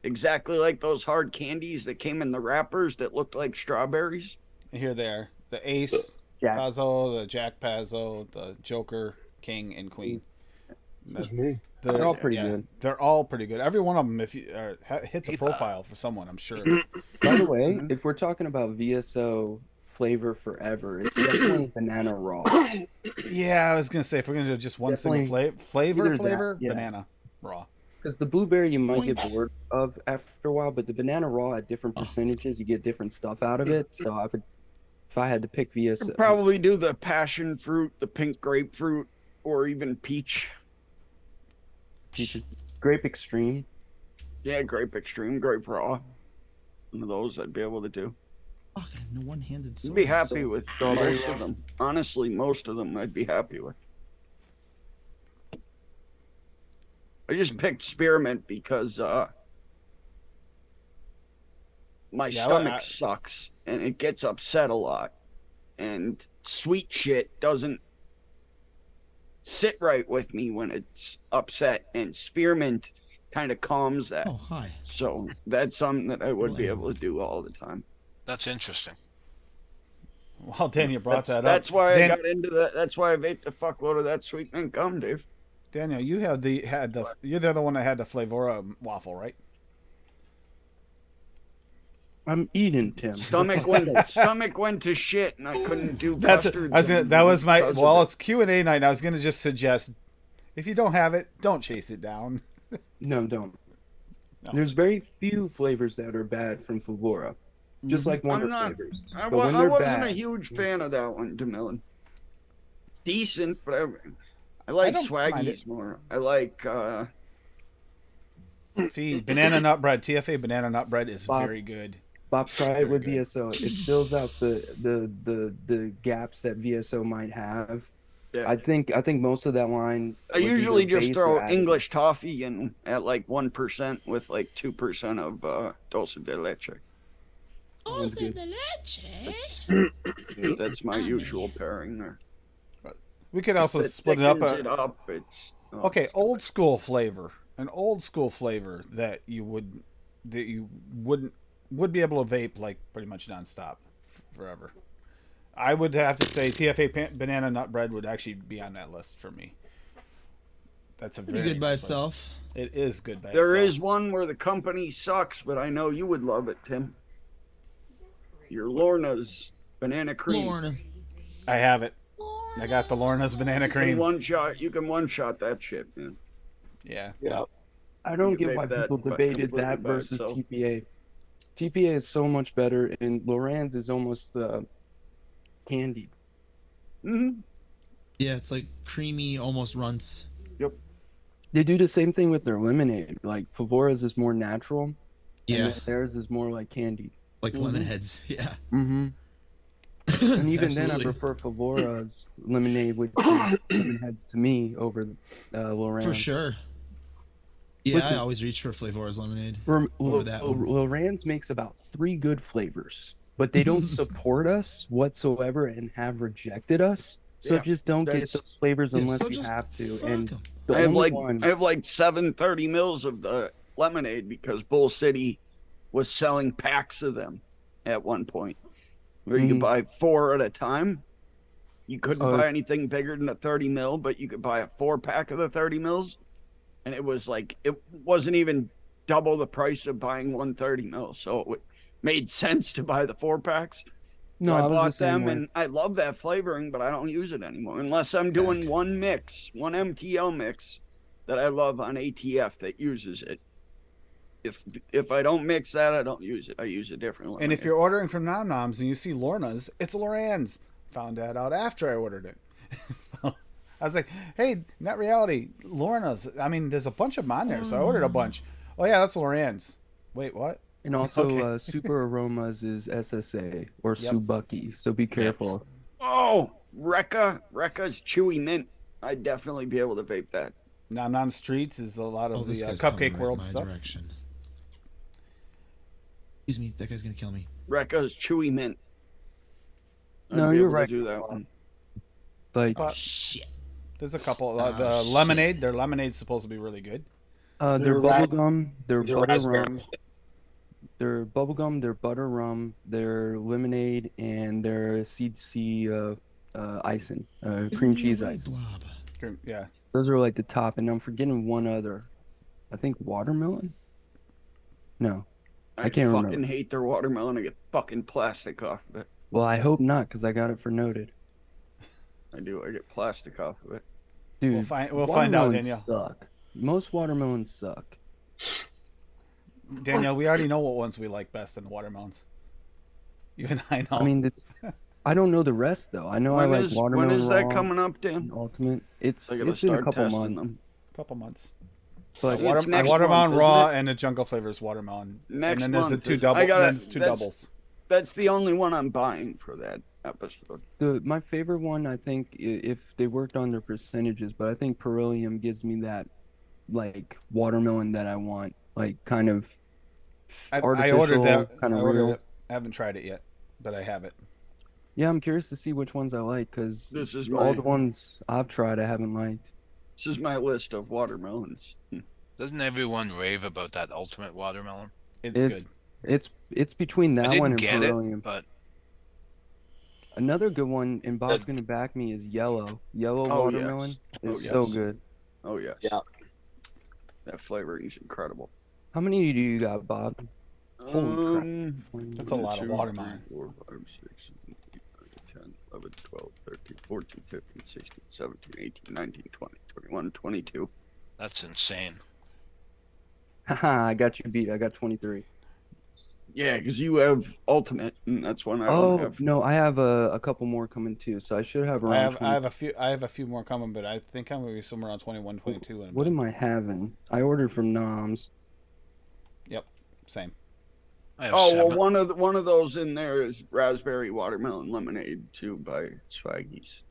exactly like those hard candies that came in the wrappers that looked like strawberries. Here they are. The Ace, Jack. Pazzo, the Jack Pazzo, the Joker, King, and Queen. That's me. They're all pretty good. They're all pretty good. Every one of them, if you hits a He- profile for someone, I'm sure. By the way, if we're talking about VSO flavor forever, it's definitely banana raw. Yeah, I was gonna say if we're gonna do just one single Definitely flavor, either that, yeah. banana raw. Because the blueberry you might get bored of after a while, but the banana raw at different percentages, you get different stuff out of it. So I would, if I had to pick VSO, I'd probably do the passion fruit, the pink grapefruit, or even peach. peaches, grape extreme. Yeah, grape extreme, grape raw. One of those I'd be able to do. Fuck, I have no one-handed I'd sword. be happy with Strawberry most of them. Honestly, most of them I'd be happy with. I just picked spearmint because my Yeah, stomach sucks and it gets upset a lot. And sweet shit doesn't sit right with me when it's upset. And spearmint kind of calms that. Oh, hi. So that's something that I would be able to do all the time. That's interesting. Well, Daniel brought that up. That's why I got into that. That's why I ate the fuckload of that sweet mint gum, Dave. Daniel, you you're the other one that had the Flavora waffle, right? I'm eating, Tim. Stomach went to shit, and I couldn't do That custard. was my because of well. it. It's Q&A night. And I was gonna just suggest if you don't have it, don't chase it down. No, don't. No. There's very few flavors that are bad from Flavora, just like Wonder I'm not. flavors. I But when wasn't they're a bad, huge fan of that one, DeMillan. Decent, but I like don't mind it. Swaggies more. I like Feed banana nut bread. TFA banana nut bread is Bob. very good. Bob, try it with Very good. VSO. It fills out the gaps that VSO might have. Yeah. I think most of that line. I was usually either just base throw or added. English toffee in at like 1% with like 2% of dulce de leche. Sounds good. That's my usual pairing there. We could also It split it up. thickens it up. It's Okay, old school flavor. An old school flavor that you would be able to vape like pretty much nonstop forever. I would have to say TFA banana nut bread would actually be on that list for me. That's a Pretty very good by nice flavor. itself. It is good by There itself. is one where the company sucks, but I know you would love it, Tim. Your Lorna's banana cream. Lorna. I have it. I got the Lorna's banana You can cream. one shot. You can one shot that shit, man. Yeah. Yeah. I don't You get vape why that people by- debated completely that by versus itself. TPA. TPA is so much better, and Loran's is almost candied. Mm-hmm. Yeah, it's like creamy, almost runts. They do the same thing with their lemonade. Like Favora's is more natural, Yeah, and theirs is more like candied. like lemon heads. Yeah. Mm-hmm. And even then, I Absolutely. prefer Favora's lemonade, which is lemon heads to me over Loran. For sure. Yeah, Listen. I always reach for Flavor's lemonade. Rem- Over that one. Loran's makes about 3 good flavors, but they don't support us whatsoever and have rejected us. So Yeah, just don't get that's- those flavors Yeah, unless so you just have to. fuck And 'em. the I have only like one, I have like 730 mils of the lemonade because Bull City was selling packs of them at one point, where you could Mhm. buy 4 at a time. You couldn't Oh. buy anything bigger than a 30 mil, but you could buy a 4-pack of the 30 mils, and it was like it wasn't even double the price of buying 130 mil, so it made sense to buy the 4-packs. no, So I I was bought the same them, way. and I love that flavoring, but I don't use it anymore unless I'm doing one mix, one MTL mix that I love on ATF that uses it. If I don't mix that, I don't use it. I use a different one. And if you're ordering from Nom Noms and you see Lorna's, it's Loran's. Found that out after I ordered it. So I was like, hey, not reality, Lorna's. I mean, there's a bunch of them on there, so I ordered a bunch. Oh yeah, that's Loran's. Wait, what? And also, Okay. Super Aromas is SSA or Yep. Subuki, so be careful. Rekka's chewy mint, I'd definitely be able to vape that. Nom Nom Streets is a lot Oh, of this the guy's coming Cupcake right World my stuff. direction. Excuse me, that guy's gonna kill me. Rekka's chewy mint. I'd No, be you're able to right. Do that one. Like, Uh, Shit. There's a couple. Oh, The shit. lemonade, their lemonade's supposed to be really good. their They're ra- bubblegum, their they're butter raspberry. rum, their bubblegum, their butter rum, their lemonade, and their CC icing, cream cheese icing. Blob. Yeah. Those are like the top, and I'm forgetting one other. I think watermelon. No, I can't fucking remember. hate their watermelon. I get fucking plastic off of it. Well, I hope not, because I got it for noted. I do. I get plastic off of it. Dude, We'll find out, watermelons Danielle. suck. Most watermelons suck. Danielle, we already know what ones we like best in the watermelons. You and I know. I mean, I don't know the rest though. I know I like watermelon when is that raw coming up, Dan? and ultimate. It's I gotta it's in a start couple testing months. them. couple months. But It's next Watermelon month, raw isn't it? and the jungle flavors watermelon. Next and then there's month the two is- double. I gotta- then it's two that's- doubles. That's the only one I'm buying for that episode. my favorite one, I think, if they worked on their percentages, but I think Perilium gives me that like watermelon that I want, like kind of I artificial, ordered that. kind I of ordered real. it. I haven't tried it yet, but I have it. Yeah, I'm curious to see which ones I like because This is all my- the ones I've tried I haven't liked. This is my list of watermelons. Doesn't everyone rave about that ultimate watermelon? It's good. It's between I that didn't one and get Perilium. it, but Another good one, and Bob's gonna back me, is yellow. Yellow Oh, watermelon yes. is Oh, so yes. good. Oh yeah. Yeah. That flavoring is incredible. How many do you got, Bob? Holy That's a lot of watermelon. 4, 5, 6, 7, 8, 9, 10, 11, 12, 13, 14, 15, 16, 17, 18, 19, 20, 21, 22. that's insane. Haha, I got you beat. I got 23. Yeah, because you have ultimate, and that's one I Oh don't have. no, I have a couple more coming too, so I should have around. I have 20. I have a few more coming, but I think I'm gonna be somewhere around 21, 22. What am I having? I ordered from Noms. Yep, same. I have Oh seven. well, one of those in there is raspberry watermelon lemonade too by Swaggies.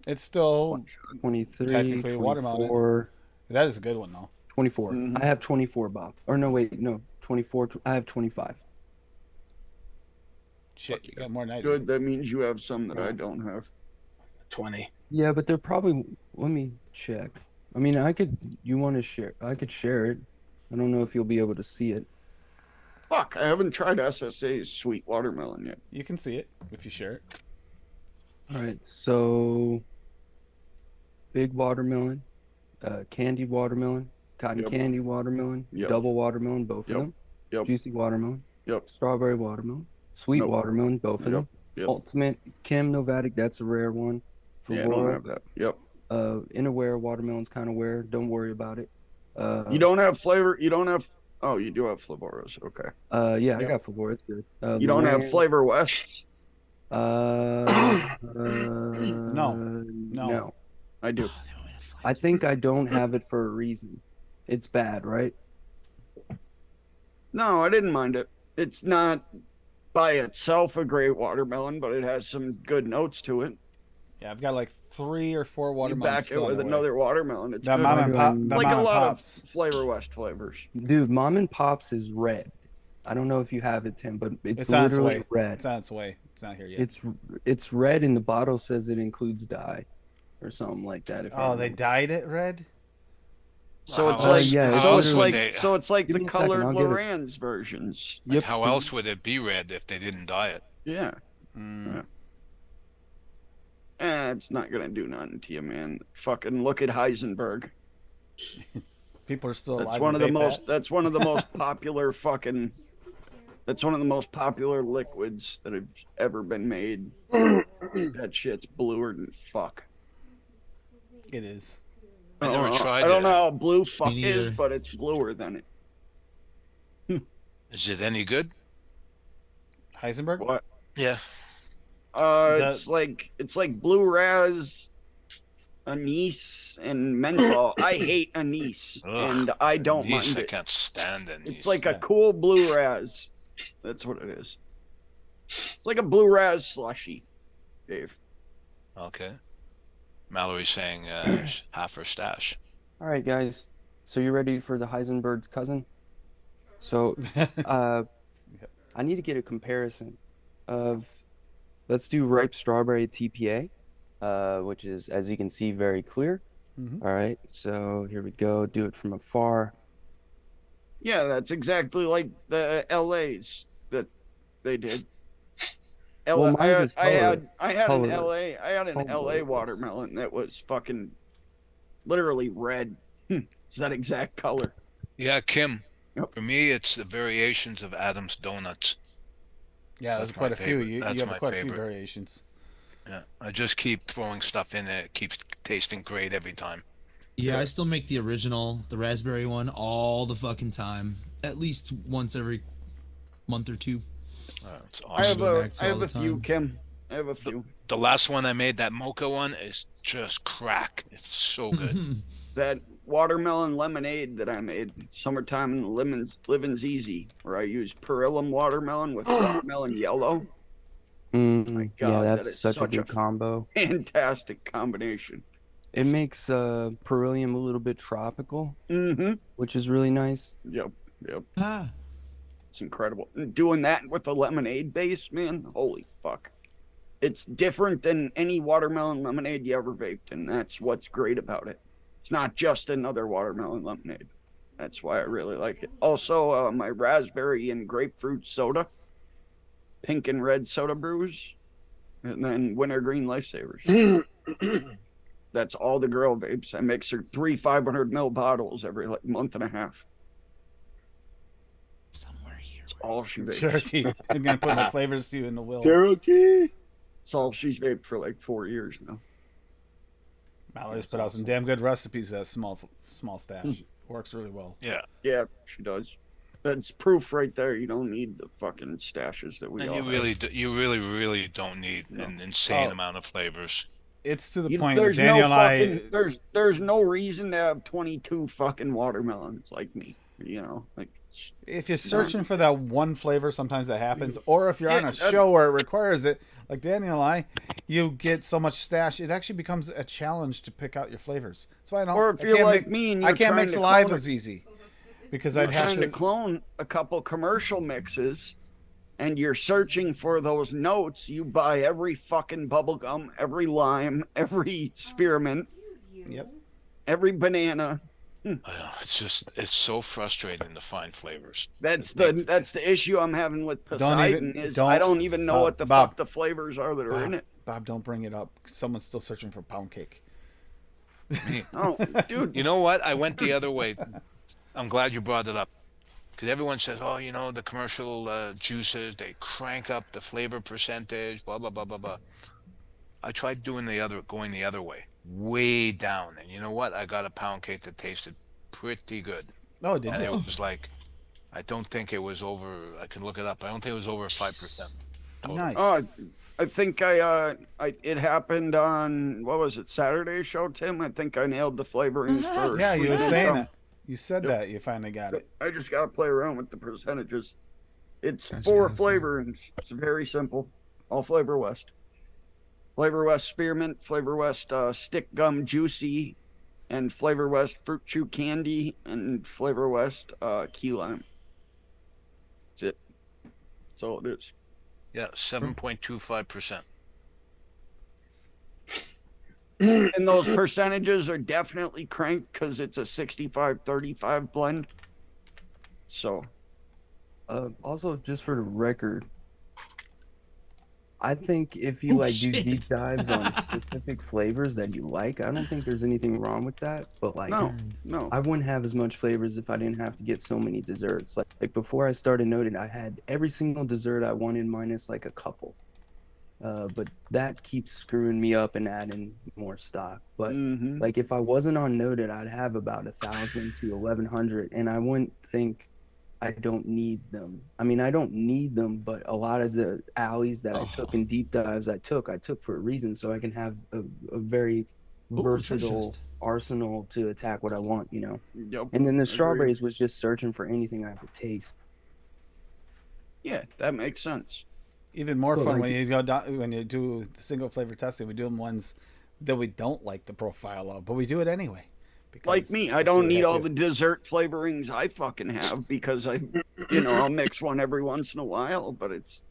It's still 23, Technically watermelon. 24, that is a good one though. 24. Mhm. I have 24, Bob. Or no, wait, no, 24. I have 25. Shit, you got more than I do. Good. That means you have some that I don't have. 20. Yeah, but they're probably. Let me check. I mean, I could. You want to share? I could share it. I don't know if you'll be able to see it. Fuck, I haven't tried SSA's sweet watermelon yet. You can see it if you share it. All right, so big watermelon, candied watermelon, cotton Yep. candy watermelon, Yep. double watermelon, both Yep. of them. Yep. Juicy watermelon, Yep. strawberry watermelon, sweet Nope. watermelon, both of Yep. them. Yep. Ultimate Kim Novatic, that's a rare one. Yeah, I don't Flora, have that. Yep. Inaware watermelon's kind of rare. Don't worry about it. You don't have flavor. You don't have. Oh, you do have Flavoras. Okay. Yeah, I Yep. got Flora. It's good. You don't have Luann, Flavor Wests. No. I do. I think I don't have it for a reason. It's bad, right? No, I didn't mind it. It's not by itself a great watermelon, but it has some good notes to it. Yeah, I've got like 3 or 4 You watermelons. back it still on with the way. another watermelon. It's The good. mom and pop. The like mom a and lot pops. of Flavor West flavors. Dude, Mom and Pops is red. I don't know if you have it, Tim, but it's on its literally way. red. It's on its way. It's not here yet. It's red, and the bottle says it includes dye, or something like that. If I Oh, they remember. dyed it red. So it's How like, else- yeah, how so else it's would like, they- so it's like Give the me a second, colored I'll get it. Lorenz versions. like, Yep. how else would it be red if they didn't dye it? Yeah. Mm. It's not gonna do nothing to you, man. Fucking look at Heisenberg. People are still alive. That's one of the and vape most. that. That's one of the most popular fucking. That's one of the most popular liquids that have ever been made. That shit's bluer than fuck. It is. I never tried I don't it. know how blue fuck is, neither. but it's bluer than it. Is it any good? Heisenberg. What? Yeah. That- It's like blue raz, anise, and menthol. I hate anise, Ugh, and I don't Anise, mind I it. can't stand anise. It's like a Yeah. cool blue raz. That's what it is. It's like a blue raz slushy, Dave. Okay. Mallory's saying half her stash. All right, guys. So you ready for the Heisenberg's cousin? So, I need to get a comparison of. Let's do ripe strawberry TPA, which is, as you can see, very clear. Mhm. All right. So here we go. Do it from afar. Yeah, that's exactly like the LA's that they did. Well, mine's is I had colorless. an Colorless. LA Colorless. watermelon that was fucking literally red. It's that exact color. Yeah, Kim. For me, it's the variations of Adam's Donuts. Yeah, there's That's quite my a few. favorite. You That's have my quite a few favorite. variations. Yeah, I just keep throwing stuff in it. It keeps tasting great every time. Yeah, I still make the original, the raspberry one, all the fucking time. At least once every month or two. It's I have awesome. go a, back to I all have the a few, time. Kim. I have a few. The last one I made, that mocha one, is just crack. It's so good. That watermelon lemonade that I made, summertime and living's easy, where I use Perillum watermelon with watermelon yellow. Yeah, God, that that's is such a such good combo. Fantastic combination. It makes Perillium a little bit tropical, Mm-hmm. which is really nice. Yep. Ah. It's incredible. And doing that with the lemonade base, man, holy fuck. It's different than any watermelon lemonade you ever vaped, and that's what's great about it. It's not just another watermelon lemonade. That's why I really like it. Also, my raspberry and grapefruit soda, pink and red soda brews, and then wintergreen lifesavers. That's all the girl vapes. I mix her 3 500 ml bottles every like month and a half. Somewhere here. All she vapes. Cherokee. I'm gonna put the flavors to you in the will. Cherokee. It's all she's vaped for like 4 years now. Mallory's put out some damn good recipes. That small stash works really well. Yeah. Yeah, she does. That's proof right there. You don't need the fucking stashes that we And all you have. really, you really don't need an insane Oh. amount of flavors. It's to the You- point that there's Daniel no and I. fucking there's no reason to have 22 fucking watermelons like me. You know, like If you're searching for that one flavor, sometimes that happens. Or if you're on Yeah, a show where it requires it, like Daniel and I, you get so much stash, it actually becomes a challenge to pick out your flavors. So I don't. Or if I you're can't like make, me and I you're can't trying make to saliva clone as easy because you're I'd have trying to to. clone a couple commercial mixes and you're searching for those notes, you buy every fucking bubble gum, every lime, every spearmint, Excuse you. Yep. every banana. It's so frustrating to find flavors. That's the issue I'm having with Poseidon even- is don't- I don't even know what the Bob. fuck the flavors are that are in it. Bob, don't bring it up. Someone's still searching for pound cake. Oh, dude. You know what? I went the other way. I'm glad you brought it up. Because everyone says, oh, you know, the commercial juices, they crank up the flavor percentage, blah, blah, blah, blah, blah. I tried going the other way, way down. And you know what? I got a pound cake that tasted pretty good. Oh, did And you? it was like, I don't think it was over, I can look it up. I don't think it was over 5%. total. Nice. Oh, I think it happened on what was it, Saturday show, Tim? I think I nailed the flavorings first. Yeah, you were Sweet and saying sour. it. You said that. You finally got it. I just gotta play around with the percentages. It's Gotcha, 4 gotcha. flavorings. It's very simple. All Flavor West. Flavor West Spearmint, Flavor West Stick Gum Juicy, and Flavor West Fruit Chew Candy, and Flavor West Key Lime. That's it. That's all it is. Yeah, 7.25%. And those percentages are definitely cranked because it's a 65-35 blend. So, Also, just for the record, I think if you Oh, like do shit. deep dives on specific flavors that you like, I don't think there's anything wrong with that. But like, no. I wouldn't have as much flavors if I didn't have to get so many desserts. Like before I started noting, I had every single dessert I wanted minus like a couple. But that keeps screwing me up and adding more stock. But Mhm. like if I wasn't on Noted, I'd have about 1,000 to 1,100, and I wouldn't think I don't need them. I mean, I don't need them, but a lot of the alleys that I took and deep dives I took for a reason, so I can have a very Ooh, versatile chest. arsenal to attack what I want, you know. Yep. And then the Agreed. strawberries was just searching for anything I could taste. Yeah, that makes sense. Even more Well, fun like- when you go down, when you do the single flavor testing. We do them ones that we don't like the profile of, but we do it anyway. Like because me, I that's what don't we need have all to. the dessert flavorings I fucking have because I'll mix one every once in a while, but it's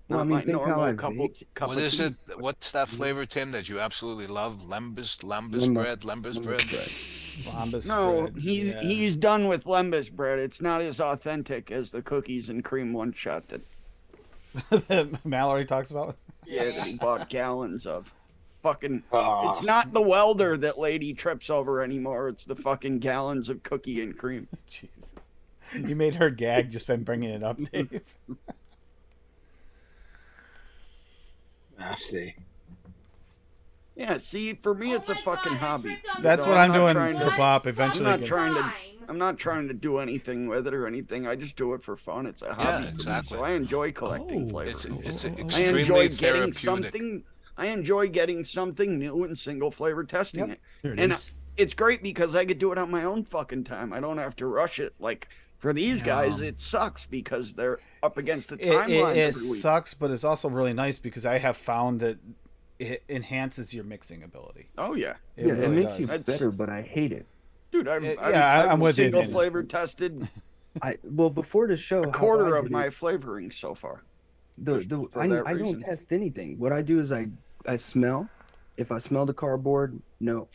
Well, not I mean, my think how normal I cup vape. What of is tea. it? What's that flavor, Tim, that you absolutely love? Lembas Lembas. bread? Lembas bread? Lembas No, bread, he's yeah. he's done with Lembas bread. It's not as authentic as the cookies and cream one shot that that Mallory talks about. that he bought gallons of. Fucking, Ah. it's not the welder that lady trips over anymore. It's the fucking gallons of cookie and cream. Jesus. You made her gag just by bringing it up, Dave. Nasty. Yeah, see, for me, it's a fucking hobby. That's what I'm I'm not doing trying for to- Pop. Eventually, I'm not get- trying to. I'm not trying to do anything with it or anything. I just do it for fun. It's a hobby. for me, exactly. So I enjoy collecting Oh. flavors. It's I extremely enjoy getting therapeutic. something. I enjoy getting something new and single flavor testing it. There it And is. it's great because I could do it on my own fucking time. I don't have to rush it. Like for these guys, it sucks because they're up against the timeline It every week. sucks, but it's also really nice because I have found that it enhances your mixing ability. Oh yeah, It yeah, it really makes does. you better, but I hate it. dude. I'm I'm with you, single Daniel. flavor tested Well, before the show, a how quarter I of did my it- flavoring so far. for I that don't reason. test anything. What I do is I smell. If I smell the cardboard, no.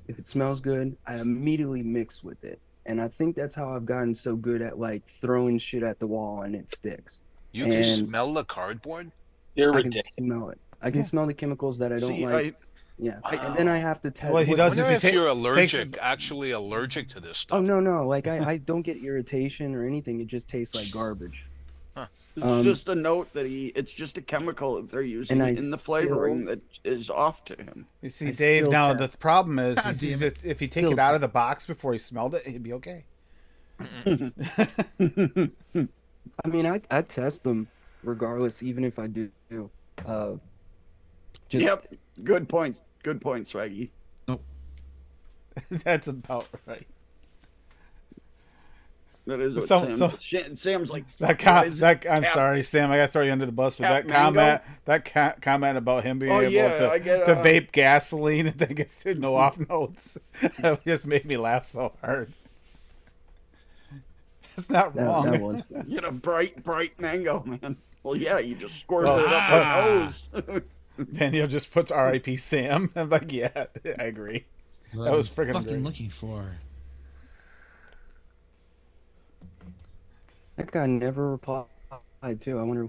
If it smells good, I immediately mix with it. And I think that's how I've gotten so good at like throwing shit at the wall and it sticks. You can And- smell the cardboard? You're I can ridiculous. smell it. I can smell the chemicals that I don't See, like. Yeah. And then I have to test. What he I does is wonder he if ta- you're takes- allergic, actually allergic to this Oh stuff. no. Like I don't get irritation or anything. It just tastes like garbage. It's just a note that it's just a chemical that they're using And I in the flavoring that is off to him. You see, I Dave. still Now test. the problem is, God he sees damn it, if he take Still it out of the test. box before he smelled it, he'd be okay. I mean, I test them regardless, even if I do. Just Yep. Good point. Good point, Swaggy. That's about right. That is what So- Sam. so- Sam's like. That "What is it? I'm Cap- sorry, Sam. I gotta throw you under the bus, but Cap that comment, mango? comment about him being Oh, able yeah, to, I get, to vape gasoline and then gets no off notes, that just made me laugh so hard. It's not wrong. that was You know, bright mango, man. Well, yeah, you just squirt Well, it up your nose. Daniel just puts R.I.P. Sam. I'm like, yeah, I agree. What was I'm friggin' fucking great. looking for. that guy never replied too. I wonder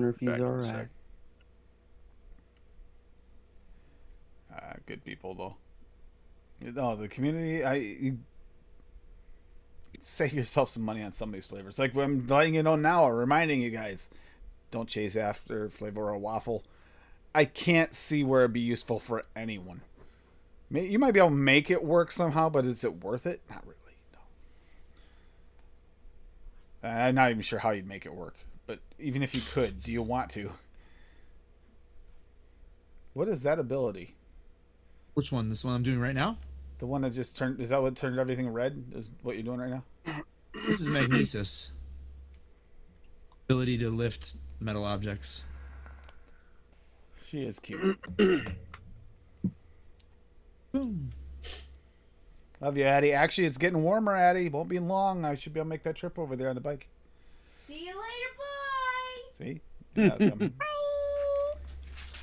if he's Back in a alright. sec. Good people though. No, the community. You save yourself some money on some of these flavors. Like I'm letting you know now, or reminding you guys, don't chase after flavor or waffle. I can't see where it'd be useful for anyone. You might be able to make it work somehow, but is it worth it? Not really. No. I'm not even sure how you'd make it work. But even if you could, do you want to? What is that ability? Which one? This one I'm doing right now? The one that just turned, is that what turned everything red? Is what you're doing right now? This is magnesis. Ability to lift metal objects. She is cute. Boom. Love you, Addie. Actually, it's getting warmer, Addie. Won't be long. I should be able to make that trip over there on the bike. See you later, bye. See? Yeah, it's coming.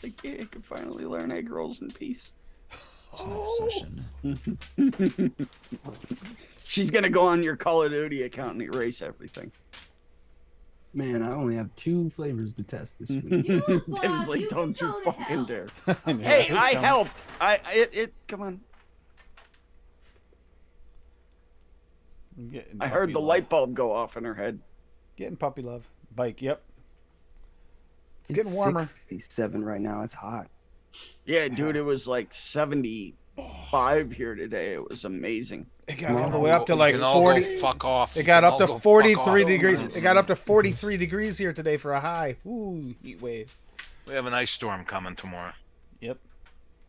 Like, yeah, I can finally learn egg rolls in peace. It's an obsession. She's gonna go on your Call of Duty account and erase everything. Man, I only have 2 flavors to test this week. You, Tim's Bob, like, you don't can you go to fucking hell." dare. Yeah, Hey, it's I coming. helped. Come on. Getting I heard puppy the love. light bulb go off in her head. Getting puppy love. Bike, yep. It's getting warmer. 67 right now. It's hot. Yeah, dude, it was like 75 here today. It was amazing. It got all the way up to You like can all go 40. fuck off. It You got can up all to go fuck 43 off. degrees. It got up to 43 degrees here today for a high. Ooh, heat wave. We have an ice storm coming tomorrow. Yep.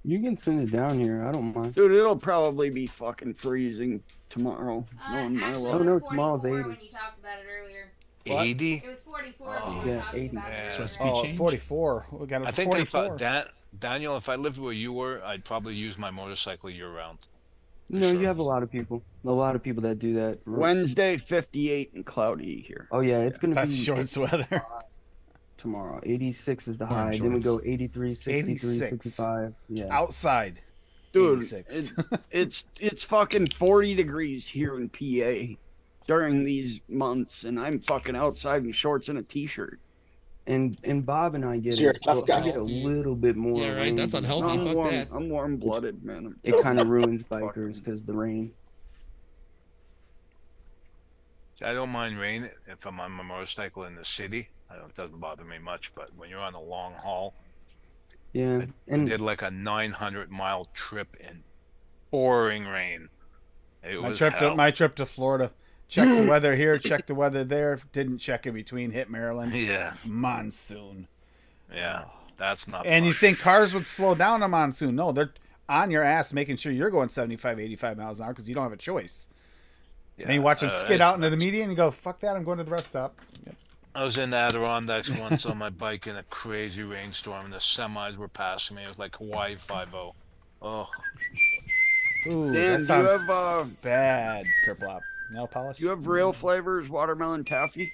You can send it down here. I don't mind. Dude, it'll probably be fucking freezing tomorrow. Knowing my Actually, luck. it no, was tomorrow's 44 80. when you talked about it earlier. What? 80? It was 44 Oh. when you were Yeah, talking 80. about it Yeah. earlier. Speed Oh, change? 44. We got up I to think if 44. Daniel, if I lived where you were, I'd probably use my motorcycle year round. No, sure. you have a lot of people. A lot of people that do that. Wednesday, 58 and cloudy here. Oh yeah, it's gonna That's be shorts weather. tomorrow. 86 is the Wearing high. Then we shorts. go 83, 63, 86. 65. Yeah. Outside. Dude, 86. it's fucking 40 degrees here in PA during these months, and I'm fucking outside in shorts and a t-shirt. And Bob and I get So you're it. a tough so guy. I get a little bit more. Yeah, right. That's rain. unhealthy. I'm Fuck warm. that. I'm warm-blooded, man. It kind of ruins Fucking- bikers because the rain. I don't mind rain if I'm on my motorcycle in the city. It doesn't bother me much. But when you're on a long haul, Yeah, I and did like a 900-mile trip in pouring rain. It was hell. My trip to Florida. Check the weather here, check the weather there. Didn't check in between. Hit Maryland. Yeah, Monsoon. yeah, that's not. And fun. you think cars would slow down on monsoon? No, they're on your ass, making sure you're going 75, 85 miles an hour because you don't have a choice. Yeah, And you watch them skid out into the nuts. median and you go, "Fuck that! I'm going to the rest stop." Yep. I was in the Adirondacks once on my bike in a crazy rainstorm, and the semis were passing me. It was like Hawaii 5-0. Oh, Ooh, Dan, that do you sounds have bad. Kerplop. Nail polish. do you have real flavors watermelon taffy?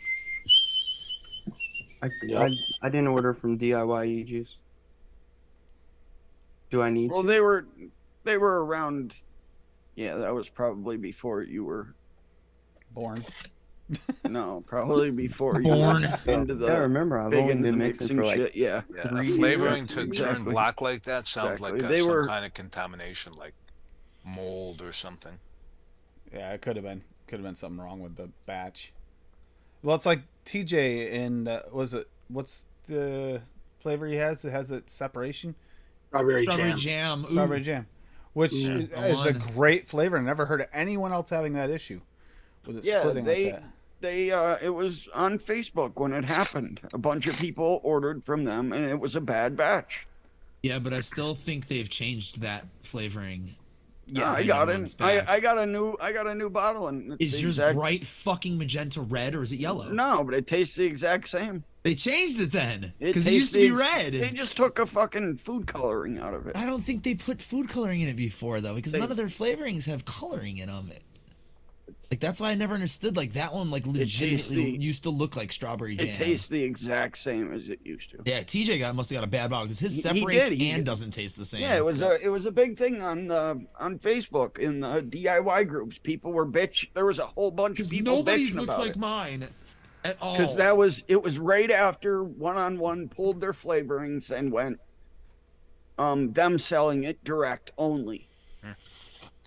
Yep. I didn't order from DIY juice. Do I need Well, to? they were around. Yeah, that was probably before you were. born? No, probably before you Born. were into the Yeah, remember I've big only into been the mixing mixing for like shit. Yeah, yeah. Three Flavoring years. to turn Exactly. black like that sounds Exactly. like They some were- kind of contamination, like mold or something. Yeah, it could have been. Could have been something wrong with the batch. Well, it's like TJ in what's the flavor he has? It has a separation. Strawberry Strawberry jam. jam. Ooh. Strawberry jam, which Ooh, is a go on. great flavor. I never heard of anyone else having that issue with it Yeah, splitting like that. they it was on Facebook when it happened. A bunch of people ordered from them, and it was a bad batch. Yeah, but I still think they've changed that flavoring. Yeah, I think got everyone's it. back. I got a new bottle, and it's Is the yours exact- bright fucking magenta red or is it yellow? No, but it tastes the exact same. They changed it then It because it tastes used to be the- red. They just took a fucking food coloring out of it. I don't think they put food coloring in it before though, because They- none of their flavorings have coloring in them. Like that's why I never understood. Like that one, like legitimately tasty. used to look like strawberry jam. It tastes the exact same as it used to. Yeah, TJ must have got a bad bottle because his He separates did, he and did. doesn't taste the same. Yeah, it was a big thing on Facebook in the DIY groups. People were bitch. There was a whole bunch of because people nobody's bitching looks about like it. mine at all. Because it was right after One-on-One pulled their flavorings and went them selling it direct only.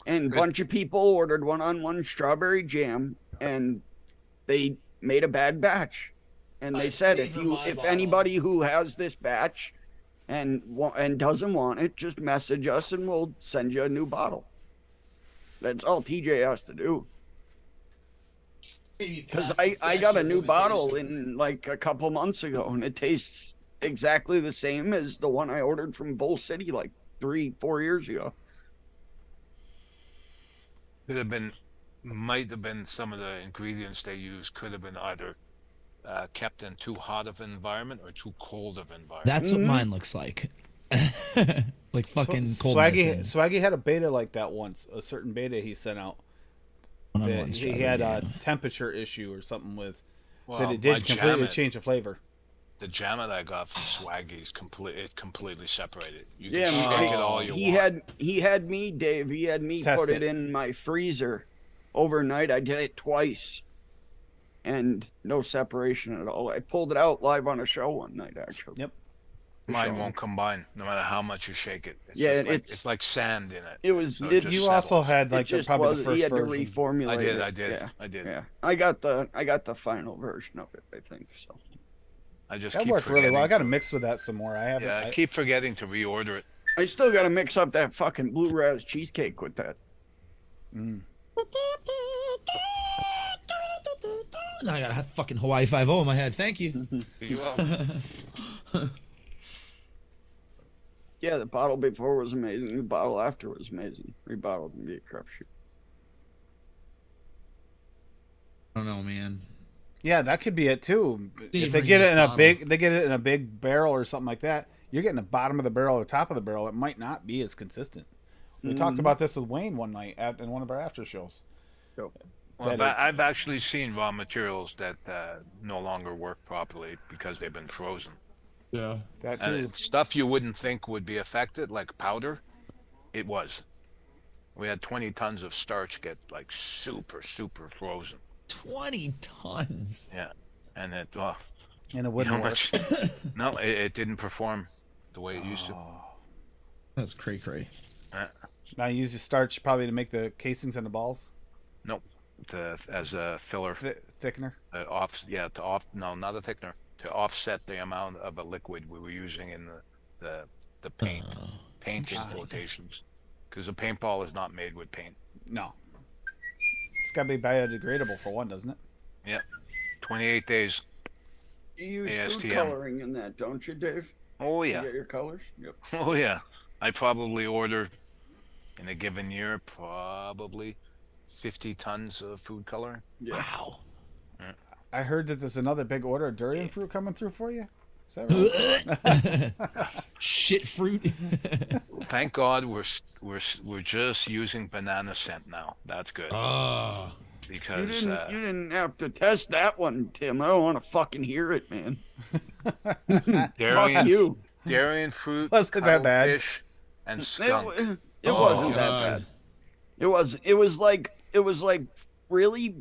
And a bunch of people ordered One-on-One strawberry jam, and they made a bad batch. And they I said savor my if bottle. anybody who has this batch and doesn't want it, just message us and we'll send you a new bottle. That's all TJ has to do. Because I got a new bottle in like a couple months ago, and it tastes exactly the same as the one I ordered from Bull City like 3-4 years ago. Might have been some of the ingredients they used could have been either kept in too hot of an environment or too cold of an environment. That's what mine looks like. Like fucking cold medicine. Swaggy had a beta like that once. A certain beta he sent out. One-on-one That he strawberry had a jam. temperature issue or something with Well, that it my did completely Jammet- change the flavor. The jam that I got from Swaggy's completely separated. You Yeah, can man, shake it all you he want. had me, Dave. He had me Test put it it. in my freezer overnight. I did it twice, and no separation at all. I pulled it out live on a show one night, actually. Yep. Mine So, won't combine no matter how much you shake it. It's Yeah, just like, it's- it's like sand in it. It was. So it It, just You also settles. had it like just probably was. the first He had to version. reformulate. I did, it. I did, Yeah, I did. yeah. I got the final version of it. I think so. I just That keep worked really forgetting. well. I got to mix with that some more. I haven't. Yeah, I keep forgetting to reorder it. I still got to mix up that fucking blue raz cheesecake with that. Now I got a fucking Hawaii 5-0 in my head. Thank you. You are. Yeah, the bottle before was amazing. The bottle after was amazing. Rebottled can be a crapshoot. I don't know, man. Yeah, that could be it too. If they Savoring get this it in a bottle. big, they get it in a big barrel or something like that. You're getting the bottom of the barrel or top of the barrel. It might not be as consistent. We talked about this with Wayne one night in one of our after shows. Well, That but is- I've actually seen raw materials that no longer work properly because they've been frozen. Yeah. That And too. it's stuff you wouldn't think would be affected, like powder, it was. We had 20 tons of starch get like super frozen. 20 tons. Yeah, and it And it you know wouldn't how work. much? No, it didn't perform the way it used to. That's cray. Now you use your starch probably to make the casings and the balls. Nope. as a filler. Thickener. No, not a thickener. To offset the amount of a liquid we were using in the paint. Paint in quotations. Because the paintball is not made with paint. No. It's got to be biodegradable for one, doesn't it? Yep. 28 days. You use food ASTM. coloring in that, don't you, Dave? Oh, You yeah. get your colors? Yep. Oh, yeah. I probably order, in a given year, probably 50 tons of food coloring. Yeah. Wow. I heard that there's another big order of durian fruit coming through for you. Is that right? Shit fruit. Thank God we're just using banana scent now. That's good. Oh. Because You didn't have to test that one, Tim. I don't want to fucking hear it, man. Fuck durian, you. durian fruit, Wasn't that bad? cuttlefish, and skunk. It wasn't that bad. It was like really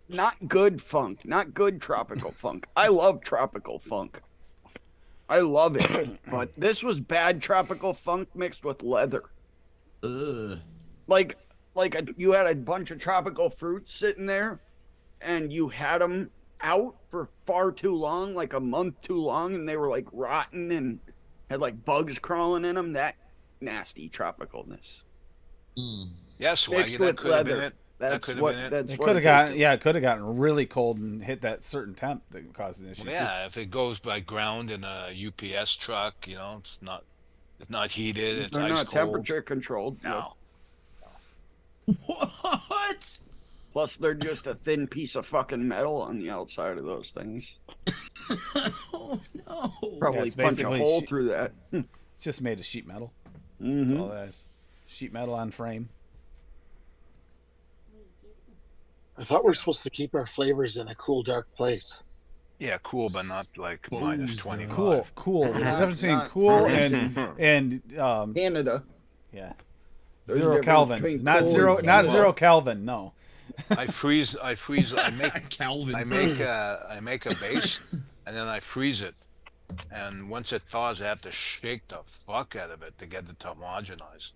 not good funk, not good tropical funk. I love tropical funk. I love it. But this was bad tropical funk mixed with leather. Ugh. You had a bunch of tropical fruits sitting there and you had them out for far too long, like a month too long, and they were like rotten and had like bugs crawling in them. That nasty tropicalness. Yes, Mixed Swaggy, that with could have been leather. it. That could have been it. That's It what could have tasted. gotten, yeah, it could have gotten really cold and hit that certain temp that caused an issue. Well, yeah, if it goes by ground in a UPS truck, it's not heated. It's They're ice not cold. temperature controlled. No. What? Plus, they're just a thin piece of fucking metal on the outside of those things. Oh no! Probably it's punch a basically hole sheet- through that. It's just made of sheet metal. Mm-hmm. That's all that is. Sheet metal on frame. I thought we were supposed to keep our flavors in a cool, dark place. Yeah, cool, but not like minus 25. Cool, cool. There's a Not- difference between not cool freezing. and Canada. yeah, There's a zero difference Kelvin. between Not cool zero. and Not Canada. zero Kelvin. No. I freeze. I make Calvin. I make a base, and then I freeze it. And once it thaws, I have to shake the fuck out of it to get it to homogenize.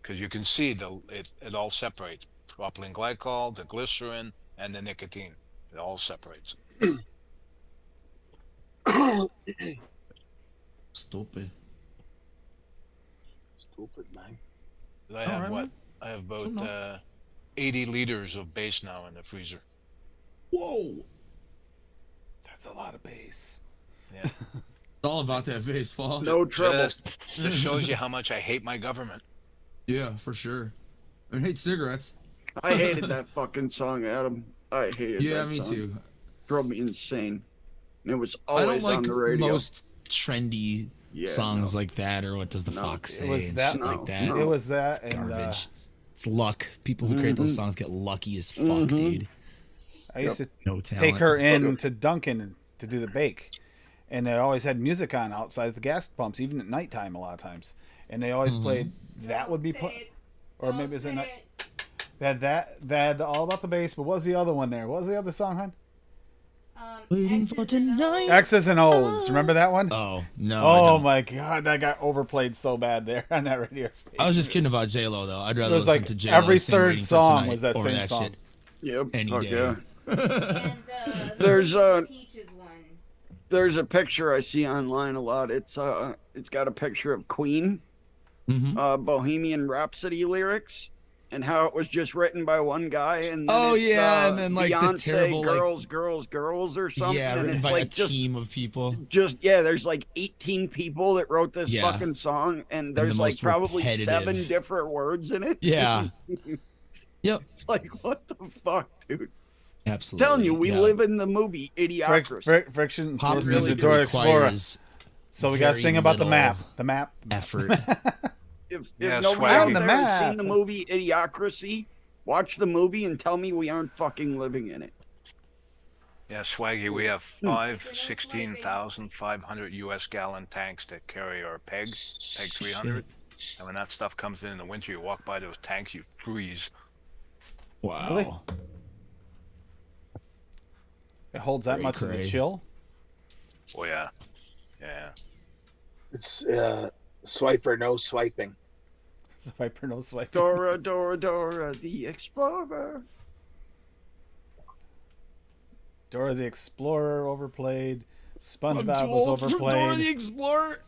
Because you can see it all separates. Propylene glycol, the glycerin, and the nicotine. It all separates. Stupid. Stupid, man. I have Alright, what? man. I have about know. 80 liters of base now in the freezer. Whoa! That's a lot of base. Yeah. It's all about that face fall. No trouble. Just shows you how much I hate my government. Yeah, for sure. I hate cigarettes. I hated that fucking song, Adam. I hated Yeah, that me song. too. Drove me insane. And it was I always don't like on the radio. most trendy Yeah, songs no. like that, or what does the No, fox it say? was and that- shit like no, that. no. It was that It's and garbage. It's luck. People who create those songs get lucky as fuck, dude. I used to No talent. take her in to Dunkin' to do the bake, and they always had music on outside the gas pumps, even at nighttime a lot of times. And they always played that would be put, or maybe it was at night. They had all about the bass, but what was the other one there? What was the other song, hon? Waiting for tonight. X's and O's. Remember that one? Oh no! I Oh don't. my god, that got overplayed so bad there on that radio station. I was just kidding about J Lo though. I'd rather was listen like to J Lo every sing third Waiting for song Tonight was that over same that song. shit. Yep. Any Fuck day. yeah. And There's Peaches one. There's a picture I see online a lot. It's got a picture of Queen, Mhm. Bohemian Rhapsody lyrics, and how it was just written by one guy, and then Oh, it's, yeah, and then, like, the Beyonce, terrible, like- girls or something. Yeah, and written it's by like a team of people. there's like 18 people that wrote this Yeah. fucking song, and the there's like most probably repetitive. 7 different words in it. Yeah. Yep. It's like, what the fuck, dude? Absolutely. Telling you, we yeah. live in the movie Idiocracy. Friction Pop listens to music Door Explorer. requires So we got to very sing about the little map. The map. effort. If Yeah, nobody Swaggy. out On the there has map. seen the movie Idiocracy, watch the movie and tell me we aren't fucking living in it. Yeah, Swaggy, we have 16,500 U.S. gallon tanks that carry our PEG 300. And when that stuff comes in the winter, you walk by those tanks, you freeze. Wow. Really? It holds that Very much of the cray. chill. Oh, yeah. Yeah. It's swipe or no swiping. Swiper, no swipe. Dora, Dora, Dora, the Explorer. Dora the Explorer overplayed. I'm SpongeBob too was old for Dora overplayed. the Explorer.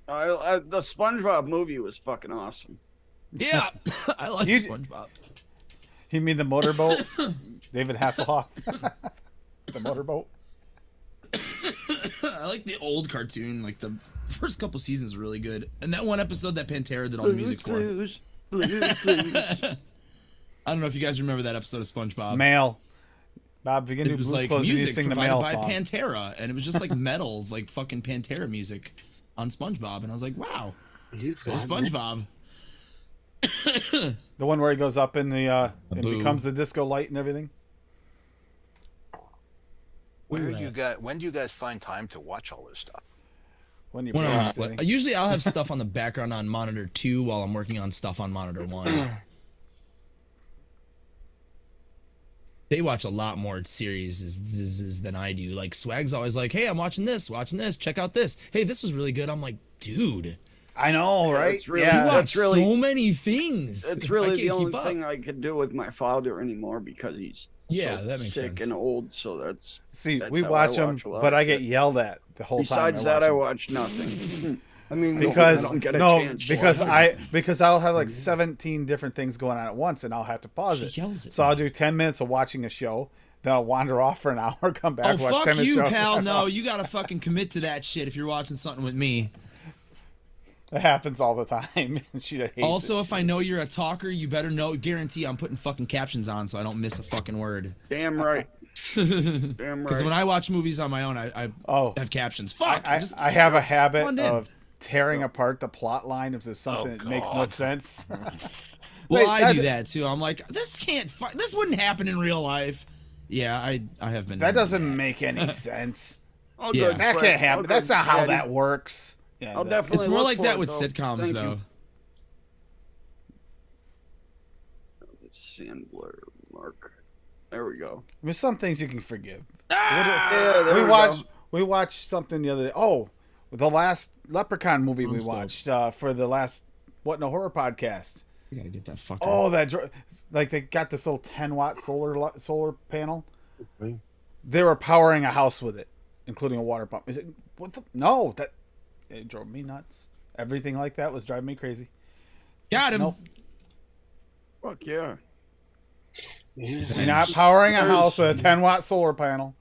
The SpongeBob movie was fucking awesome. Yeah, I like You- SpongeBob. You mean the motorboat? David Hasselhoff. The motorboat. I like the old cartoon. Like the first couple seasons were really good, and that one episode that Pantera did all the music for. Blues, blues, blues. I don't know if you guys remember that episode of SpongeBob. Male. Bob, if you can do It was Blues like Clues, you need to music sing the provided male by song. Pantera, and it was just like metal, like fucking Pantera music on SpongeBob, and I was like, wow, go SpongeBob. The one where he goes up in the and Boo. becomes the disco light and everything. When do you guys find time to watch all this stuff? When you're When I'm- babysitting. usually I'll have stuff on the background on monitor 2 while I'm working on stuff on monitor 1. They watch a lot more series than I do. Like Swag's always like, "Hey, I'm watching this, check out this. Hey, this was really good." I'm like, "Dude, I know, right? it's really- you yeah. watch that's really- so many things." It's I really can't the only keep up. thing I can do with my father anymore because he's Yeah, so that makes sick sense. and old. So that's See, that's we how watch I them, watch a lot but of I get shit. yelled at the whole Besides time. that, I 'em. watch nothing. I mean, because I don't get a no, chance. because I'll have like 17 different things going on at once, and I'll have to pause She it. yells at So me. I'll do 10 minutes of watching a show, then I'll wander off for an hour, come back, Oh, watch 10 fuck minutes you, show. pal. No, you gotta fucking commit to that shit if you're watching something with me. It happens all the time. She hates Also, it. if I know you're a talker, you better guarantee I'm putting fucking captions on so I don't miss a fucking word. Damn right. Damn Because right. when I watch movies on my own, I have captions. Fuck. I have a habit one in. of tearing apart the plot line if there's something that makes no God. sense. Well, Wait, I do that too. I'm like, this can't. This wouldn't happen in real life. Yeah, I have been. That doesn't make any sense. All Yeah. good, That Fred. can't All happen. good, That's not how Daddy. that works. Yeah, I'll that- definitely. It's more look like for that it, with though. sitcoms, Thank though. you. Sandler, Mark. There we go. There's some things you can forgive. Yeah, there we we watched go. we watched something the other day. Oh, the last Leprechaun movie we I'm stoked. watched for the last What in a Horror podcast. We gotta get that fucker. Oh, like they got this little 10-watt solar panel. Okay. They were powering a house with it, including a water pump. Is it what the no? It drove me nuts. Everything like that was driving me crazy. got him. Nope. Fuck yeah. You're not powering a house with a 10-watt solar panel.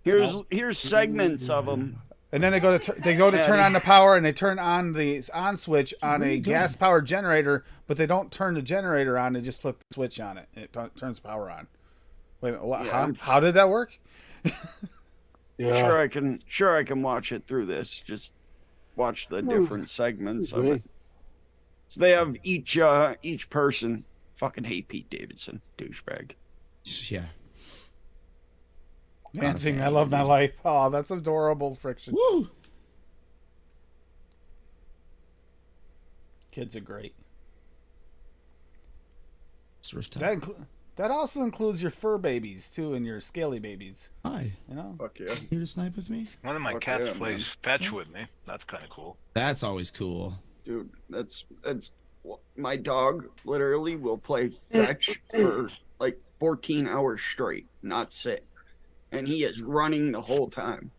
Here's segments of them. And then they go to turn on the power, and they turn on the on switch on a gas powered generator, but they don't turn the generator on. They just flip the switch on it, and it turns power on. Wait a minute, what, Yeah, how did that work? Yeah. Sure I can watch it through this. Just watch the different segments of it. So they have each person. Fucking hate Pete Davidson, douchebag. Yeah. Dancing, I love my life. Oh, that's adorable friction. Woo. Kids are great. It's roof time. That also includes your fur babies too, and your scaly babies. Hi. You know. Fuck yeah. Here to snipe with me? One of my Fuck cats yeah, plays fetch with me. That's kind of cool. That's always cool. Dude, that's my dog literally will play fetch for like 14 hours straight, not sit. And he is running the whole time.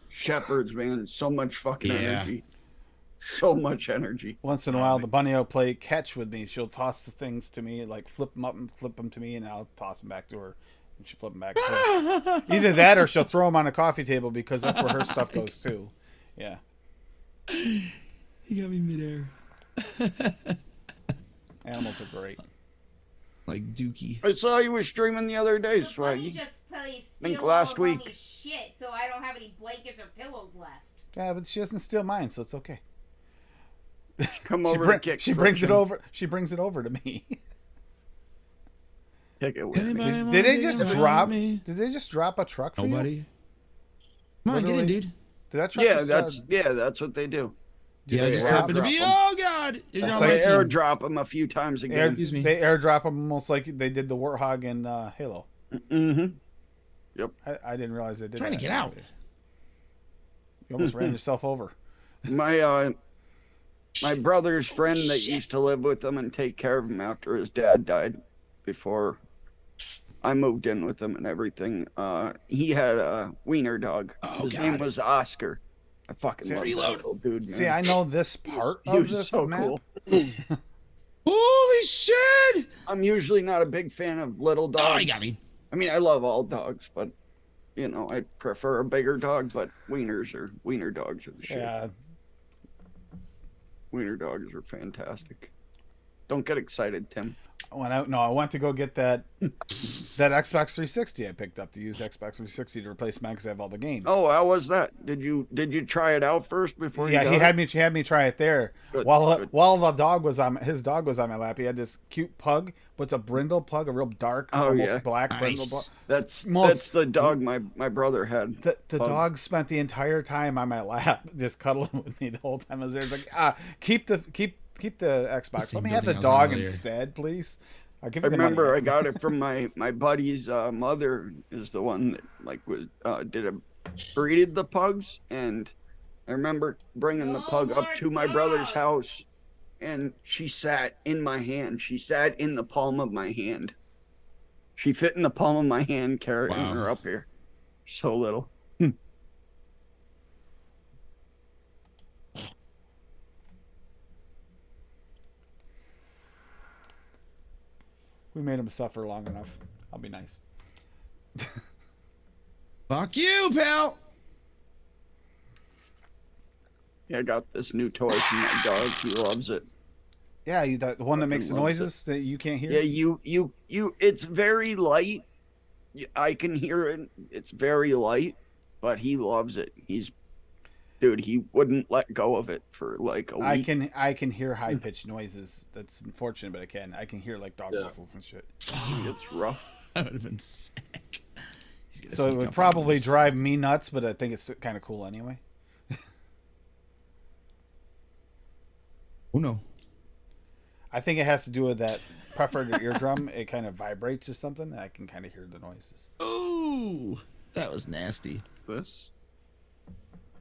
Shepherds, man, so much fucking Yeah. energy. So much energy. Once in a while, the bunny will play catch with me. She'll toss the things to me, like flip them up and flip them to me, and I'll toss them back to her. And she'll flip them back to her. Either that or she'll throw them on a coffee table because that's where her stuff goes too. Yeah. He got me midair. Animals are great. Like Dookie. I saw you were streaming the other day, The bunny Swaggy. just plays Think steal last all of week. mommy's shit, so I don't have any blankets or pillows left. Yeah, but she doesn't steal mine, so it's okay. Come over and kick. She brings it friction. over. She brings it over to me. Kick it with me. Did they just drop? Did they just drop a truck for you? Nobody. Come on, get in, Literally? dude. Did that truck? Yeah, just, that's what they do. did Yeah, they it just drop- happened to be. Drop 'em. Oh God! You're That's on So my they team. airdrop them a few times again. Excuse me. They airdrop them almost like they did the Warthog in Halo. Mm-hmm. I didn't realize they did. Trying to that. get out. You almost ran yourself over. My my brother's friend that used to live with him and take care of him after his dad died, before I moved in with him and everything. He had a wiener dog. His name was Oscar. I fucking love that little dude, man. See, I know this part He of was this so map. cool. Holy shit! I'm usually not a big fan of little dogs. Oh, you got me. I mean, I love all dogs, but you know, I prefer a bigger dog. But wiener dogs are the shit. Yeah, Wiener dogs are fantastic. Don't get excited, Tim. I went to go get that Xbox 360 I picked up to use Xbox 360 to replace mine because I have all the games. Oh, how was that? Did you try it out first before you Yeah, got he it? had me try it there. Good, while good. the dog was on my lap. He had this cute pug, but it's a brindle pug, a real dark, almost black brindle Nice. pug. That's the dog my brother had. The Pug. dog spent the entire time on my lap, just cuddling with me the whole time I was there. It's like, keep the Xbox. Same Let me have the building I was on dog earlier. instead, please. I'll give I you the money. remember I got it from my buddy's mother is the one that breeded the pugs, and I remember bringing the pug up to my brother's house, and she sat in my hand. She sat in the palm of my hand. She fit in the palm of my hand, carrying Wow. her up here. So little. We made him suffer long enough. I'll be nice. Fuck you, pal. Yeah, I got this new toy from my dog. He loves it. Yeah, the one that makes the Fucking loves noises that you can't hear. Yeah, you. It's very light. I can hear it. It's very light, but he loves it. Dude, he wouldn't let go of it for like a week. I can hear high pitched noises. That's unfortunate, but I can hear like dog whistles and shit. It's rough. That would have been sick. He's gonna So it sneak would up probably on us. drive me nuts, but I think it's kind of cool anyway. Oh no. I think it has to do with that perforated eardrum. It kind of vibrates or something. I can kind of hear the noises. Ooh, that was nasty. This.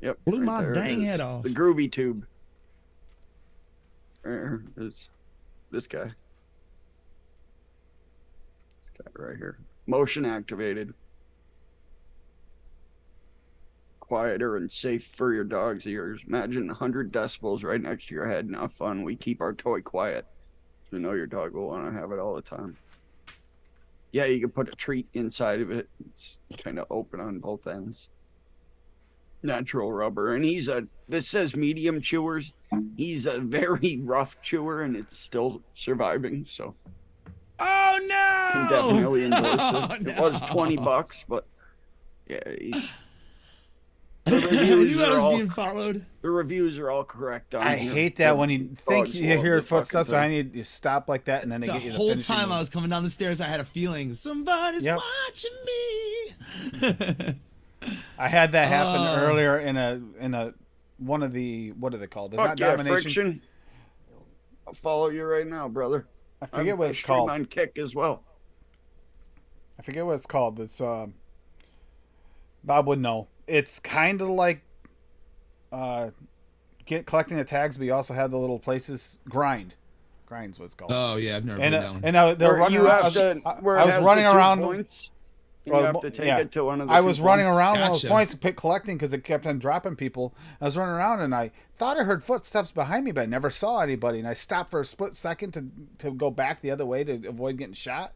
Yep. Blew right my there it dang is. head off. The groovy tube. There is this guy. This guy right here. Motion activated. Quieter and safe for your dog's ears. Imagine 100 decibels right next to your head. Not fun. We keep our toy quiet. You know your dog will want to have it all the time. Yeah, you can put a treat inside of it. It's kind of open on both ends. Natural rubber. And this says medium chewers. He's a very rough chewer and it's still surviving. So Oh no! can definitely endorse Oh, it. It was $20, but yeah, I knew I was being followed. the reviews are all correct. On I here. hate that The when you think dogs you love hear the fucking footsteps thing. behind you, you stop like that, and then they The get you the whole finishing time move. I was coming down the stairs, I had a feeling somebody's Yep. watching me. I had that happen Oh. earlier in a one of the, what are they called? The Fuck yeah, domination. friction. I'll follow you right now, brother. I forget what I it's stream called. on Kick as well. I forget what it's called. It's Bob would know. It's kind of like collecting the tags, but you also have the little places. Grind's what it's called. Oh yeah, I've never and been that one. and they're Where running you around. have to, where I it was has running the 2 around. points, and Well, you have to take yeah. it to one of the I 2 was running points. around one of those Gotcha. points, collecting because it kept on dropping people. I was running around and I thought I heard footsteps behind me, but I never saw anybody. And I stopped for a split second to go back the other way to avoid getting shot.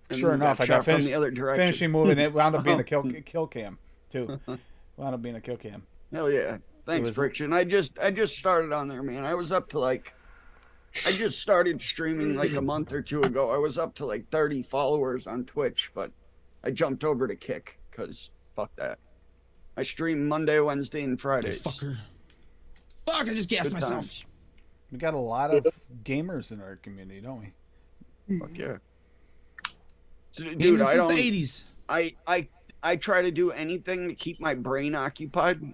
And Sure you enough, I shot got from finished the other direction. finishing move, and it wound up being a kill cam too. Wound up being a kill cam. Hell yeah. Thanks, was- Friction. I just started on there, man. I was up to I just started streaming like a month or 2 ago. I was up to like 30 followers on Twitch, but I jumped over to Kick because fuck that. I stream Monday, Wednesday, and Fridays. Fucker. Fuck! I just gassed Good myself. times. We got a lot of gamers in our community, don't we? Fuck yeah. So, Gaming dude, I since don't. the '80s. I try to do anything to keep my brain occupied.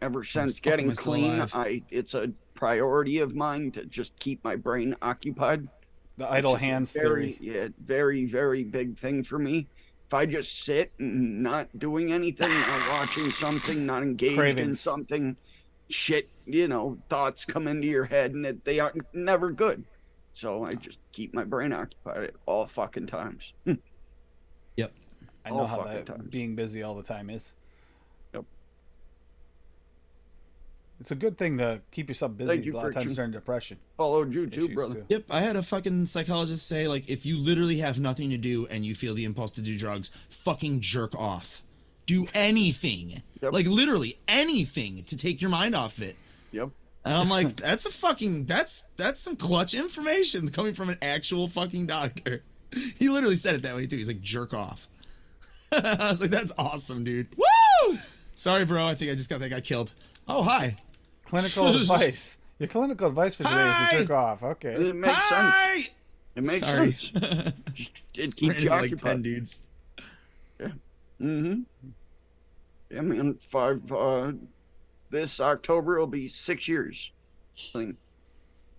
Ever since fuck am getting I still clean, alive? it's a priority of mine to just keep my brain occupied. The idle Which is a hands very, theory. yeah, very, very big thing for me. If I just sit and not doing anything, not watching something, not engaged in Cravings. something, shit, thoughts come into your head and they aren't never good. So I just keep my brain occupied at all fucking times. Yep. I know All how fucking that times. being busy all the time is. Yep. It's a good thing to keep yourself busy Thank you, a lot of times Christian. during depression. Followed you too, issues, brother. too. Yep, I had a fucking psychologist say, like, if you literally have nothing to do and you feel the impulse to do drugs, fucking jerk off. Do anything. Yep. Like, literally anything to take your mind off it. Yep. And I'm like, that's some clutch information coming from an actual fucking doctor. He literally said it that way, too. He's like, jerk off. I was like, that's awesome, dude. Woo! Sorry, bro. I think I just got that guy killed. Oh, hi. Clinical advice. Your clinical advice for today is Hi! to jerk off. Okay. It makes sense. Hi! It makes Sorry. sense. It Just keeps ran you into, like 10 occupied. dudes. Mm-hmm. Yeah, man. This October will be 6 years. Clean.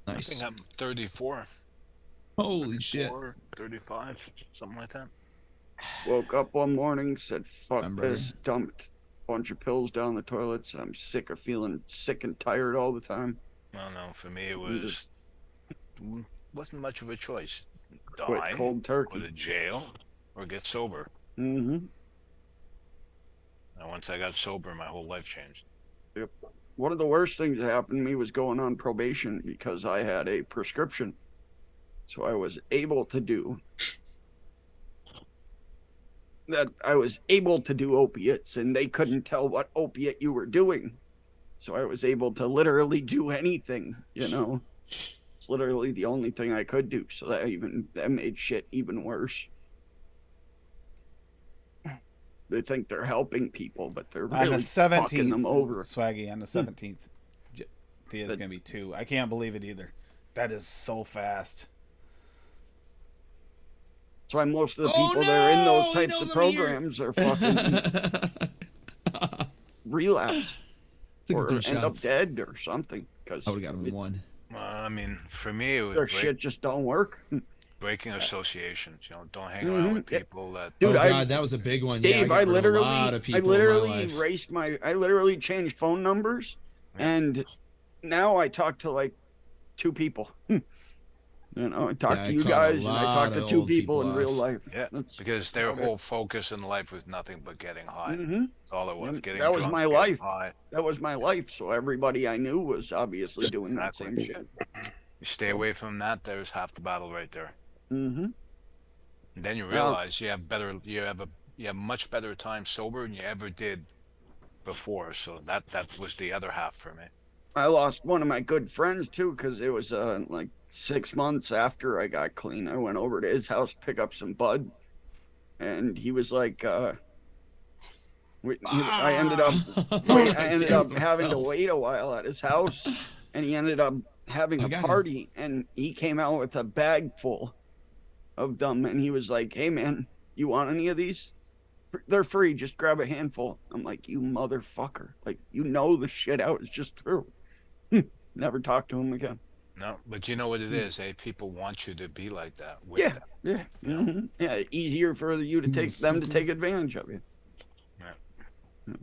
I Nice. think I'm 34, Holy shit. 35, something like that. Woke up one morning, said, fuck Remember. this, dumped a bunch of pills down the toilets. I'm sick of feeling sick and tired all the time. I don't know. For me, it Mm. wasn't much of a choice. Quit Die, cold go turkey. to jail, or get sober. Mm-hmm. And once I got sober, my whole life changed. Yep. One of the worst things that happened to me was going on probation because I had a prescription. So I was able to do opiates, and they couldn't tell what opiate you were doing. So I was able to literally do anything, It's literally the only thing I could do. So that made shit even worse. They think they're helping people, but they're On really the fucking 17th, them over. Swaggy, on the 17th, Thea's going to be 2. I can't believe it either. That is so fast. That's why most of the Oh, people that are in those no! He types knows of I'm here. programs are fucking relapse Took him or 3 end up shots. dead or something because I would have got him in 1. I mean, for me, it was their shit just don't work. breaking associations. Don't hang around with Mhm. Yeah. people that. Dude, Oh, I- God, that was a big one. Dave, yeah, I got rid of a lot of people in my life. I literally changed phone numbers, Yeah. and now I talk to like 2 people. I talk Yeah, to I you cut a guys, and I lot talk to of 2 old people people in real off. life. Yeah, That's because their about it. whole focus in life was nothing but getting high. Mhm. That's all it was. Yep, Getting that was drunk, my getting life. High. That was my life. So everybody I knew was obviously doing that same Exactly. shit. You stay away from that. There's half the battle right there. Mm-hmm. And then you realize you have much better time sober than you ever did before. So that was the other half for me. I lost one of my good friends too because it was like 6 months after I got clean. I went over to his house to pick up some bud, and he was like, I ended up having to wait a while at his house, and he ended up having I a got him. party, and he came out with a bag full of them, and he was like, "Hey man, you want any of these? They're free. Just grab a handful." I'm like, "You motherfucker! Like the shit I was just through." Never talked to him again. No, but you know what it is, eh? People want you to be like that with Yeah, them. yeah, yeah. Easier for you to take them to take advantage of you. Yeah.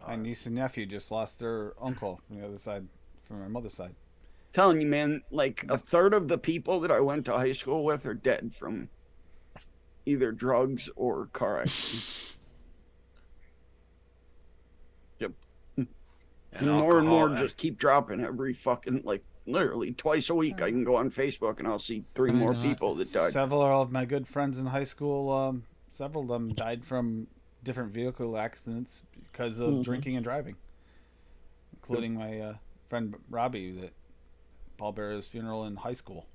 My niece and nephew just lost their uncle from the other side, from my mother's side. Telling you, man, like a third of the people that I went to high school with are dead from either drugs or car accidents. Yep. And More and more alcohol, just keep dropping every fucking, like, literally twice a week. I can go on Facebook and I'll see 3 more not? people that died. Several of my good friends in high school, several of them died from different vehicle accidents because of drinking and driving, including my friend Robbie that Paul Bearer's funeral in high school.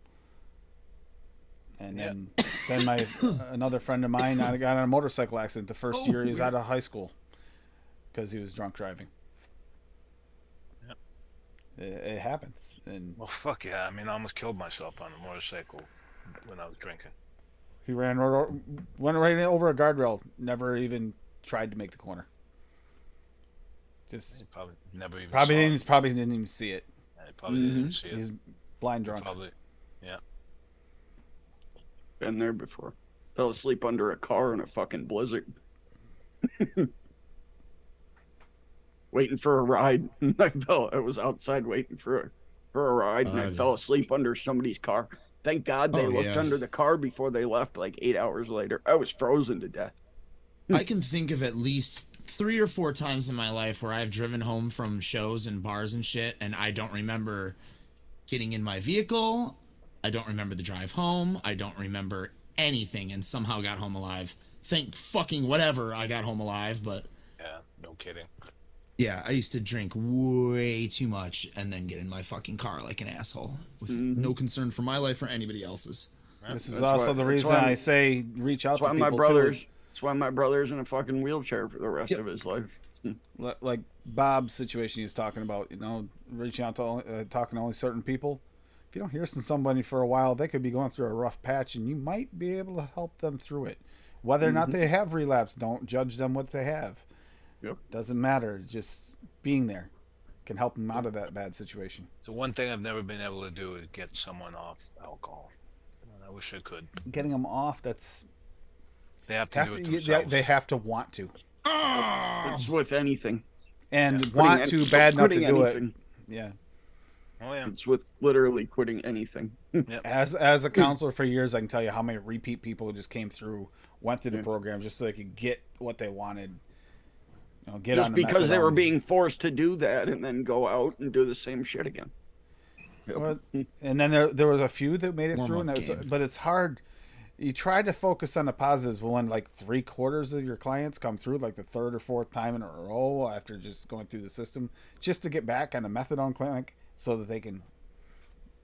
And then my another friend of mine got in a motorcycle accident the first year he was out of high school because he was drunk driving. Yep. It happens, and well, fuck yeah. I mean, I almost killed myself on a motorcycle when I was drinking. he went right over a guardrail. Never even tried to make the corner. Just You probably never even probably saw didn't even see it. it. I probably didn't even see it. He's blind drunk. Probably, yeah. Been there before. Fell asleep under a car in a fucking blizzard. waiting for a ride. I was outside waiting for a ride, and I fell asleep under somebody's car. Thank God they looked under the car before they left. Like 8 hours later, I was frozen to death. I can think of at least 3 or 4 times in my life where I've driven home from shows and bars and shit, and I don't remember getting in my vehicle. I don't remember the drive home. I don't remember anything, and somehow got home alive. Thank fucking whatever I got home alive, but Yeah, no kidding. yeah, I used to drink way too much and then get in my fucking car like an asshole with no concern for my life or anybody else's. This is That's also why- the that's reason why I say reach out That's to why people my brother's. too. That's why my brother's in a fucking wheelchair for the rest of his life. Like Bob's situation he was talking about, reaching out to talking to only certain people. If you don't hear from somebody for a while, they could be going through a rough patch, and you might be able to help them through it. Whether or not they have relapse, don't judge them what they have. Yep. Doesn't matter. Just being there can help them out of that bad situation. So one thing I've never been able to do is get someone off alcohol. I wish I could. Getting them off, that's They have to do it themselves. they have to want to, It's with anything. and want to bad enough to Quitting do anything. it. Yeah. Oh yeah. It's with literally quitting anything. As a counselor for years, I can tell you how many repeat people just came through, went through the program just so they could get what they wanted. Get Just on the because they were methadone. being forced to do that and then go out and do the same shit again. Well, and then there was a few that made it through, Warm-up and game. but it's hard. You try to focus on the positives when like 3/4 of your clients come through, like the 3rd or 4th time in a row after just going through the system, just to get back on a methadone clinic so that they can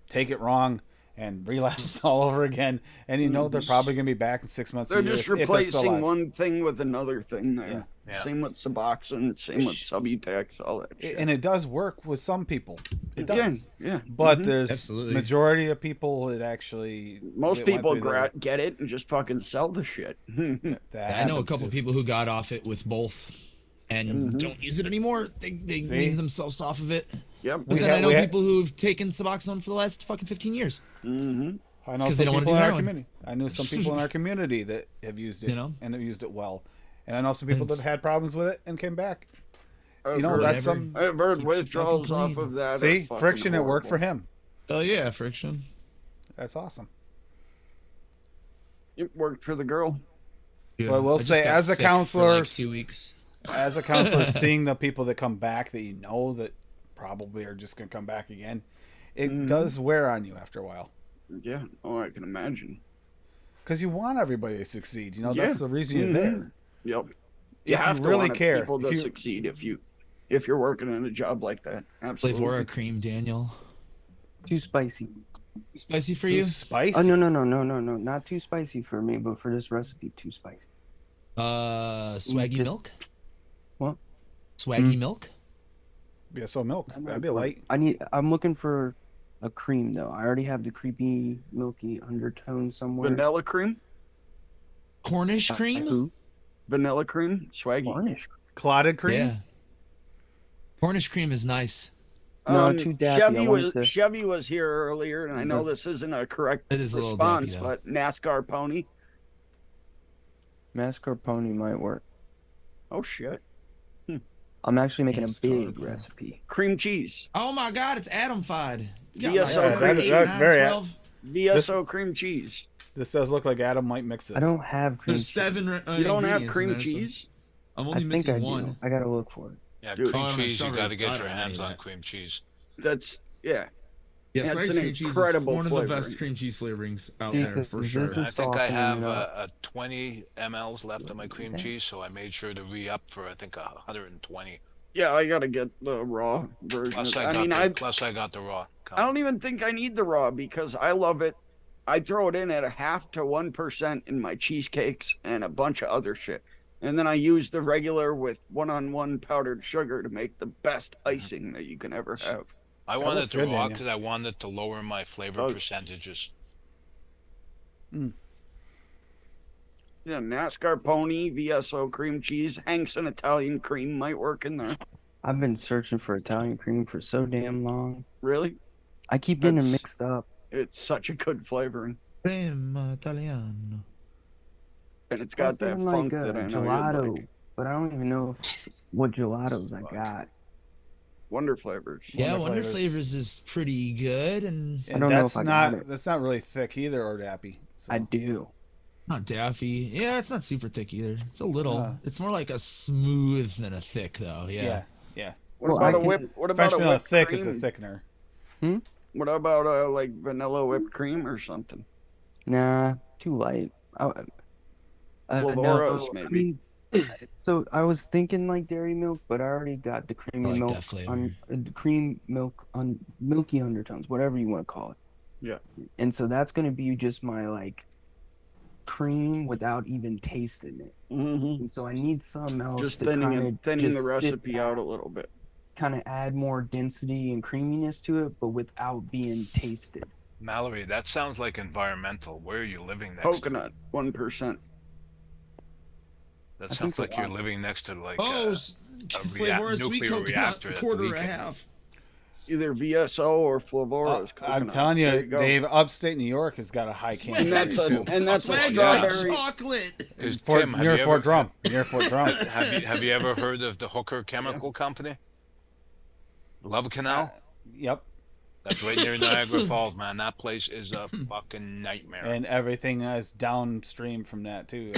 take it wrong and relapse all over again. And they're probably going to be back in 6 months. They're a year just if they're still replacing alive. one thing with another thing there. Yeah. Yeah. Same with Suboxone, same with Subutex, all that shit. And it does work with some people. It does. Yeah. But there's Absolutely. majority of people that actually Most that went people through the- get it and just fucking sell the shit. that I know a happens couple too. people who got off it with both and don't use it anymore. They See? weaned themselves off of it. Yep. But We then ha- I know we ha- people who've taken Suboxone for the last fucking 15 years. I know 'cause some they don't wanna people do in our heroin. community. I knew some people in our community that have used it and have used it well. And I know some people that It's- had problems with it and came back. I've That's Whatever. some. I've heard Keeps you withdrawals fucking off clean. of that. are See, fucking friction. It worked for horrible. him. Oh yeah, friction. That's awesome. It worked for the girl. But I will just say, got as a sick for, counselor, like 2 weeks. As a counselor, seeing the people that come back that that probably are just going to come back again, it does wear on you after a while. Yeah. Oh, I can imagine. Because you want everybody to succeed. Yeah. That's the reason you're there. Yep. If have you to really want care, people to if you- succeed if you're working in a job like that. Absolutely. Flavora cream, Daniel. Too spicy. Spicy for Too you? spicy. Oh no, not too spicy for me, but for this recipe, too spicy. Swaggy Just- milk? What? Swaggy milk? Yeah, so milk. That'd be light. I'm looking for a cream though. I already have the creepy, milky undertone somewhere. Vanilla cream? Cornish cream? Who? Vanilla cream? Swaggy. Varnish. Clotted cream. Yeah. Cornish cream is nice. No, too daffy. I want the- Chevy was here earlier, and I know this isn't a correct It is a little response, daffy, though. but NASCAR pony. Mascarpone might work. Oh shit! I'm actually making a big Mascarpone. recipe. Cream cheese, Oh my god, it's Adam-fied. You got VSO like seven, cream. eight, That's nine, very 12. VSO cream cheese. This does look like Adam might mix this. I don't have cream There's cheese. 7 You don't have ingredients in cream there, so cheese? I'm I only think missing I one. do. I gotta look for it. Yeah, Dude. cream Oh, and cheese. You strawberry. got to I get don't your have hands any of on that. cream cheese. That's yeah. Yeah, That's Swag's an cream cheese is incredible one of the flavoring. best cream cheese flavorings out See, there, for this sure. is- I think I softening have it up. a 20 mLs left of my cream cheese, so I made sure to re-up for I think 120. Yeah, I gotta get the raw version. Plus of- I got mean, the, plus I got the raw. I don't even think I need the raw because I love it. I throw it in at 0.5 to 1% in my cheesecakes and a bunch of other shit. And then I use the regular with 1-on-1 powdered sugar to make the best icing that you can ever have. I wanted looks the good, raw Daniel. because I wanted to lower my flavor Oh. percentages. Yeah, NASCAR pony, VSO cream cheese, Hank's and Italian cream might work in there. I've been searching for Italian cream for so damn long. Really? I keep getting them That's- mixed up. It's such a good flavoring. Crema Italiano. And it's I was got that thinking funk like that I know gelato, you'd like. but I don't even know what gelatos I got. Wonder Flavors. Yeah, Wonder Wonder Flavors. Flavors is pretty good, and And don't know that's if I got not it. that's not really thick either, or dappy. So. I do. not daffy. Yeah, it's not super thick either. It's a little. Uh. It's more like a smooth than a thick, though. Yeah, yeah. What Well, about I a can- whip? What French about a vanilla whipped thick cream? is a thickener. What about like vanilla whipped cream or something? Nah, too light. Flavorous, I maybe. mean, so I was thinking like dairy milk, but I already got the creamy I like milk that flavor. on the cream milk on milky undertones, whatever you want to call it. Yeah. And so that's gonna be just my like cream without even tasting it. Mm-hmm. And so I need something else Just to thinning, kind of thinning the recipe out a little bit. kind of add more density and creaminess to it, but without being tasted. Mallory, that sounds like environmental. Where are you living next Coconut, 1%. to? That I sounds think like a you're lot. living next to like Oh, rea- sweet nuclear coconut, reactor that's quarter a leaking. half. Either VSO or Flavora's. I'm coconut. telling There you, go. Dave, upstate New York has got a high And cancer that's rate, a too. and that's a Swag strawberry. chocolate. Is Fort- Tim, have near you Fort ever, Drum. Near Fort Drum. have you ever heard of the Hooker Chemical Company? Love Canal? Yep. That's right near Niagara Falls, man. That place is a fucking nightmare. And everything is downstream from that too.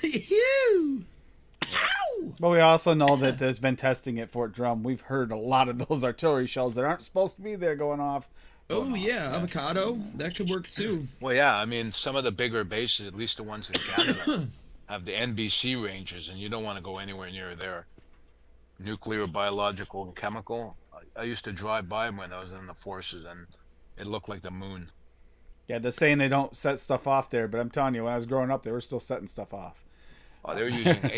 Ew. But we also know that there's been testing at Fort Drum. We've heard a lot of those artillery shells that aren't supposed to be there going off. Oh yeah, avocado. That could work too. Well, yeah, I mean, some of the bigger bases, at least the ones in Canada, have the NBC ranges, and you don't want to go anywhere near there. Nuclear, biological, and chemical. I used to drive by when I was in the forces, and it looked like the moon. Yeah, they're saying they don't set stuff off there, but I'm telling you, when I was growing up, they were still setting stuff off. They were using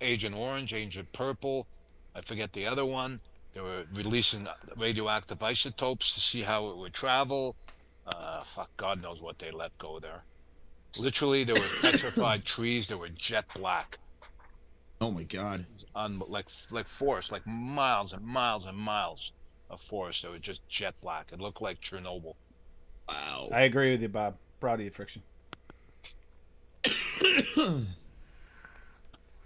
Agent Orange, Agent Purple. I forget the other one. They were releasing radioactive isotopes to see how it would travel. Fuck, God knows what they let go there. Literally, there were petrified trees. They were jet black. Oh my god. On like forest, like miles and miles and miles of forest that were just jet black. It looked like Chernobyl. Wow. I agree with you, Bob. Proud of you, Friction.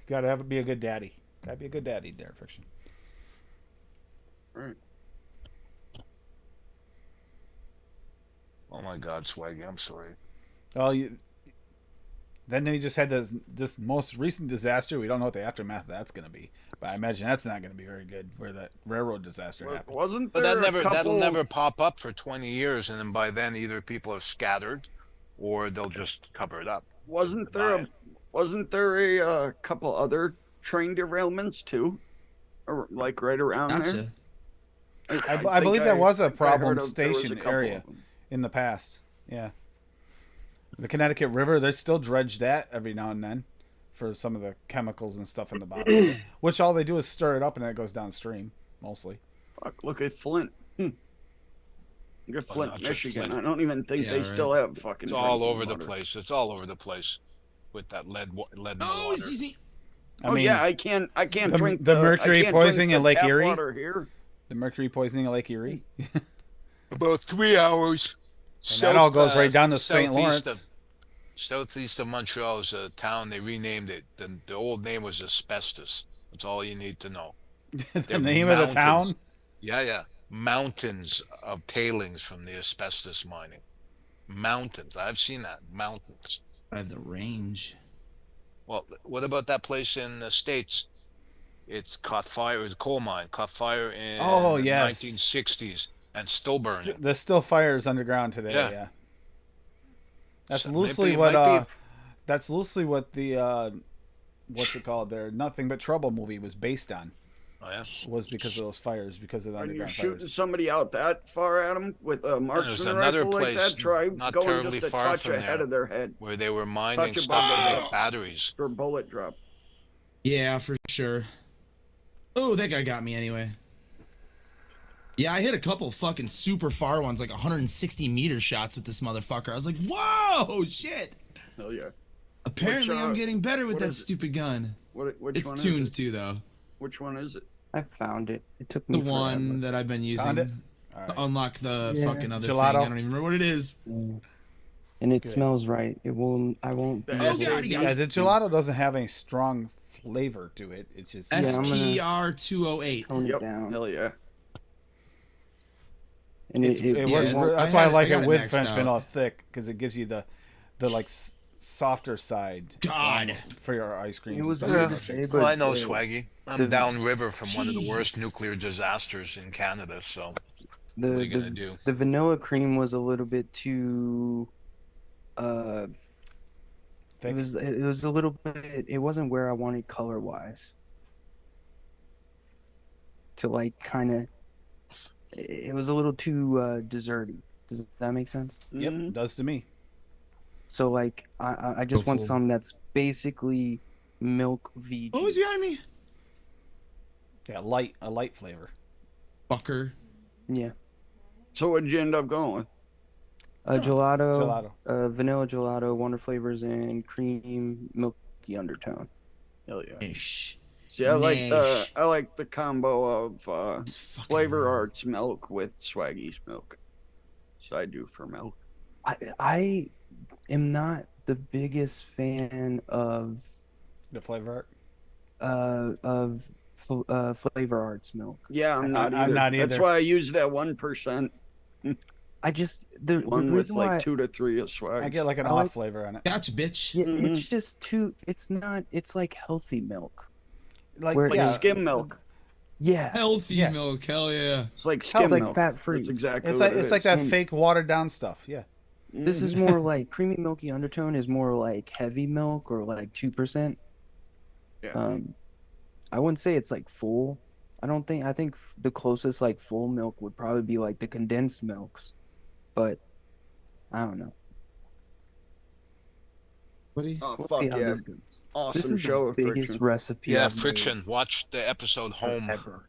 Gotta be a good daddy. Gotta be a good daddy there, Friction. Right. Oh my God, Swaggy, I'm sorry. Well, then they just had this most recent disaster. We don't know what the aftermath of that's going to be, but I imagine that's not going to be very good. Where that railroad disaster happened. Wasn't But there that'll a couple? never pop up for 20 years, and then by then either people have scattered, or they'll just cover it up. Wasn't Deny there a couple other train derailments too, or like right around Gotcha. there? I think believe that was a I heard problem there was a station couple area of them. in the past. Yeah, the Connecticut River, they're still dredged at every now and then for some of the chemicals and stuff in the bottom, of it, which all they do is stir it up and it goes downstream mostly. Fuck, look at Flint. Look at Oh, Flint, no, just Michigan. Flint. I don't even think Yeah, they right. still have fucking. It's all drinking over the water. place. It's all over the place with that lead in the Oh, water. excuse me. I Oh mean, yeah, I can't the- drink the I mercury can't poisoning drink in the Lake tap Erie? water here. the mercury poisoning of Lake Erie. About 3 hours. And that all goes right down to St. Lawrence. Southeast of Montreal is a town. They renamed it. The old name was Asbestos. That's all you need to know. the They're name of the town? mountains. Yeah. Mountains of tailings from the asbestos mining. Mountains. I've seen that. Mountains. I have the range. Well, what about that place in the States? It's caught fire. It was a coal mine. Caught fire in Oh, the yes. 1960s and still burning. There's still fires underground today. Yeah. Yeah. That's So loosely maybe it what might be- that's loosely what the what's it called there? Nothing But Trouble movie was based on. Oh, yeah. Was because of those fires, because of the When you're underground shooting fires. somebody out that far at them with a marksman another rifle like place that, try not going terribly just a far touch from ahead there. of their head Where they were mining Touch stuff above to the- make batteries. for bullet drop. Yeah, for sure. Oh, that guy got me anyway. Yeah, I hit a couple fucking super far ones, like 160-meter shots with this motherfucker. I was like, whoa, shit. Hell yeah. Apparently, Which, I'm getting better with what that is it? stupid gun. Which It's one tuned is it? too, though. Which one is it? I found it. It took me The forever. one that I've been using Found it? to unlock the Yeah. fucking other Gelato? thing. I don't even remember what it is. and it Good. smells right. It won't. I won't be. Oh, able to- God, he got Yeah, the gelato doesn't have any strong flavor to it. It's just I'm gonna- SPR208. Tone it Yep. down. Hell yeah. And it works. it's- That's I why I had it- like I got it it with maxed French out. vanilla thick because it gives you the like softer side. God. For your ice cream. It was Yeah. weird to say, Well, I but know, Swaggy. I'm the- downriver from one of the worst Jeez. nuclear disasters in Canada, so the what are you gonna do? the vanilla cream was a little bit too. Thick. It was a little bit. It wasn't where I wanted color wise. To like kind of. It was a little too desserty. Does that make sense? Yep, Mhm. it does to me. So like I just want Tofu. something that's basically milk VG. What was behind me? Yeah, a light flavor. Fucker. Yeah. So what'd you end up going with? Gelato, Gelato. vanilla gelato, Wonder Flavors, and cream milky undertone. Hell yeah. Ish. See, I Nice. like the combo of It's fucking Flavor wrong. Arts milk with Swaggy's milk. So I do for milk. I am not the biggest fan of The flavor Flavor Arts milk. Yeah, I'm not I'm either. not That's either. why I use that 1%. I just the One with reason like why 2 to 3 of swag. I get like an I off like- flavor on it. Gotcha, bitch. yeah, Mhm. it's just too. It's not. It's like healthy milk. Like, Where it like yeah, is- skim milk. Yeah, Healthy Yes. milk, hell yeah. It's like it's skim like milk. fat free. That's exactly It's what like it it's like is. that And- fake watered down stuff. Yeah. This is more like creamy milky undertone is more like heavy milk or like 2%. Yeah. I wouldn't say it's like full. I think the closest like full milk would probably be like the condensed milks, but I don't know. Oh, We'll fuck see how yeah. this goes. Awesome This is show. the biggest Friction. recipe. Yeah, I've made Friction. Watch the episode Home. ever.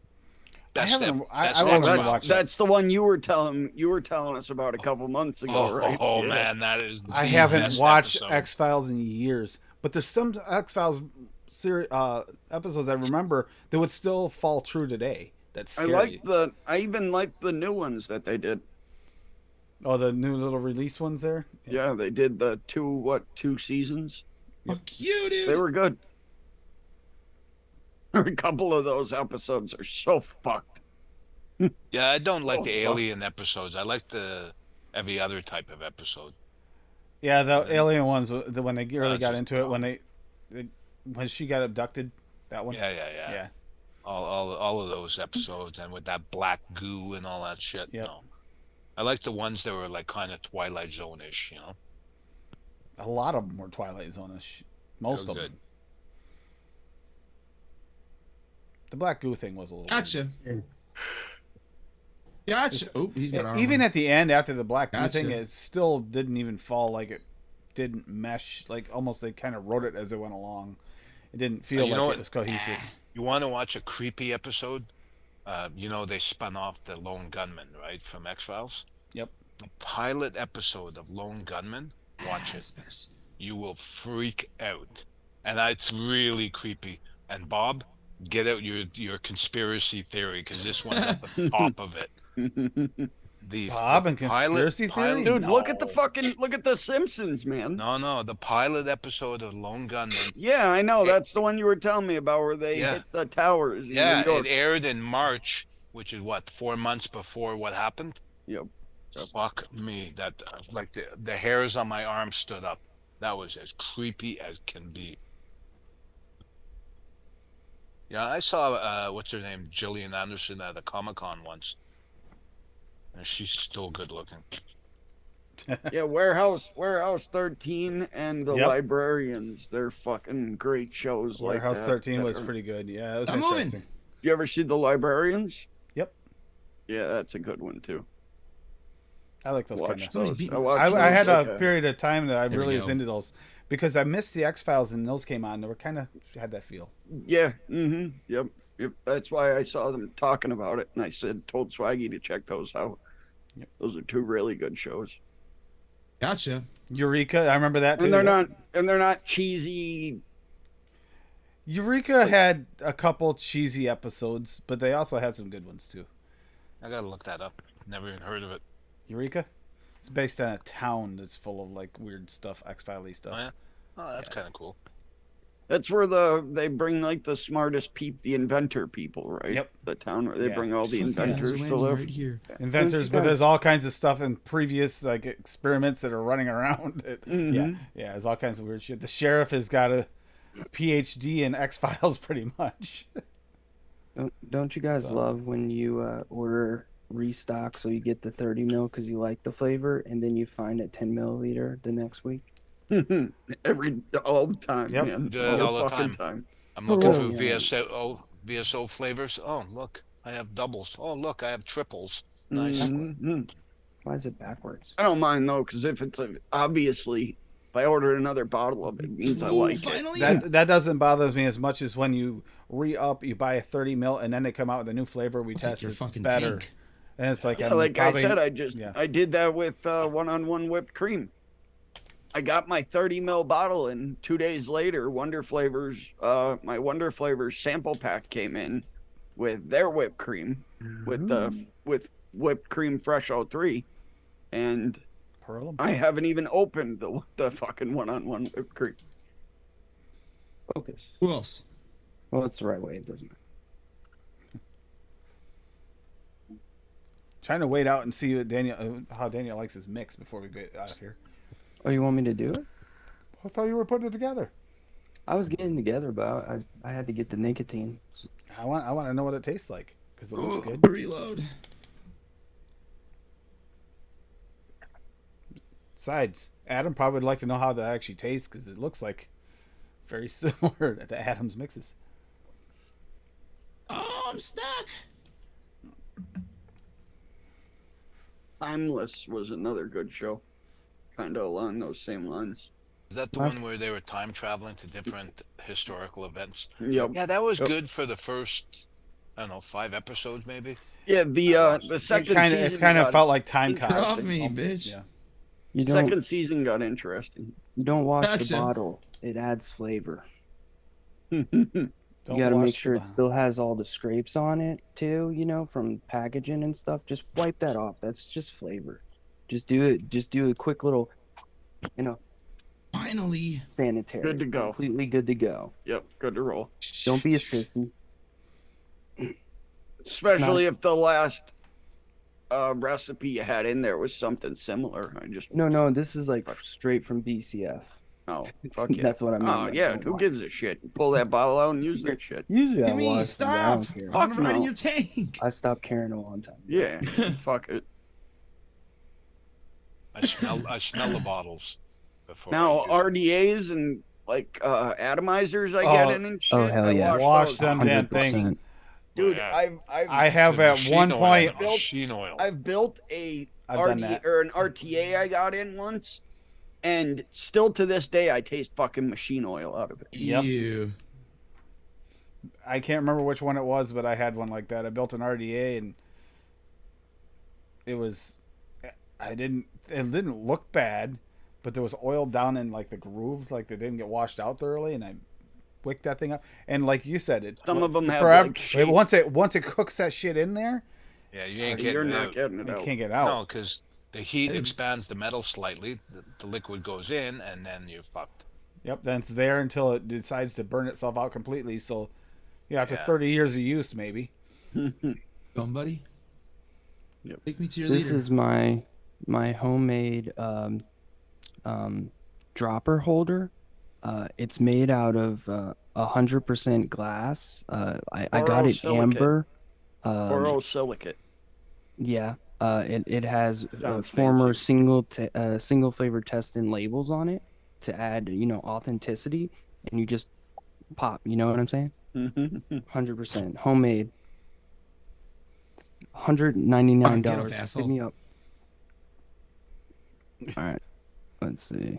Best haven't- I best wanna Xbox. rewatch that. That's the one you were telling us about a couple months ago, Oh, right? oh Yeah. man, that is. I the haven't best watched episode. X Files in years, but there's some X Files episodes I remember that would still fall true today. That's scary. I even like the new ones that they did. Oh, the new little release ones there. Yeah, they did the two seasons. Fuck you, dude. They were good. A couple of those episodes are so fucked. Yeah, I don't like Oh, the fuck. alien episodes. I like the every other type of episode. Yeah, the alien ones when they really got just into it when she got abducted. That one. Yeah. Yeah. All of those episodes, and with that black goo and all that shit. Yep. No, I like the ones that were like kind of Twilight Zone-ish. A lot of them were Twilight Zone-ish. Most They of were them. The black goo thing was a little. Gotcha. Gotcha. Oh, he's got weird. armor. Even at the end, after the black goo Gotcha. thing, it still didn't even fall like it didn't mesh. Like almost they kind of wrote it as it went along. It didn't feel You know like what? it was cohesive. You want to watch a creepy episode? They spun off the Lone Gunman, right, from X-Files. Yep. The pilot episode of Lone Gunman. Watch it. Business. You will freak out, and it's really creepy. And Bob, get out your conspiracy theory because this one's at the top of it. Bob and conspiracy theory? Dude, look at No. look at the Simpsons, man. No, the pilot episode of Lone Gunman. Yeah, I know. That's the one you were telling me about where they Yeah. hit the towers. In Yeah, New York. it aired in March, which is 4 months before what happened. Yep. Fuck me, that like the hairs on my arm stood up. That was as creepy as can be. Yeah, I saw what's her name, Gillian Anderson at a Comic-Con once, and she's still good looking. Yeah, Warehouse 13 and The Yep. Librarians. They're fucking great shows. Warehouse like that. 13 was That are- pretty good. Yeah, it was I'm moving. interesting. You ever see The Librarians? Yep. Yeah, that's a good one too. I like those kind Watch of. Somebody those. beat I me. watched I had those, a like, period of time that I There we really was go. into those because I missed the X Files and those came on. They were kind of had that feel. Yeah. Mm-hmm. Yep. That's why I saw them talking about it, and I told Swaggy to check those out. Yep. Those are two really good shows, Gotcha. Eureka, I remember that too. and they're not cheesy. Eureka had a couple cheesy episodes, but they also had some good ones too. I gotta look that up. Never even heard of it. Eureka. It's based on a town that's full of like weird stuff, X-Files stuff. Oh, yeah? Oh, that's kind of cool. That's where they bring like the smartest the inventor people, right? Yep. The town where they Yeah. bring all the inventors to live. right here. Inventors, but there's all kinds of stuff in previous like experiments that are running around. Mhm. Yeah, there's all kinds of weird shit. The sheriff has got a PhD in X-Files, pretty much. Don't you guys love when you order restock so you get the 30 mil because you like the flavor, and then you find it 10 milliliter the next week? All the time, Yep. man. Do that all the fucking time. I'm looking through yeah. VSO flavors. Oh, look, I have doubles. Oh, look, I have triples. Nice. Mhm. Why is it backwards? I don't mind though, because if it's obviously, if I order another bottle of it, it means I like it. Finally, That doesn't bother me as much as when you re-up, you buy a 30 mil, and then they come out with a new flavor. We I'll test take your it's fucking better, tank. and it's like Yeah, I'm like probably- I said, yeah. I did that with one-on-one whipped cream. I got my 30 mil bottle, and 2 days later, my Wonder Flavors sample pack came in with their whipped cream, with whipped cream Fresh 03, and Pearl 'em. I haven't even opened the fucking one-on-one whipped cream. Focus. Who else? Well, it's the right way. It doesn't matter. Trying to wait out and see how Daniel likes his mix before we get out of here. Oh, you want me to do it? I thought you were putting it together. I was getting together, but I had to get the nicotine. I want to know what it tastes like because it looks good. Reload. Besides, Adam probably would like to know how that actually tastes because it looks like very similar to Adam's mixes. Oh, I'm stuck. Timeless was another good show, kind of along those same lines. Is that the one where they were time traveling to different historical events? Yep. Yeah, that was Yep. good for the first, I don't know, 5 episodes maybe. Yeah, the second It season kind of got- felt like time Get cop. off me, bitch. Yeah. You don't second season got interesting. you don't wash Gotcha. the bottle. It adds flavor. Don't You got to wash make sure the it still has all the scrapes on it too, from packaging and stuff. Just wipe that off. That's just flavor. Just do it. Just do a quick little, Finally. sanitary. Good to go. Completely good to go. Yep, good to roll. Don't be a sissy. Especially if the last recipe you had in there was something similar. No, this is like straight from BCF. Oh, fuck yeah. That's what I mean. Oh, yeah, who gives a shit? Pull that bottle out and use that shit. Usually I Give me, wash them, but I stop. don't care. Fuck I'm riding no. your tank. I stopped caring a long time ago. Yeah, fuck it. I smell the bottles before. Now, I use RDAs and like atomizers I Oh. get in and shit. Oh, hell I yeah. Wash those. them damn things. 100%. Dude, Yeah. I have The at machine one oil, point. the machine oil. I've built a I've done RDA that. or an RTA I got in once, and still to this day I taste fucking machine oil out of it. Yep. Ew. I can't remember which one it was, but I had one like that. I built an RDA and it didn't look bad, but there was oil down in like the groove, like they didn't get washed out thoroughly, and I wicked that thing up. And like you said, Some of them have, forever. like, shape. once it cooks that shit in there, Yeah, you ain't You're getting not it. getting it you out. can't get out. No, because the heat expands the metal slightly. The liquid goes in, and then you're fucked. Yep, then it's there until it decides to burn itself out completely. So, yeah, after Yeah. 30 years of use, maybe. Come, buddy. Yep. Take me to your This leader. is my homemade dropper holder. It's made out of 100% glass. I got it Borosilicate. amber. Borosilicate. Yeah. It has Sounds former single flavor test and labels on it to add authenticity, and you just pop. You know what I'm saying? 100% homemade. $199. Get up, Hit asshole. me up. All right. Let's see.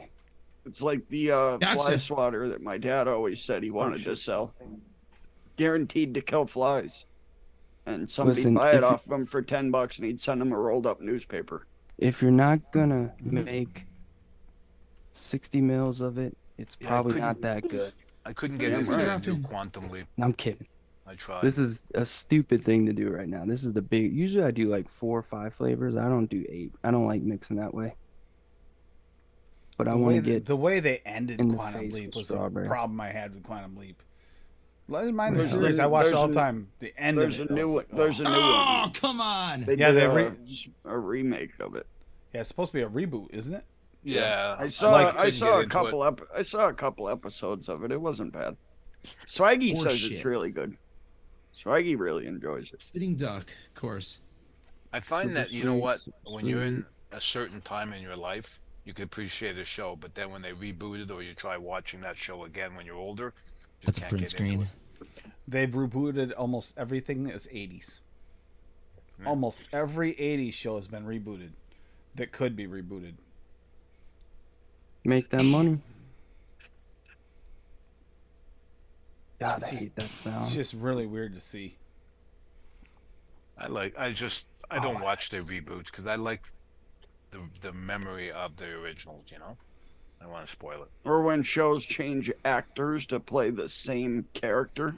It's like the Gotcha. fly swatter that my dad always said he wanted to sell. Guaranteed to kill flies. And somebody Listen, buy it if you- off of him for $10 and he'd send him a rolled up newspaper. If you're not gonna make 60 mils of it, it's Yeah, I probably couldn't- not that good. I couldn't get Yeah, into right. the new Quantum Leap. I'm kidding. I tried. This is a stupid thing to do right now. This is the big. Usually I do like 4 or 5 flavors. I don't do 8. I don't like mixing that way. But I want to get the way they ended in the Quantum face Leap with was strawberry. the problem I had with Quantum Leap. Mind the There's series a- I watch there's all the a- time. The end There's of a it. I was new like, there's a new Oh, one. come on. They Yeah, did they a remake of it. yeah, it's supposed to be a reboot, isn't it? Yeah, I saw couldn't get into it. I saw a couple episodes of it. It wasn't bad. Swaggy says Horseshit. it's really good. Swaggy really enjoys it. Sitting duck, of course. I find Super that you know what, sweet, when you're in sweet. a certain time in your life, you can appreciate a show, but then when they reboot it or you try watching that show again when you're older, you That's a can't print get into screen. it. They've rebooted almost everything that was 80s. Almost every 80s show has been rebooted that could be rebooted. Make that money. God, I It's hate that It's sound. just really weird to see. I don't watch their reboots because I like the memory of the originals, you know? I don't want to spoil it. Or when shows change actors to play the same character.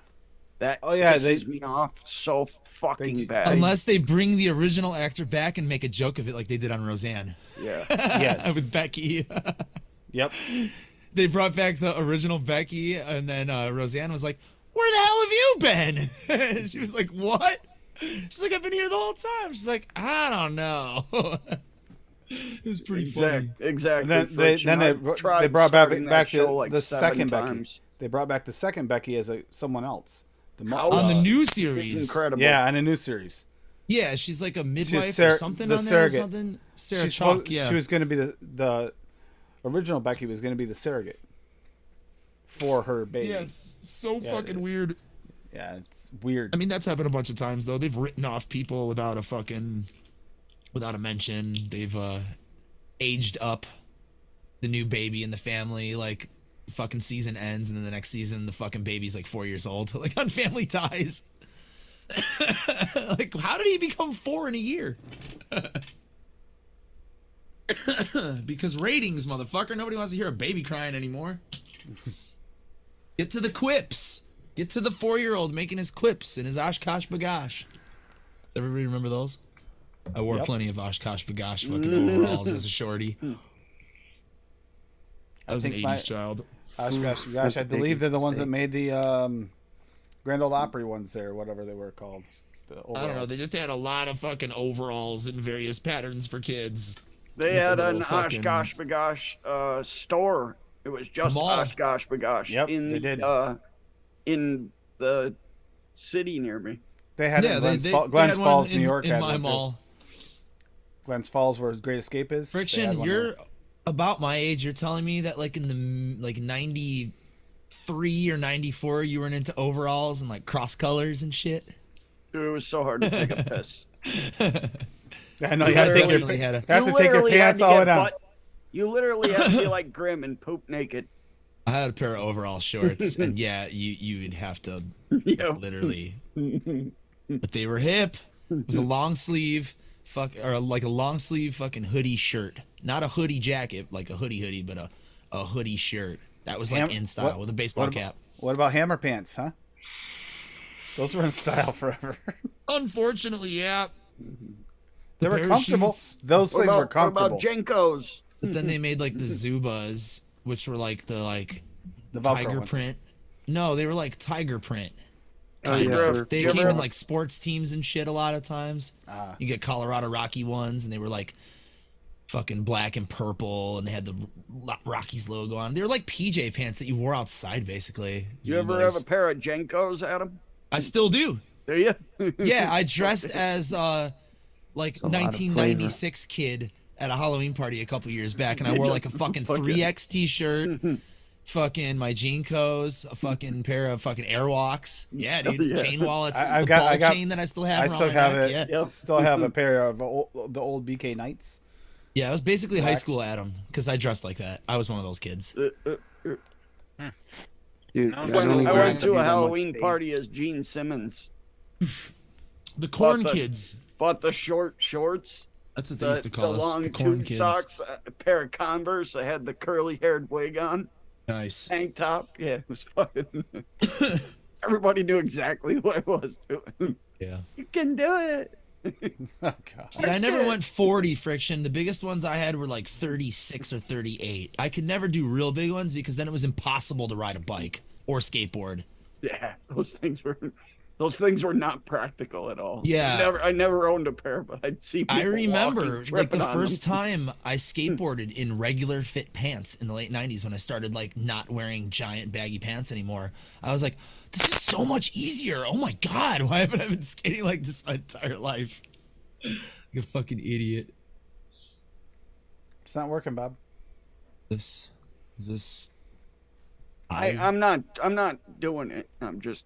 That Oh, yeah, pisses me off so fucking They- bad. Unless they bring the original actor back and make a joke of it like they did on Roseanne. Yeah. Yes. With Becky. Yep. They brought back the original Becky, and then Roseanne was like, "Where the hell have you been?" She was like, "What?" She's like, "I've been here the whole time." She's like, "I don't know." It was pretty funny. Exactly. And then Fritz, and I've tried they brought back starting that back show the, like the 7 second Becky. times. They brought back the second Becky as someone else. How On the new It's series. incredible. Yeah, on a new series. Yeah, she's like a midwife or Sarah- something the on there surrogate. or something. Sarah She's Chalk, supposed- yeah. She was going to be the original Becky was going to be the surrogate for her baby. Yeah, it's so Yeah, fucking weird. Yeah, it's weird. I mean, that's happened a bunch of times though. They've written off people without a mention. They've aged up the new baby in the family. Like, the fucking season ends, and then the next season, the fucking baby's like 4 years old. Like on Family Ties. Like, how did he become 4 in a year? Because ratings, motherfucker. Nobody wants to hear a baby crying anymore. Get to the quips. Get to the 4-year-old making his quips and his Oshkosh Bagosh. Does everybody remember those? I wore Yep. plenty of Oshkosh Bagosh fucking overalls as a shorty. I was an think 80s child. Gosh, That's I a big believe they're the ones that mistake. made the Grand Ole Opry ones there, whatever they were called. The I don't know. overalls. They just had a lot of fucking overalls in various patterns for kids. They With the had an little fucking- Oshkosh Bagosh store. It was just Mall. Oshkosh Bagosh Yep, in they the did. In the city near me. They had it Yeah, in they Glens had one Falls, in, New York. in had my one, too. mall. Glens Falls, where Great Escape is. they had Friction, one you're there. about my age. You're telling me that like in the like 93 or 94, you weren't into overalls and like cross colors and shit. Dude, it was so hard to take a piss. I know You you have to take your, definitely had a- you have to take your literally had pants to all the way get down. You literally had to be like Grim and poop naked. I had a pair of overall shorts, and yeah, you would have to Yep. literally. But they were hip with a long sleeve, like a long sleeve fucking hoodie shirt, not a hoodie jacket, like a hoodie, but a hoodie shirt. That was like Ham- in style what- with a baseball what cap. What about hammer pants, huh? Those were in style forever. Unfortunately, yeah. They were comfortable. parachutes. Those What things were about comfortable. Jenkos? But then they made like the Zubas, which were like the The Velcro tiger ones. print. No, they were like tiger print. Oh, Kind yeah. of. They You came ever- in like sports teams and shit a lot of times. Ah. You get Colorado Rocky ones, and they were like fucking black and purple, and they had the Rockies logo on. They were like PJ pants that you wore outside, basically. You ever Zubas. have a pair of Jenkos, Adam? I still do. Do you? Yeah, I dressed as like a lot of 1996 kid at a Halloween party a couple years back, and I wore like a fucking 3X t-shirt, fucking my Jeankos, a fucking pair of fucking Airwalks. Yeah, dude, Yeah. chain wallets, I the got- ball I got- chain that I still have. I around still my have neck, it. Yeah. Still have a pair of the old BK Knights. Yeah, it was basically high Black. school Adam because I dressed like that. I was one of those kids. Dude, No, I I don't went- even I I have went to to be a that much Halloween big. party as Gene Simmons. The corn the- kids. Bought the short shorts, That's what they the, used to the call us. long The corn tube kids. socks, a pair of Converse. I had the curly haired wig on, Nice. tank top. Yeah, it was fucking. Everybody knew exactly what I was doing. Yeah. You can do it. Oh god. See, I never went 40 friction. The biggest ones I had were like 36 or 38. I could never do real big ones because then it was impossible to ride a bike or skateboard. Yeah, those things were not practical at all. Yeah. I never owned a pair, but I'd see people I remember walking, like the tripping on first them. time I skateboarded in regular fit pants in the late 90s when I started like not wearing giant baggy pants anymore. I was like, this is so much easier. Oh my god, why haven't I been skating like this my entire life? Like a fucking idiot. It's not working, Bob. This is this I'm not doing it. I'm just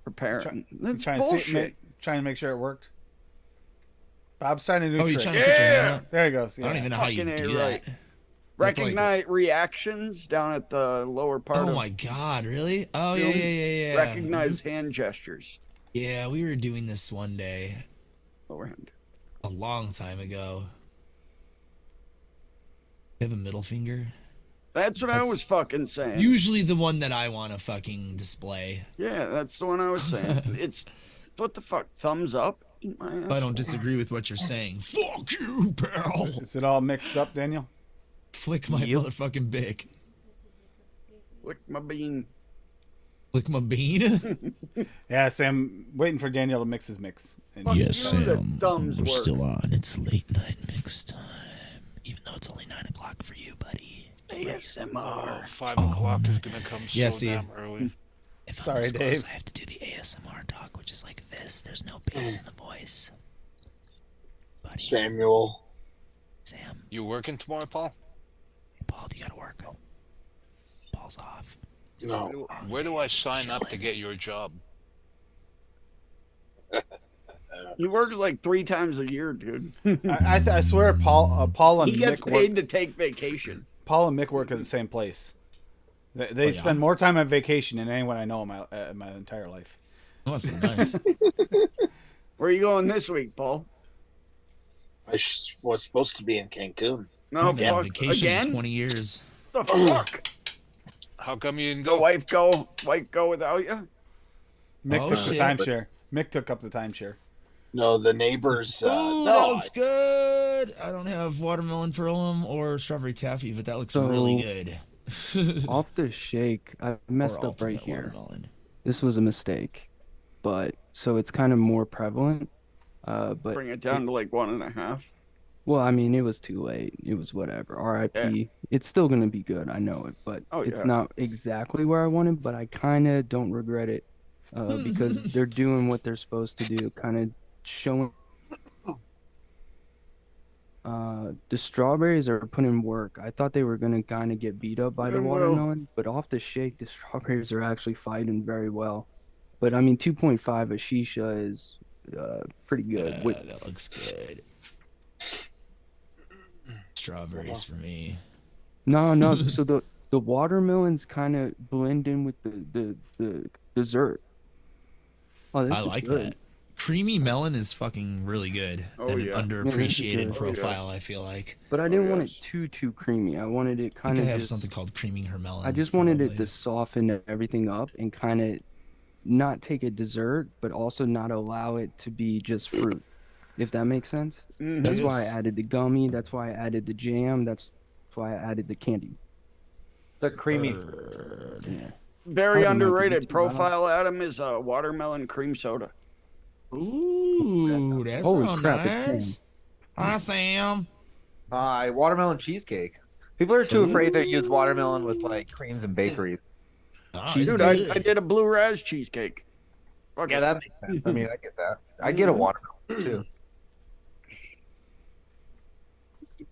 preparing. That's Trying bullshit. trying to make sure it worked. Bob's trying to do Oh, you're trick. trying to put your hand up? There he goes. I don't Yeah. even know how you Fucking do A, right. that. Recognize reactions down at the lower part Oh of my god, really? Oh yeah, Zoom. yeah, yeah, yeah. Recognize hand gestures. Yeah, we were doing this one day Lower hand. a long time ago. You have a middle finger? That's what I That's- was fucking saying. Usually the one that I want to fucking display. Yeah, that's the one I was saying. It's what the fuck? Thumbs up? Eat my ass. I don't disagree with what you're saying. Fuck you, pal. Is it all mixed up, Daniel? Flick my motherfucking bick. Lick my bean. Flick my bean? Yeah, Sam. Waiting for Daniel to mix his mix. And Fuck you, the thumbs work. on. It's late night mix time. Even though it's only 9 o'clock for you, buddy. ASMR. 5 o'clock is gonna come Yeah, so see. damn early. If I'm Sorry, this close, Dave. I have to do the ASMR talk, which is like this. There's no bass in the voice. Buddy, Samuel. Sam, You working tomorrow, Paul? Paul, you gotta work. Paul's off. No. Where do I sign up to get your job? He works like 3 times a year, dude. I swear, Paul and He gets Mick paid work. to take vacation. Paul and Mick work at the same place. They spend more time on vacation than anyone I know in my entire life. Oh, that's nice. Where are you going this week, Paul? I was supposed to be in Cancun. No, I've been on fuck. vacation in Again? 20 years. The fuck? How come you didn't The go? wife go without you? Mick Oh, took shit. the timeshare. Mick took up the timeshare. No, the neighbors. Ooh, No, that looks good. I don't have watermelon furlum or strawberry taffy, but that looks So, really good. Off the shake, I messed Or up right ultimate here. watermelon. This was a mistake, but so it's kind of more prevalent. But Bring it down to like 1.5. well, I mean, it was too late. It was whatever. R.I.P. It's still gonna be good. I know it, but Oh, it's yeah. not exactly where I wanted. But I kind of don't regret it because they're doing what they're supposed to do. Kind of showing. The strawberries are putting work. I thought they were gonna kind of get beat up by the They will. watermelon, but off the shake, the strawberries are actually fighting very well. But I mean, 2.5 a shisha is pretty good. Yeah, With, that looks good. Strawberries for me. no. So the watermelons kind of blend in with the dessert. Oh, this I is like good. that. Creamy melon is fucking really good. Oh, and yeah. an Yeah, this is underappreciated good. profile, I feel like. But I didn't want yes. it too creamy. I wanted it I kind think of I have just. something called creaming her melons. I just wanted it probably. to soften everything up and kind of not take a dessert, but also not allow it to be just fruit. If that makes sense. That's why I added the gummy. That's why I added the jam. That's why I added the candy. It's a creamy. Yeah. Very I don't know, underrated did you try that? profile, Adam, is a watermelon cream soda. Ooh, that Holy sounds crap, it's nice. Sam. Hi, Sam. Watermelon cheesecake. People are too afraid to use watermelon with like creams and bakeries. Oh, Dude, it's I good. did a blue raz cheesecake. Fuck Yeah, it. that makes sense. I mean, I get that. I get a watermelon too.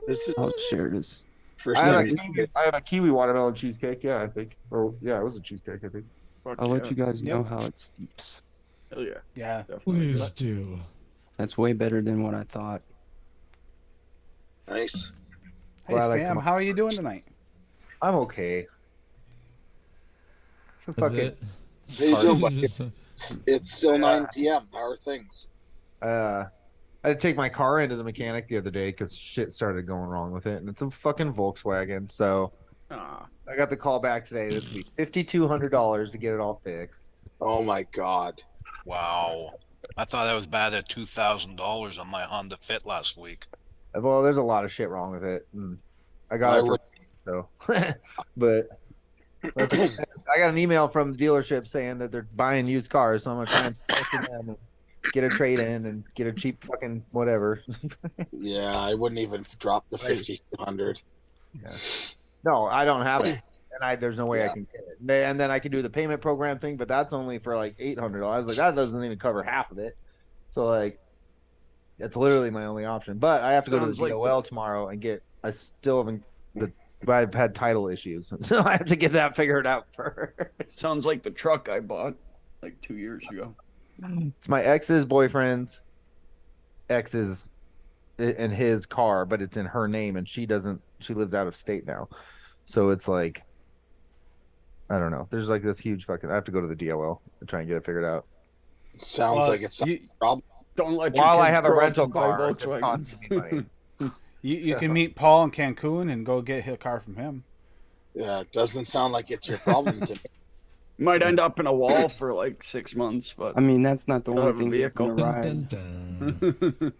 This is I'll share this. first I have, time. a kiwi, I have a kiwi watermelon cheesecake. Yeah, I think. Or yeah, it was a cheesecake. I think. Fuck I'll yeah. let you guys know Yep. how it steeps. Hell yeah. Yeah. Definitely. Please do. That's way better than what I thought. Nice. Hey Well, I like Sam, them. how are you doing tonight? I'm okay. So Is fucking. it? It's still 9 p.m. How are things? I had to take my car into the mechanic the other day because shit started going wrong with it, and it's a fucking Volkswagen. So Ah, I got the call back today. This will be $5,200 to get it all fixed. Oh my God. Wow. I thought I was bad at $2,000 on my Honda Fit last week. Well, there's a lot of shit wrong with it. I got I it for so, but I got an email from the dealership saying that they're buying used cars, so I'm gonna try and stick to them and get a trade in and get a cheap fucking whatever. Yeah, I wouldn't even drop the 5,200. Yeah. No, I don't have it, and there's no way I can get it. And then I can do the payment program thing, but that's only for like $800. Like that doesn't even cover half of it. So like, it's literally my only option. But I have to go to the Sounds like DOL tomorrow and get. I still haven't. I've had title issues, so I have to get that figured out first. Sounds like the truck I bought like 2 years ago. It's my ex's boyfriend's ex's in his car, but it's in her name, and she lives out of state now, so it's like, I don't know. There's like this huge fucking. I have to go to the DOL and try and get it figured out. Sounds like it's a problem. Don't let your While I kids have a grow up rental to buy car, it's Volkswagens. costing me money. You can meet Paul in Cancun and go get a car from him. Yeah, it doesn't sound like it's your problem to me. Might end up in a wall for like 6 months, but I mean, that's not the I'll only have a thing that's vehicle. gonna ride. Dun, dun.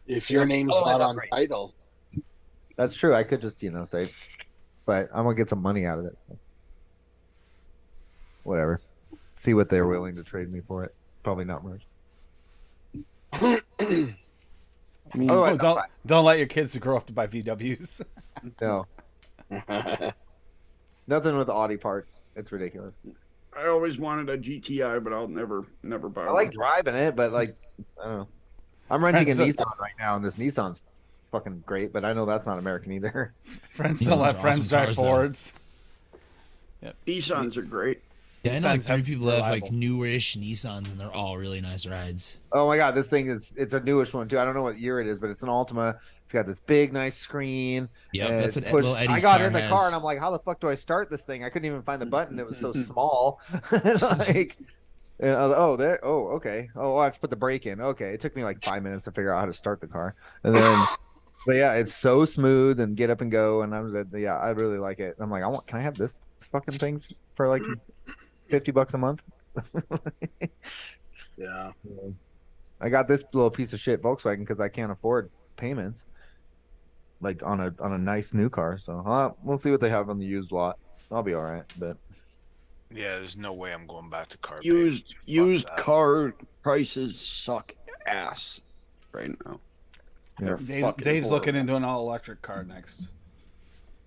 If your name's Oh, not that's on great. title, That's true. I could just say, but I'm gonna get some money out of it. Whatever. See what they're willing to trade me for it. Probably not much. I mean, Oh, Oh, don't let your kids grow up to buy VWs. No, nothing with Audi parts. It's ridiculous. I always wanted a GTI, but I'll never buy I one. like driving it, but like, I don't know. I'm renting a Friends- Nissan right now, and this Nissan's fucking great, but I know that's not American either. Friends These don't ones let are friends awesome drive cars, though. Fords. Nissans are great. Yeah, I know like Nissans 3 have people that have like reliable. newish Nissans, and they're all really nice rides. Oh my god, this thing it's a newish one too. I don't know what year it is, but it's an Altima. It's got this big, nice screen. Yep, and that's it what pushed- little Eddie's I got car in the has. car and I'm like, how the fuck do I start this thing? I couldn't even find the button. It was so small. Like, and I was, okay. Oh, I have to put the brake in. Okay, it took me like 5 minutes to figure out how to start the car, and then, but yeah, it's so smooth and get up and go. And I was, yeah, I really like it. I'm like, can I have this fucking thing for like $50 a month? yeah. I got this little piece of shit Volkswagen because I can't afford payments, like on a nice new car. So we'll see what they have on the used lot. I'll be all right. But Yeah, there's no way I'm going back to car Used payments. Fuck that. car prices suck ass right now. Yeah. They're fucking Dave's horrible. looking into an all electric car next.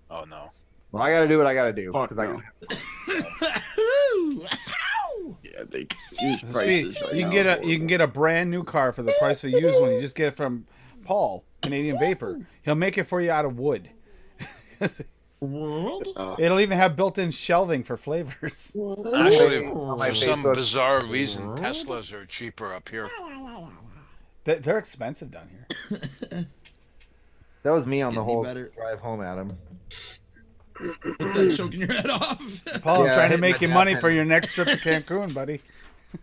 Oh no. well, I got to do what I got to do Fuck because I no. Ooh, ow! Yeah, they use See, prices. right you can now. get a brand new car for the price of a used one. You just get it from Paul, Canadian Vapor. He'll make it for you out of wood. World? It'll even have built-in shelving for flavors. Actually, on my for some Facebook. bizarre reason, Teslas are cheaper up here. They're expensive down here. that was me on getting the me whole better. drive home, Adam. What's that choking your head off? Paul, Yeah, I'm trying to hit make my you money dad for pen. your next trip to Cancun, buddy.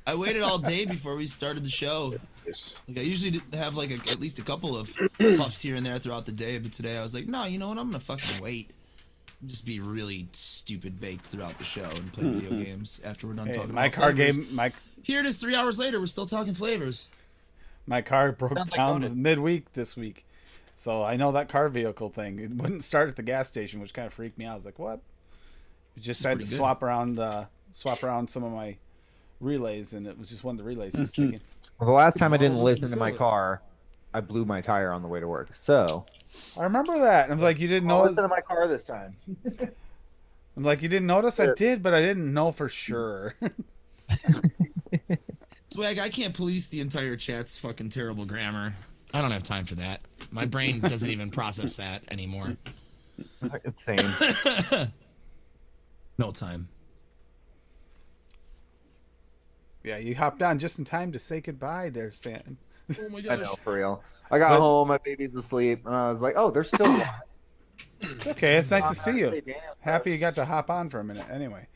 I waited all day before we started the show. Yes. Like I usually have like at least a couple of puffs here and there throughout the day, but today I was like, no, you know what? I'm gonna fucking wait. And just be really stupid baked throughout the show and play video games after we're done Hey, talking my about car flavors. game, my Here it is 3 hours later, we're still talking flavors. my car broke Sounds like down bonus. midweek this week, so I know that car vehicle thing. It wouldn't start at the gas station, which kind of freaked me out. I was like, "What?" I just is had to pretty good. swap around some of my relays, and it was just one of the relays was sticking. Well, the last time I didn't Oh, listen listen to my to it. car, I blew my tire on the way to work. So I remember that. And I was like, "You didn't I'll notice?" listen to my car this time. I'm like, "You didn't notice?" I did, but I didn't know for sure. Swag, I can't police the entire chat's fucking terrible grammar. I don't have time for that. My brain doesn't even process that anymore. It's same. No time. Yeah, you hopped on just in time to say goodbye there, Sam. Oh my I gosh. know, for real. I got But- home, my baby's asleep, and I was like, oh, there's still It's okay. It's nice to see you. Honestly, Daniel Happy you got sucks. to hop on for a minute. Anyway,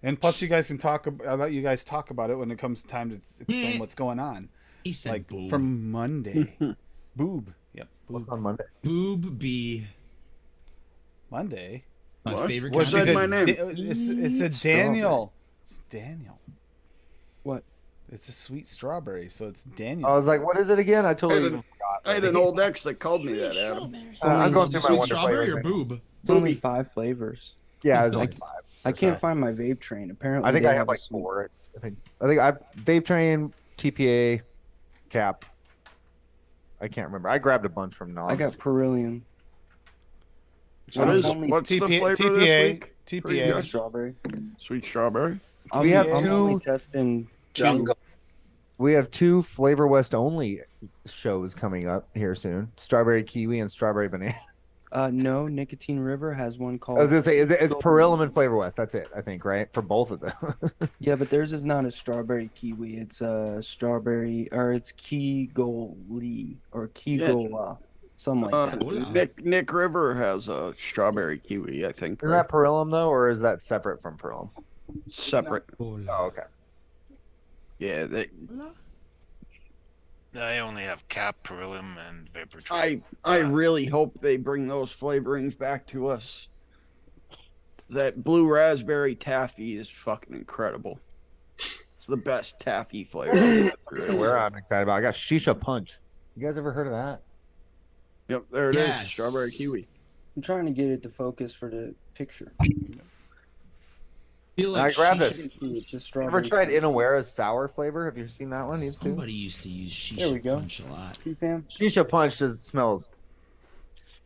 and plus you guys can talk. I'll let you guys talk about it when it comes time to explain what's going on. He said Like boob. from Monday, boob. Yep, What's boob. on Monday? Boob B. Monday. My What? favorite What's kind that of my name? It's a Strawberry. Daniel. It's Daniel. What? It's a sweet strawberry, so it's Daniel. I was like, what is it again? I totally I even forgot. I had an old ex that called me that, Adam. I'm going Sweet through my Wonder strawberry flavors. or boob? It's only 5 flavors. Yeah, it was only Like, 5. I can't find my vape train. Apparently, I think they I have a like sweet- 4. I think I vape train, TPA, cap. I can't remember. I grabbed a bunch from Nog. I got Perillium. What is, only what's the TPA, flavor TPA, this week? TPA. good. strawberry. Sweet strawberry. We have I'm two- only testing 2. Jungle. We have 2 Flavor West only shows coming up here soon: strawberry kiwi and strawberry banana. No, Nicotine River has one I called. was gonna say, it's Perillium and Flavor West. That's it, I think, right? For both of them. Yeah, but theirs is not a strawberry kiwi. It's a strawberry, or it's Kigoli or Kigola, something like that. Hola. Nick River has a strawberry kiwi, I think. Is right? that Perillium though, or is that separate from Perillium? separate? Oh, okay. Yeah, I only have cap, Perillium, and Vapor Train. I really hope they bring those flavorings back to us. That blue raspberry taffy is fucking incredible. It's the best taffy flavor. Where I'm excited about, I got Shisha Punch. You guys ever heard of that? Yep, there it is. Yes. Strawberry kiwi. I'm trying to get it to focus for the picture. Feel I grabbed shisha- this. It's a Ever strawberry. tried Inawera's sour flavor? Have you seen that one? These two? Somebody used to use There we shisha go. punch a lot. See, Sam? Shisha Punch just smells.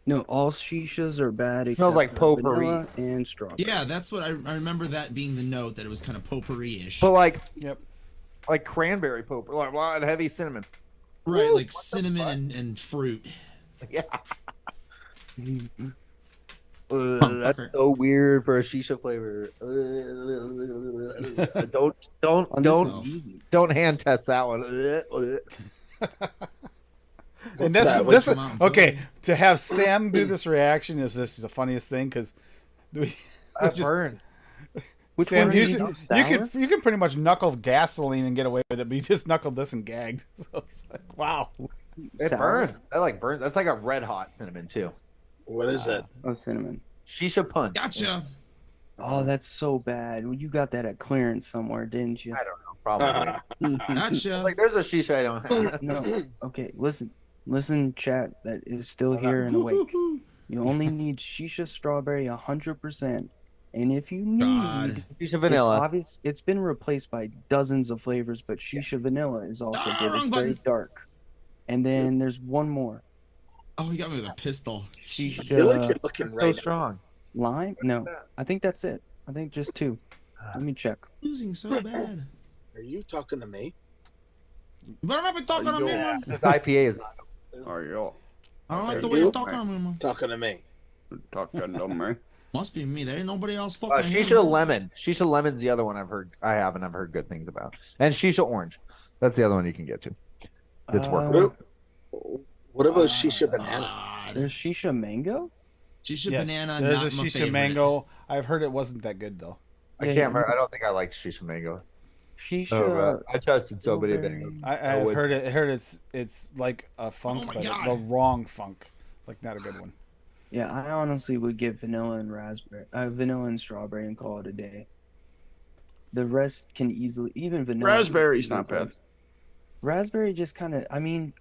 No, all shishas are bad. Smells except like for potpourri. vanilla and strawberry. Yeah, that's what I remember. That being the note that it was kind of potpourri-ish. But Yep. like cranberry pope, like wow, heavy cinnamon. Right, like cinnamon and fruit. Yeah. Mhm. That's so weird for a shisha flavor. Oh, this is easy. don't hand test that one. And What's that's that? this. Come on, Okay, to have Sam do this reaction is the funniest thing because we That just burned. Which Sam, one do you, you should- do? you Sour? can pretty much knuckle gasoline and get away with it, but you just knuckled this and gagged. So it's like, wow. It Sour? burns. That like burns. That's like a red hot cinnamon too. What is it? Oh, cinnamon. Shisha Punch. Gotcha. Oh, that's so bad. Well, you got that at clearance somewhere, didn't you? I don't know. Probably. Gotcha. Like there's a shisha I don't have. No. Okay, listen, chat that is still here and awake. You only need shisha strawberry 100%, and if you need, God. Shisha it's vanilla. obvious. It's been replaced by dozens of flavors, but shisha vanilla is also good. wrong It's very button. dark. And then there's one more. Oh, he got me with a pistol. I feel like Shisha you're looking It's right so now. strong. lime? No, I think that's it. I think just 2. Let me check. Losing so bad. Are you talking to me? You better not be talking to me, man. This IPA is not. Are you I don't like Are the way you? you're talking to me, man. Talking to me. talking to me? Must be me. There ain't nobody else fucking Shisha here. lemon. Shisha lemon's the other one I've heard good things about. And shisha orange. That's the other one you can get to. It's workable. What about shisha banana? God. There's shisha mango. Shisha Yes, banana, there's not a my shisha favorite. mango. I've heard it wasn't that good though. I Yeah, can't remember. I don't think I like shisha mango. Shisha. Oh, I tested so many blueberry. mangoes. I've would- heard it's like a funk, Oh my but God. the wrong funk, like not a good one. Yeah, I honestly would get vanilla and strawberry and call it a day. The rest can easily, even vanilla. Raspberry's not bad. Raspberry just kind of, I mean,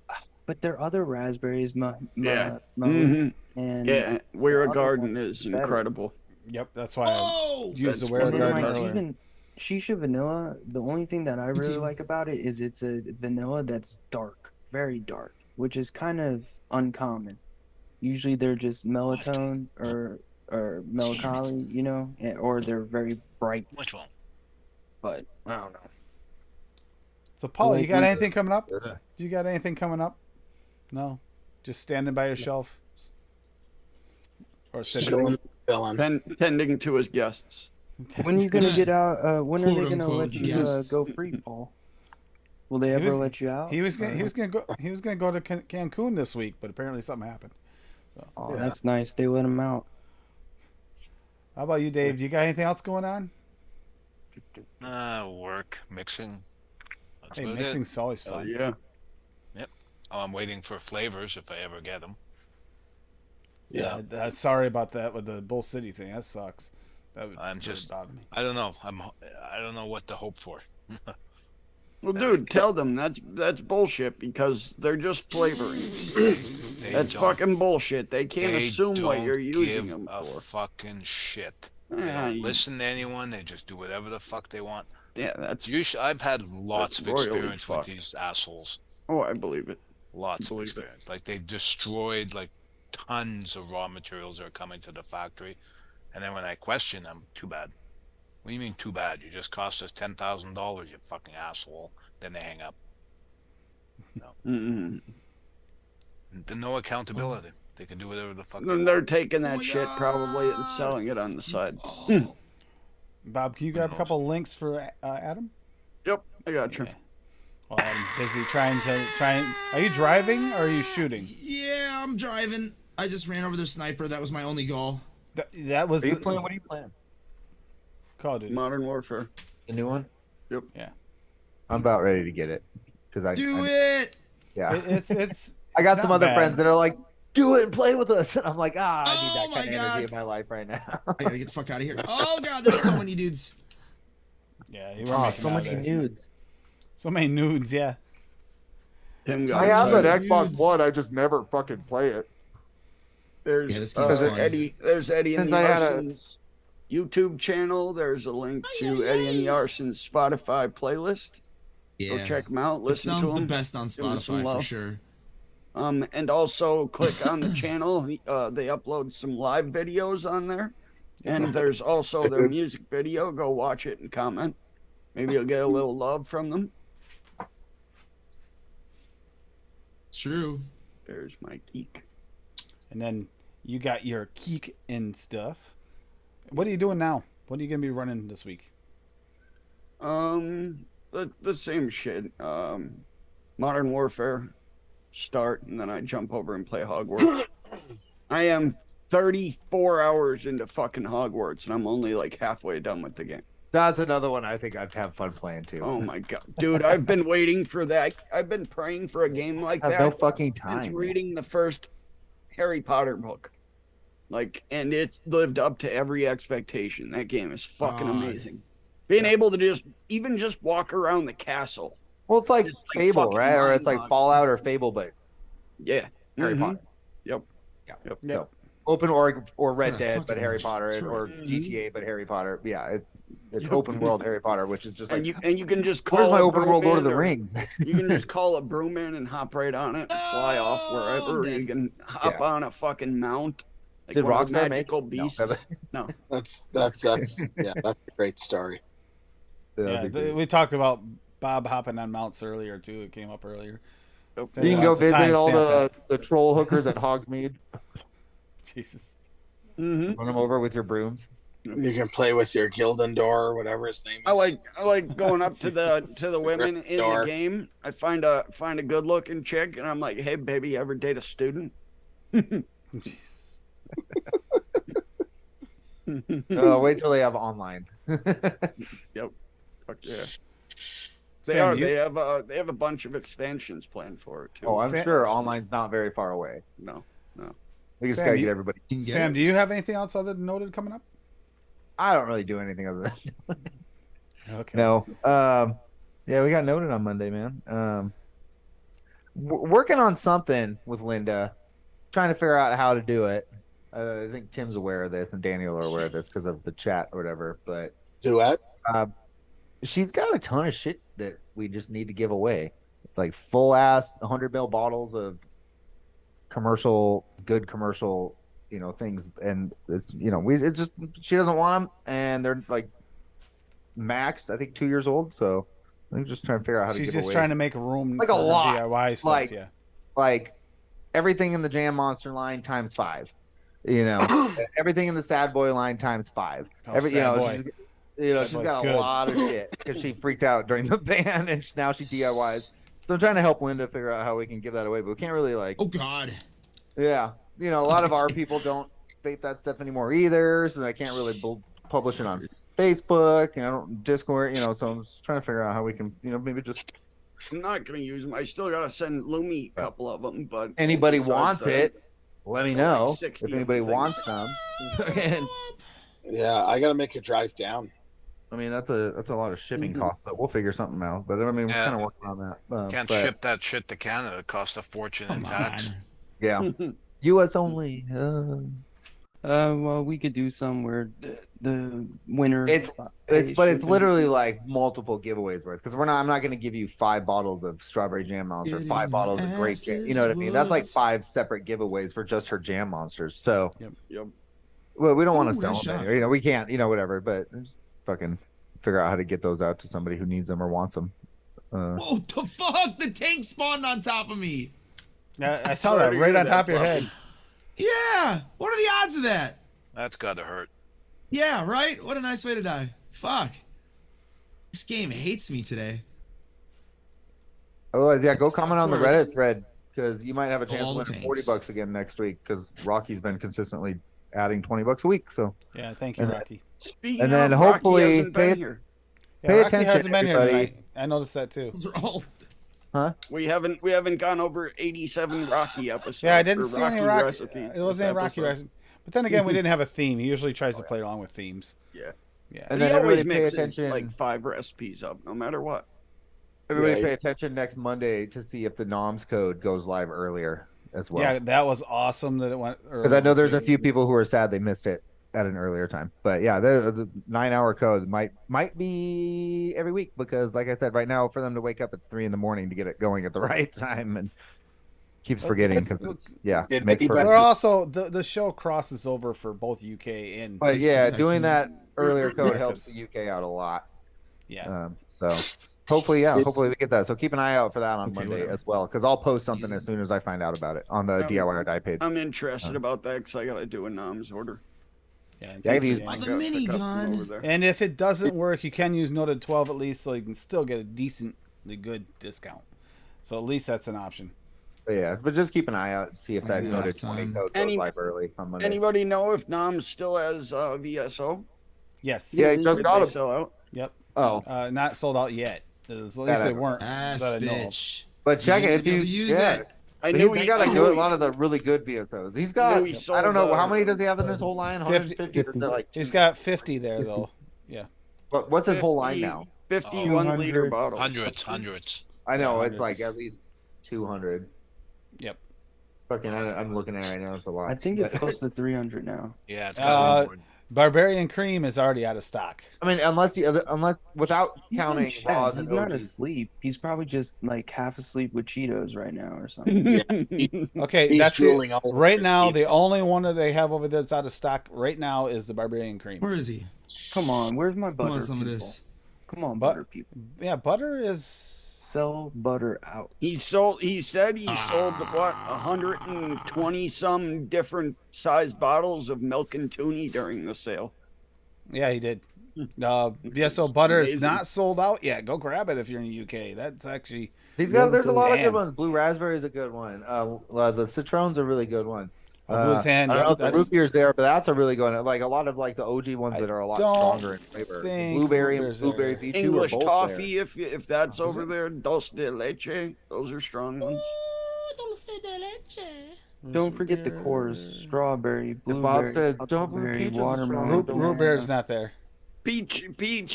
but there are other raspberries, Yeah. and Yeah, We're a other Garden one is better. incredible. Yep, that's why I Oh! used the That's Ware and then Garden like earlier. even shisha vanilla. The only thing that I really Continue. like about it is it's a vanilla that's dark, very dark, which is kind of uncommon. Usually they're just melatonin or melancholy, you know, or they're very bright. Which one? But I don't know. So Paul, you Like, got we- anything coming up? You got anything coming up? No, just standing by your shelf, or sitting. Chilling, chilling. Tending to his guests. when are you gonna get out? When are they Quote, gonna unquote, let you yes. go free, Paul? Will they ever was- let you out? He was gonna go to Cancun this week, but apparently something happened. Oh, that's nice. They let him out. How about you, Dave? Do you got anything else going on? Work, mixing. That's Hey, about mixing's always Oh, fun. yeah. it. Oh, I'm waiting for flavors if I ever get them. Yeah. Sorry about that with the Bull City thing. That sucks. That would I'm really just, bother me. I don't know. I don't know what to hope for. Well, dude, tell them that's bullshit because they're just flavorings. They That's don't- fucking bullshit. They can't they assume what you're don't using give them a for. fucking shit. They Yeah, don't you- listen to anyone. They just do whatever the fuck they want. Yeah, that's. I've had lots That's of royally experience with fucked. these assholes. Oh, I believe it. Lots of Believe it. experience. Like they destroyed like tons of raw materials that are coming to the factory, and then when I question them, too bad. What do you mean too bad? You just cost us $10,000, you fucking asshole. Then they hang up. Mm-mm. No accountability. They can do whatever the fuck they Then want. they're taking that shit probably and selling it on the side. Bob, can you grab a couple links for Adam? Yep, I got you. Okay. Well, Adam's busy trying. Are you driving or are you shooting? Yeah, I'm driving. I just ran over their sniper. That was my only goal. That was. Are you playing? What are you playing? Call of Duty. Modern Warfare. The new one? Yep. Yeah. I'm about ready to get it because Do it. Yeah. It's. I got it's some not other bad. friends that are like, "Do it and play with us," and I'm like, I need Oh that my kind of energy God. in my life right now. I gotta get the fuck out of here. Oh god, there's so many dudes. Yeah, you were Oh, making so out many there. nudes. So many nudes. Yeah. Tim I got have you. that Xbox Dudes. One. I just never fucking play it. There's Yeah, this game's fun. Eddie. There's Eddie and Since the I had a- Arson's YouTube channel. There's a link to Eddie and the Arson's Spotify playlist. Yeah. Go check them out. It Listen to sounds them. the best on Give 'em some Spotify for love. sure. And also click on the channel. They upload some live videos on there, and there's also their music video. Go watch it and comment. Maybe you'll get a little love from them. It's true. There's my geek. And then you got your geek and stuff. What are you doing now? What are you gonna be running this week? The same shit. Modern Warfare start, and then I jump over and play Hogwarts. I am 34 hours into fucking Hogwarts, and I'm only like halfway done with the game. That's another one I think I'd have fun playing too. Oh my god, dude! I've been waiting for that. I've been praying for a game like I have that. no fucking Since time. reading the first Harry Potter book, and it lived up to every expectation. That game is fucking God. amazing. Being able to just walk around the castle. Well, it's like It's like Fable, fucking right? Or it's like mind-boggling. Fallout or Fable, but Yeah, Harry Mhm. Potter. Yep. Yeah. Yep. So open or Red What a Dead, but fucking Harry Potter, story. or GTA, but Harry Potter. Yeah, it's open world Harry Potter, which is just like, And you can just call where's my a open world broom Lord of in the or- Rings? You can just call a broom in and hop right on it and fly off wherever. Oh, You can hop Yeah. on a fucking mount. Like Did one of the Rockstar make magical No, beasts? No. That's yeah, that's a great story. Yeah, we talked about Bob hopping on mounts earlier too. It came up earlier. Nope. You can go Lots of visit all timestamp the troll hookers at Hogsmeade. Jesus. Mm-hmm. Run them over with your brooms. You can play with your Gildendor or whatever his name is. I like going up to the women in the Door. game. I find a good looking chick and I'm like, hey baby, you ever date a student? Wait till they have online. Yep. Fuck yeah. They Sam, are. you- They have a bunch of expansions planned for it too. Oh, I'm Sam- sure online's not very far away. No. We just Sam, gotta you- get everybody. You can get Sam, it. do you have anything else other than noted coming up? I don't really do anything other than Okay. no. Yeah, we got noted on Monday, man. Working on something with Linda, trying to figure out how to do it. I think Tim's aware of this and Daniel are aware of this because of the chat or whatever. But Duet. she's got a ton of shit that we just need to give away, like full ass 100 ml bottles of good commercial, things, and it's she doesn't want them, and they're like maxed. I think 2 years old, so I'm just trying to figure out how to She's give just away. trying to make room Like for a her lot. DIY stuff. Like- Yeah. like everything in the Jam Monster line times 5, everything in the Sad Boy line times 5. Oh, Sad Boy. Sad She's Boy's got good. a lot of shit because she freaked out during the ban, and now she DIYs. So I'm trying to help Linda figure out how we can give that away, but we can't really Oh God. yeah, a lot of our people don't vape that stuff anymore either, so I can't really publish it on Facebook and I don't Discord, so I'm just trying to figure out how we can, maybe just I'm not gonna use them. I still gotta send Lumi a couple of them, but anybody besides wants that- it. let me They're like know 60 if anybody of the things. wants some. And, Yeah, I gotta make a drive down. I mean, that's a lot of shipping costs, but we'll figure something out. But I mean, we're Yeah. kind of working on that. Can't but, ship that shit to Canada. It costs a fortune in Come tax. on. Yeah, U.S. only. Well, we could do some where the winner. It's pays literally like multiple giveaways worth because I'm not going to give you 5 bottles of strawberry jam monster, 5 bottles of grape jam. You know what I mean? That's like 5 separate giveaways for just her jam monsters. So, Yep. well, we don't want to Ooh, sell nice them. shot. You know, we can't. You know, whatever. But just fucking figure out how to get those out to somebody who needs them or wants them. Oh, the fuck! The tank spawned on top of me. Yeah, I saw that right on top of your head. Yeah. What are the odds of that? That's gotta hurt. Yeah, right? What a nice way to die. Fuck. This game hates me today. Otherwise, yeah, go comment on the course. Reddit thread because you might have a chance All to the win tanks. $40 again next week because Rocky's been consistently adding $20 a week. So Yeah, thank you, And- Rocky. Speaking And then of, Rocky hopefully hasn't been pay- here. Yeah, Pay Rocky attention, hasn't been here everybody. tonight. I noticed that too. Those are all. We haven't gone over 87 Rocky episodes. Yeah, I didn't or see any Rocky. recipes It wasn't this any Rocky episode. recipe. But then again, we didn't have a theme. He usually tries to play along with themes. Yeah. Yeah. And He then always everybody pay mixes attention. like 5 recipes up, no matter what. Everybody Yeah. pay attention next Monday to see if the NOMS code goes live earlier as well. Yeah, that was awesome that it went. Because I know there's a few people who are sad they missed it at an earlier time. But yeah, the 9-hour code might be every week because, like I said, right now for them to wake up it's 3 a.m. to get it going at the right time and keeps forgetting because it's Did makes anybody- perfect- They're also the show crosses over for both UK and But yeah, Text doing me. that earlier code Americas. helps the UK out a lot. yeah. So hopefully we get that. So keep an eye out for that on Okay, Monday whatever. as well because I'll post something Easy. as soon as I find out about it on the Um, DIY or Die page. I'm interested about that because I gotta do a NOMS order. Yeah, and Yeah, thank I you, use Dan. mine. The Got pick up from minigun. over there. And if it doesn't work, you can use Noted 12 at least, so you can still get a decently good discount. So at least that's an option. But yeah, but just keep an eye out and see if that Okay, noted off 20 time. code goes Any- live early on Monday. Anybody know if NOMS still has VSO? Yes. Yeah, he just Did got they him. sell out? Yep. Oh, Not sold out yet. At least That they I- weren't. Ass that I know of. bitch. but check it if you Use yeah. it. I He, knew he he got I a, knew good, he- lot of the really good VSOs. He's I got, knew he I don't know, sold, how many does he have in his whole line? 50. 150 or like, He's got 50 there, though. Yeah. what's his whole line now? 51 liter 200. bottle. Hundreds. I know, Yeah, it's like hundreds. at least 200. Yep. Fucking, I'm looking at it right now. It's a lot. I think it's But- close to 300 now. Yeah, it's Uh, got more. Barbarian Cream is already out of stock. I mean, unless without He's in counting chat. raws and He's not OGs. asleep. He's probably just like half asleep with Cheetos right now or something. Okay, He's that's it. drooling all over Right his now, teeth. the only one that they have over there that's out of stock right now is the Barbarian Cream. Where is he? Come on, where's my butter? Come on, some of people? this. Come on, But- butter people. Yeah, butter is. Sell butter out. He said he sold what 120 some different size bottles of milk and toonie during the sale. Yeah, he did. VSO butter is amazing. not sold out yet. Go grab it if you're in the UK. That's actually. There's a lot of Damn. good ones. Blue raspberry is a good one. The citron's a really good one. Blue's Hand, I don't yeah, know if the that's- root beer's there, but that's a really good one. Like a lot of like the OG ones that are a lot don't stronger in flavor. The think blueberry root and beer's blueberry there. V2 English are both toffee, if that's over it? there. Dulce de leche, those are strong ones. Don't forget the cores: strawberry, Bob blueberry, says, "Don't huckleberry, peaches is watermelon. strong." Root beer is not there. Peach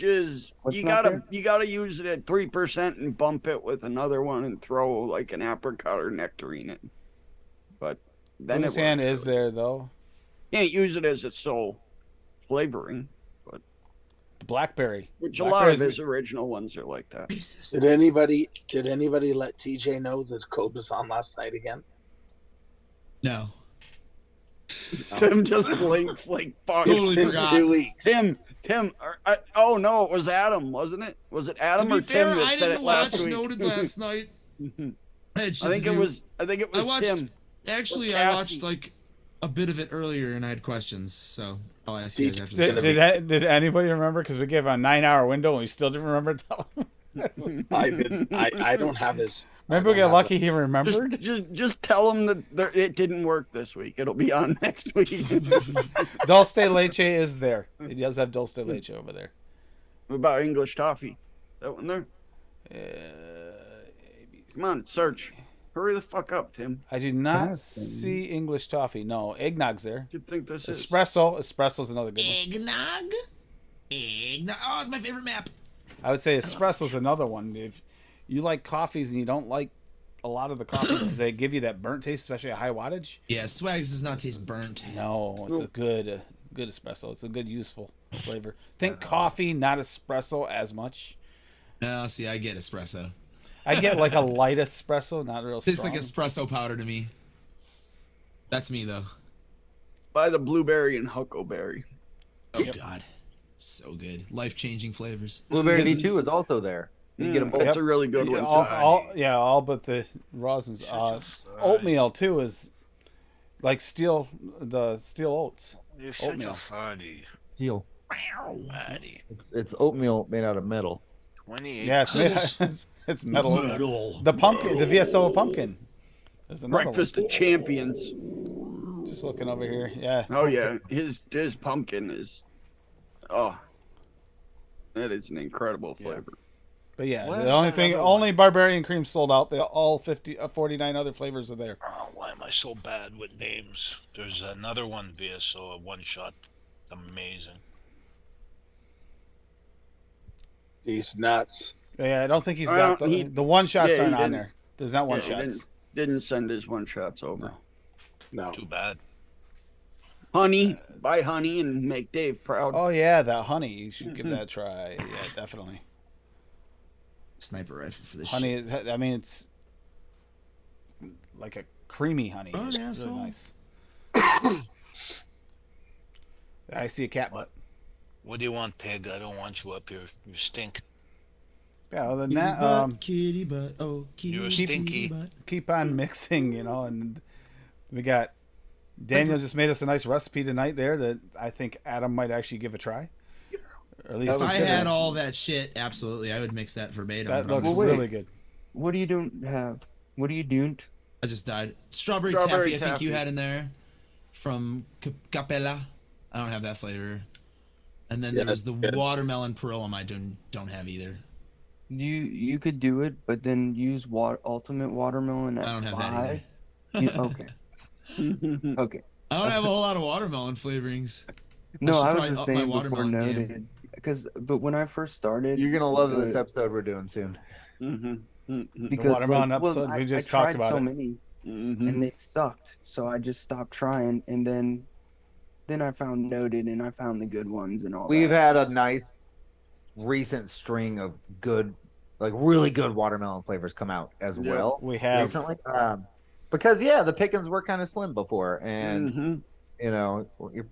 is What's you not gotta there? use it at 3% and bump it with another one and throw like an apricot or nectarine in. But then Blue's it Hand works is really. there though. Can't use it as its sole flavoring, The blackberry. which a lot of Blackberry's- his original ones are like that. Racist. Did anybody let TJ know that code was on last night again? No. Tim just blinks like fuck. Totally It's been forgot. 2 weeks. Tim. Oh no, it was Adam, wasn't it? Was it To Adam be or fair, Tim that I said didn't it last watch week? Noted last night. I had shit I think to it do. was. I I Tim. watched. Actually, Or I watched Cassie. like a bit of it earlier, and I had questions. So I'll ask you guys after the Did, show. did anybody remember? Because we gave a 9-hour window and we still didn't remember to tell him. I didn't. I don't have his. Maybe I we don't got have lucky he remembered. Just tell him that it didn't work this week. It'll be on next week. Dulce de leche is there. He does have dulce de leche over there. What about English toffee? That one there? Come on, search. Hurry the fuck up, Tim. I do not Yes. see English toffee. No, eggnog's there. What do you think this is? Espresso's another good one. Eggnog. Eggnog. Oh, it's my favorite map. I would say espresso's another one. If you like coffees and you don't like a lot of the coffees because they give you that burnt taste, especially at high wattage. Yeah, Swags does not taste burnt. No, it's a good espresso. It's a good useful flavor. Think coffee, not espresso as much. No, see, I get espresso. I get like a light espresso, not real strong. Tastes like espresso powder to me. That's me though. Buy the blueberry and huckleberry. Oh God, so good. Life-changing flavors. Blueberry V2 is also there. You can get them both. That's a really good one. all but the rosins. Oatmeal too is like the steel oats. You're such Oatmeal. a funny. Steel. Buddy. It's oatmeal made out of metal. 28. Yeah, it's metal. The pumpkin, the VSO pumpkin. Is another Breakfast of Champions. one. Just looking over here. Yeah. Oh yeah, his pumpkin is, oh, that is an incredible flavor. But yeah, Where's the only that thing, other only barbarian cream sold out. All 49 other flavors are there. Oh, why am I so bad with names? There's another one VSO, a one shot. It's amazing. He's nuts. Yeah, I don't think he's Well, got he- the one shots yeah, he aren't on didn't- there. There's not one Yeah, he shots. didn't send his one shots over. No. No. Too bad. Honey, buy honey and make Dave proud. Oh yeah, that honey. You should give that a try. Yeah, definitely. Sniper rifle for this Honey, shit. I mean, it's like a creamy honey. Oh, It's yeah, really so- nice. I see a cat butt. What do you want, pig? I don't want you up here. You stink. Yeah, other than Kitty that, butt, kitty butt, oh, kitty, You're kitty stinky. butt. keep on mixing, and we got Daniel just made us a nice recipe tonight there that I think Adam might actually give a try. Or at least If I consider. had all that shit, absolutely, I would mix that verbatim. That but I'm looks just- really good. What do you don't have? What do you don't? I just died. Strawberry Strawberry taffy, I think you taffy. had in there from Capella. I don't have that flavor. And then Yeah, there was the that's good. watermelon Perillum. I don't have either. You could do it, but then use ultimate watermelon at I don't have 5. that either. Okay. Okay. I don't have a whole lot of watermelon flavorings. No, should I was probably just up my saying before watermelon game. noted. But when I first started, You're gonna love this episode we're doing soon. because watermelon like, episode, we just talked tried about so it. many, and they sucked. So I just stopped trying, and then I found noted, and I found the good ones and all. We've that. had a nice recent string of good, like really good watermelon flavors come out as Yeah, well. we have. recently. Because the pickings were kind of slim before, and your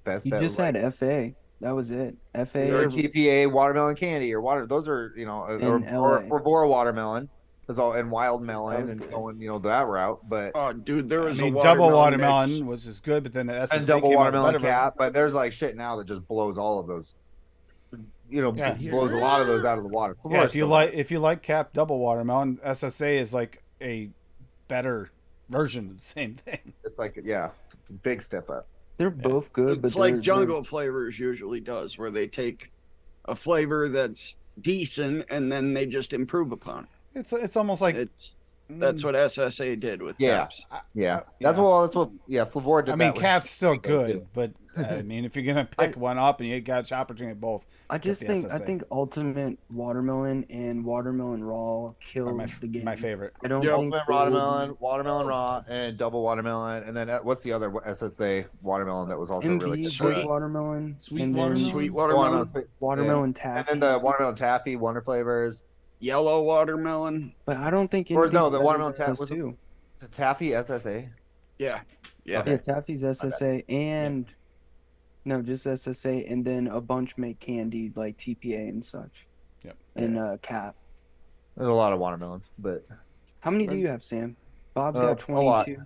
best You bet just was had like, FA. That was it. FA or TPA watermelon candy or water. Those are or In LA. Bora watermelon. Is all and wild That melon was and good. going that route, but Oh, dude, there I was mean, a double watermelon watermelon, mix. which is good, but then the SSA and double came out watermelon better. cap. But there's like shit now that just blows all of those. Yeah. Blows a lot of those out of the water. Yeah, Florida's still if you like cap double watermelon, SSA is like a better version of the same thing. it's like it's a big step up. They're both good, but It's like they're- Jungle Flavors usually does, where they take a flavor that's decent and then they just improve upon it. It's almost like That's what SSA did with Yeah. caps. Yeah, that's what Flavor did. I mean, that was cap's still really good, but I mean, if you're gonna pick one up and you got an opportunity at both, I just the think SSA. ultimate watermelon and watermelon raw kill are the game. my favorite. I don't Yeah, think Ultimate they will be- watermelon raw, and double watermelon, and then what's the other SSA watermelon that was also really MV good? big watermelon, Sweet and then watermelon? Sweet Watermelon, watermelon, sweet- watermelon and taffy. then the watermelon taffy, Wonder Flavors. yellow watermelon. But I don't think Or no, anything's the better watermelon than taffy those was two. the taffy SSA. Yeah, yeah. Yeah, taffy's SSA and no, just SSA, and then a bunch make candy like TPA and such. Yep. And cap. There's a lot of watermelons, but How many do you have, Sam? Bob's got a lot. 22.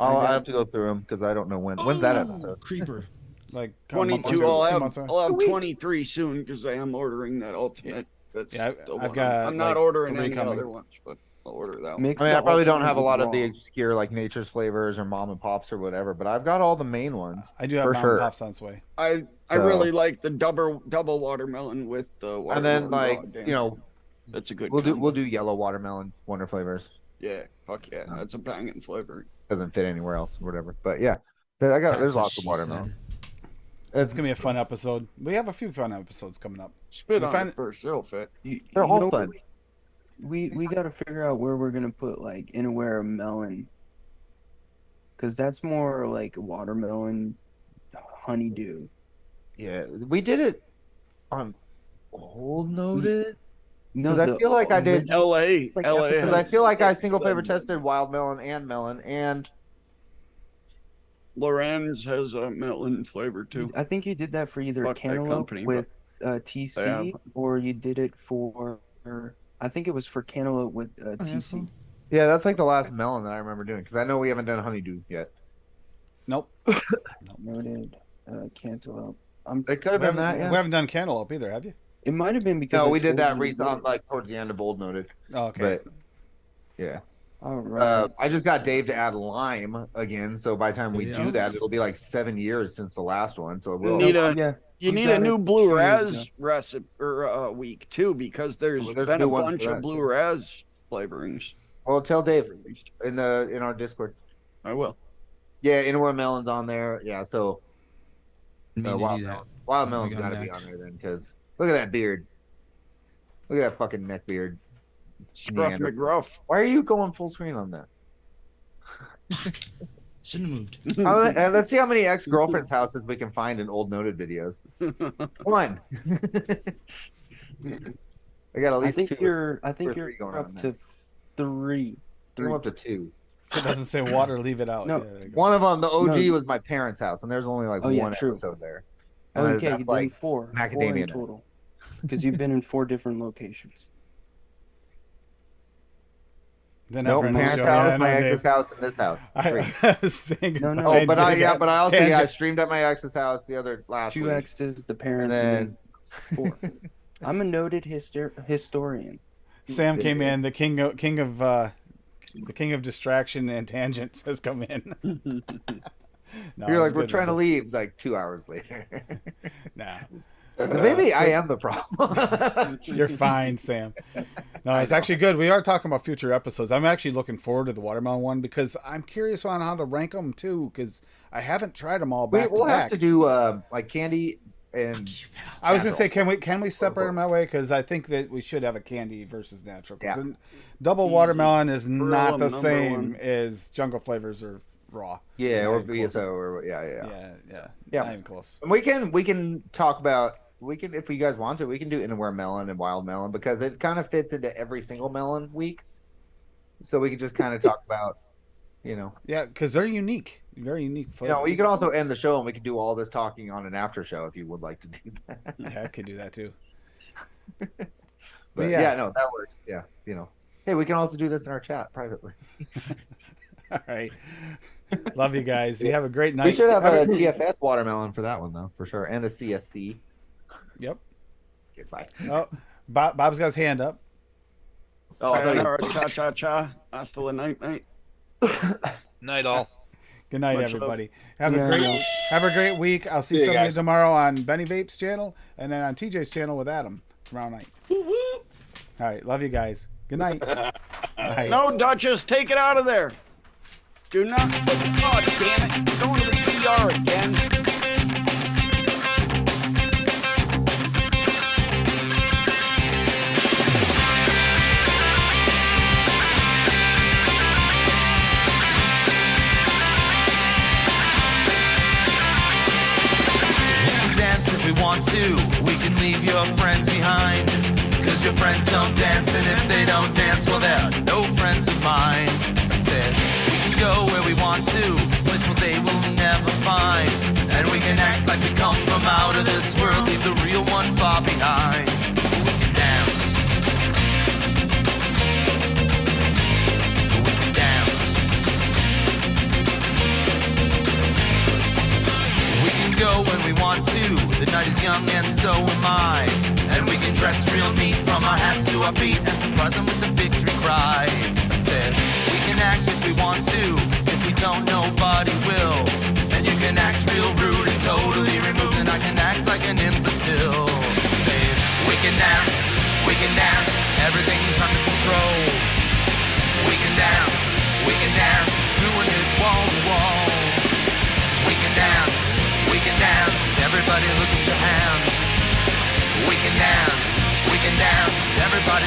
I have to go through them because I don't know when's that episode. Creeper. Like a couple 22. months- I'll 2 have months away. I'll have Weeks. 23 soon because I am ordering that ultimate. That's Yeah, the I've one. got, I'm not like, ordering 3 any coming. other ones, but I'll order that one. Mix I mean, the I probably don't ultimate have a with lot of the raw. obscure like Nature's Flavors or Mom and Pops or whatever, but I've got all the main ones. I do have for mom sure. and pops on its way. I So- really like the double watermelon with the watermelon. And then raw. like Damn, that's that's a good. we'll combo. do yellow watermelon Wonder Flavors. Yeah, fuck yeah, that's a banging flavor. Doesn't fit anywhere else or whatever. But yeah, there's That's what lots of she watermelon. said. It's gonna be a fun episode. We have a few fun episodes coming up. Spit We on find- it first, it'll fit. They're You all know, fun. We got to figure out where we're gonna put like Inawera melon, because that's more like watermelon, honeydew. Yeah, we did it on Old Noted. No, Because I feel like I did. LA, Like LA. Because episode I feel like I six, single flavor tested wild melon, and Lorenz has a melon flavor too. I think you did that for either Fuck that cantaloupe company, with TC, Yeah. or you did it for. I think it was for cantaloupe with yeah, TC. so- yeah, that's like the last melon that I remember doing. Because I know we haven't done honeydew yet. Nope. Noted cantaloupe. It could have We been haven't, that. Yeah. we haven't done cantaloupe either, have you? It might have been because No, I we did told that you to recently, do it. like towards the end of Old Noted. Oh, okay. But yeah, All right. I just got Dave to add lime again. So by the time we do Yes. that, it'll be like 7 years since the last one. So You we'll. need a yeah. you we need got a new it blue 2 years raz ago. recipe or week too, because there's Well, there's been new a ones bunch for of that, blue too. raz flavorings Well, tell Dave released. in our Discord. I will. Yeah, Inward Melon's on there. Yeah, so Need to wild do that. melons. Wild when we melon's come got to be back. on there then, because look at that beard. Look at that fucking neck beard. Scruff Neanderthal. McGruff. Why are you going full screen on that? Shouldn't have moved. And let's see how many ex-girlfriends' houses we can find in Old Noted videos. One. I got at I least think two. you're. I or think three going you're on up there. to 3. I'm up to 2. If it doesn't say water, leave it out. No. Yeah, there you go. One of them, the OG, No. was my parents' house, and there's only like Oh, yeah, one true. episode there. Oh, And okay, that's you've like been 4. 4 macadamia in nut. total. Because you've been in 4 different locations. Then nope, after parents' show, yeah, house, no, my Dave. ex's house, and this house. 3. I was saying, No, no. Oh, but I did that also I tangent. streamed at my ex's house the other last 2 week. X's, the parents, And and then 4. I'm a noted historian. Sam came in. The king of distraction and tangents has come in. No, You're it's like, we're good, trying to man. leave like 2 hours later. Nah, Maybe I am the problem. you're fine, Sam. No, it's actually good. We are talking about future episodes. I'm actually looking forward to the watermelon one because I'm curious on how to rank them too. Because I haven't tried them all back. We'll to have back. to do like candy and I was gonna natural. say, can we separate them that way? Because I think that we should have a candy versus natural. 'Cause Yeah. double Easy. watermelon is Grill not 'em, the number same one. as jungle flavors or raw. yeah, Not or even close. VSO or yeah. Yeah. Yeah. Not even close. And we can talk about if you guys want to, we can do Inware melon and wild melon because it kind of fits into every single melon week. So we can just kind of talk about, Yeah, because they're unique, very unique flavors. you can also end the show and we can do all this talking on an after show if you would like to do that. Yeah, I could do that too. But yeah. yeah, no, that works. Yeah, Hey, we can also do this in our chat privately. All right. Love you guys. You have a great night. We should have a TFS watermelon for that one though, for sure, and a CSC. Yep. Okay, bye. Oh, Bob's got his hand up. Oh, Sorry. cha. Hasta la night. Night all. Good night, Much love. everybody. Have Yeah, a great week. I'll see See you some of you guys. tomorrow on Benny Vape's channel and then on TJ's channel with Adam tomorrow night. All right. Love you guys. Good night. Bye. No, Duchess, take it out of there. Do not. Oh, damn it. Going to the ER again. We can dance if we want to. We can leave your friends behind. Cause your friends don't dance, and if they don't dance, well, they're no friends of mine. I said, we can go where we want to, place where they will never find. And we can act like we come from out of this world, leave the real one far behind. We can dance. We can dance. We can go when we want to. The night is young and so am I. And we can dress real neat from our hats to our feet and surprise them with the victory cry. I said, we can act if we want to. If we don't, nobody will. And you can act real rude and totally removed, and I can act like an imbecile. Said, we can dance, everything's under control. We can dance. Everybody look at your hands. We can dance, everybody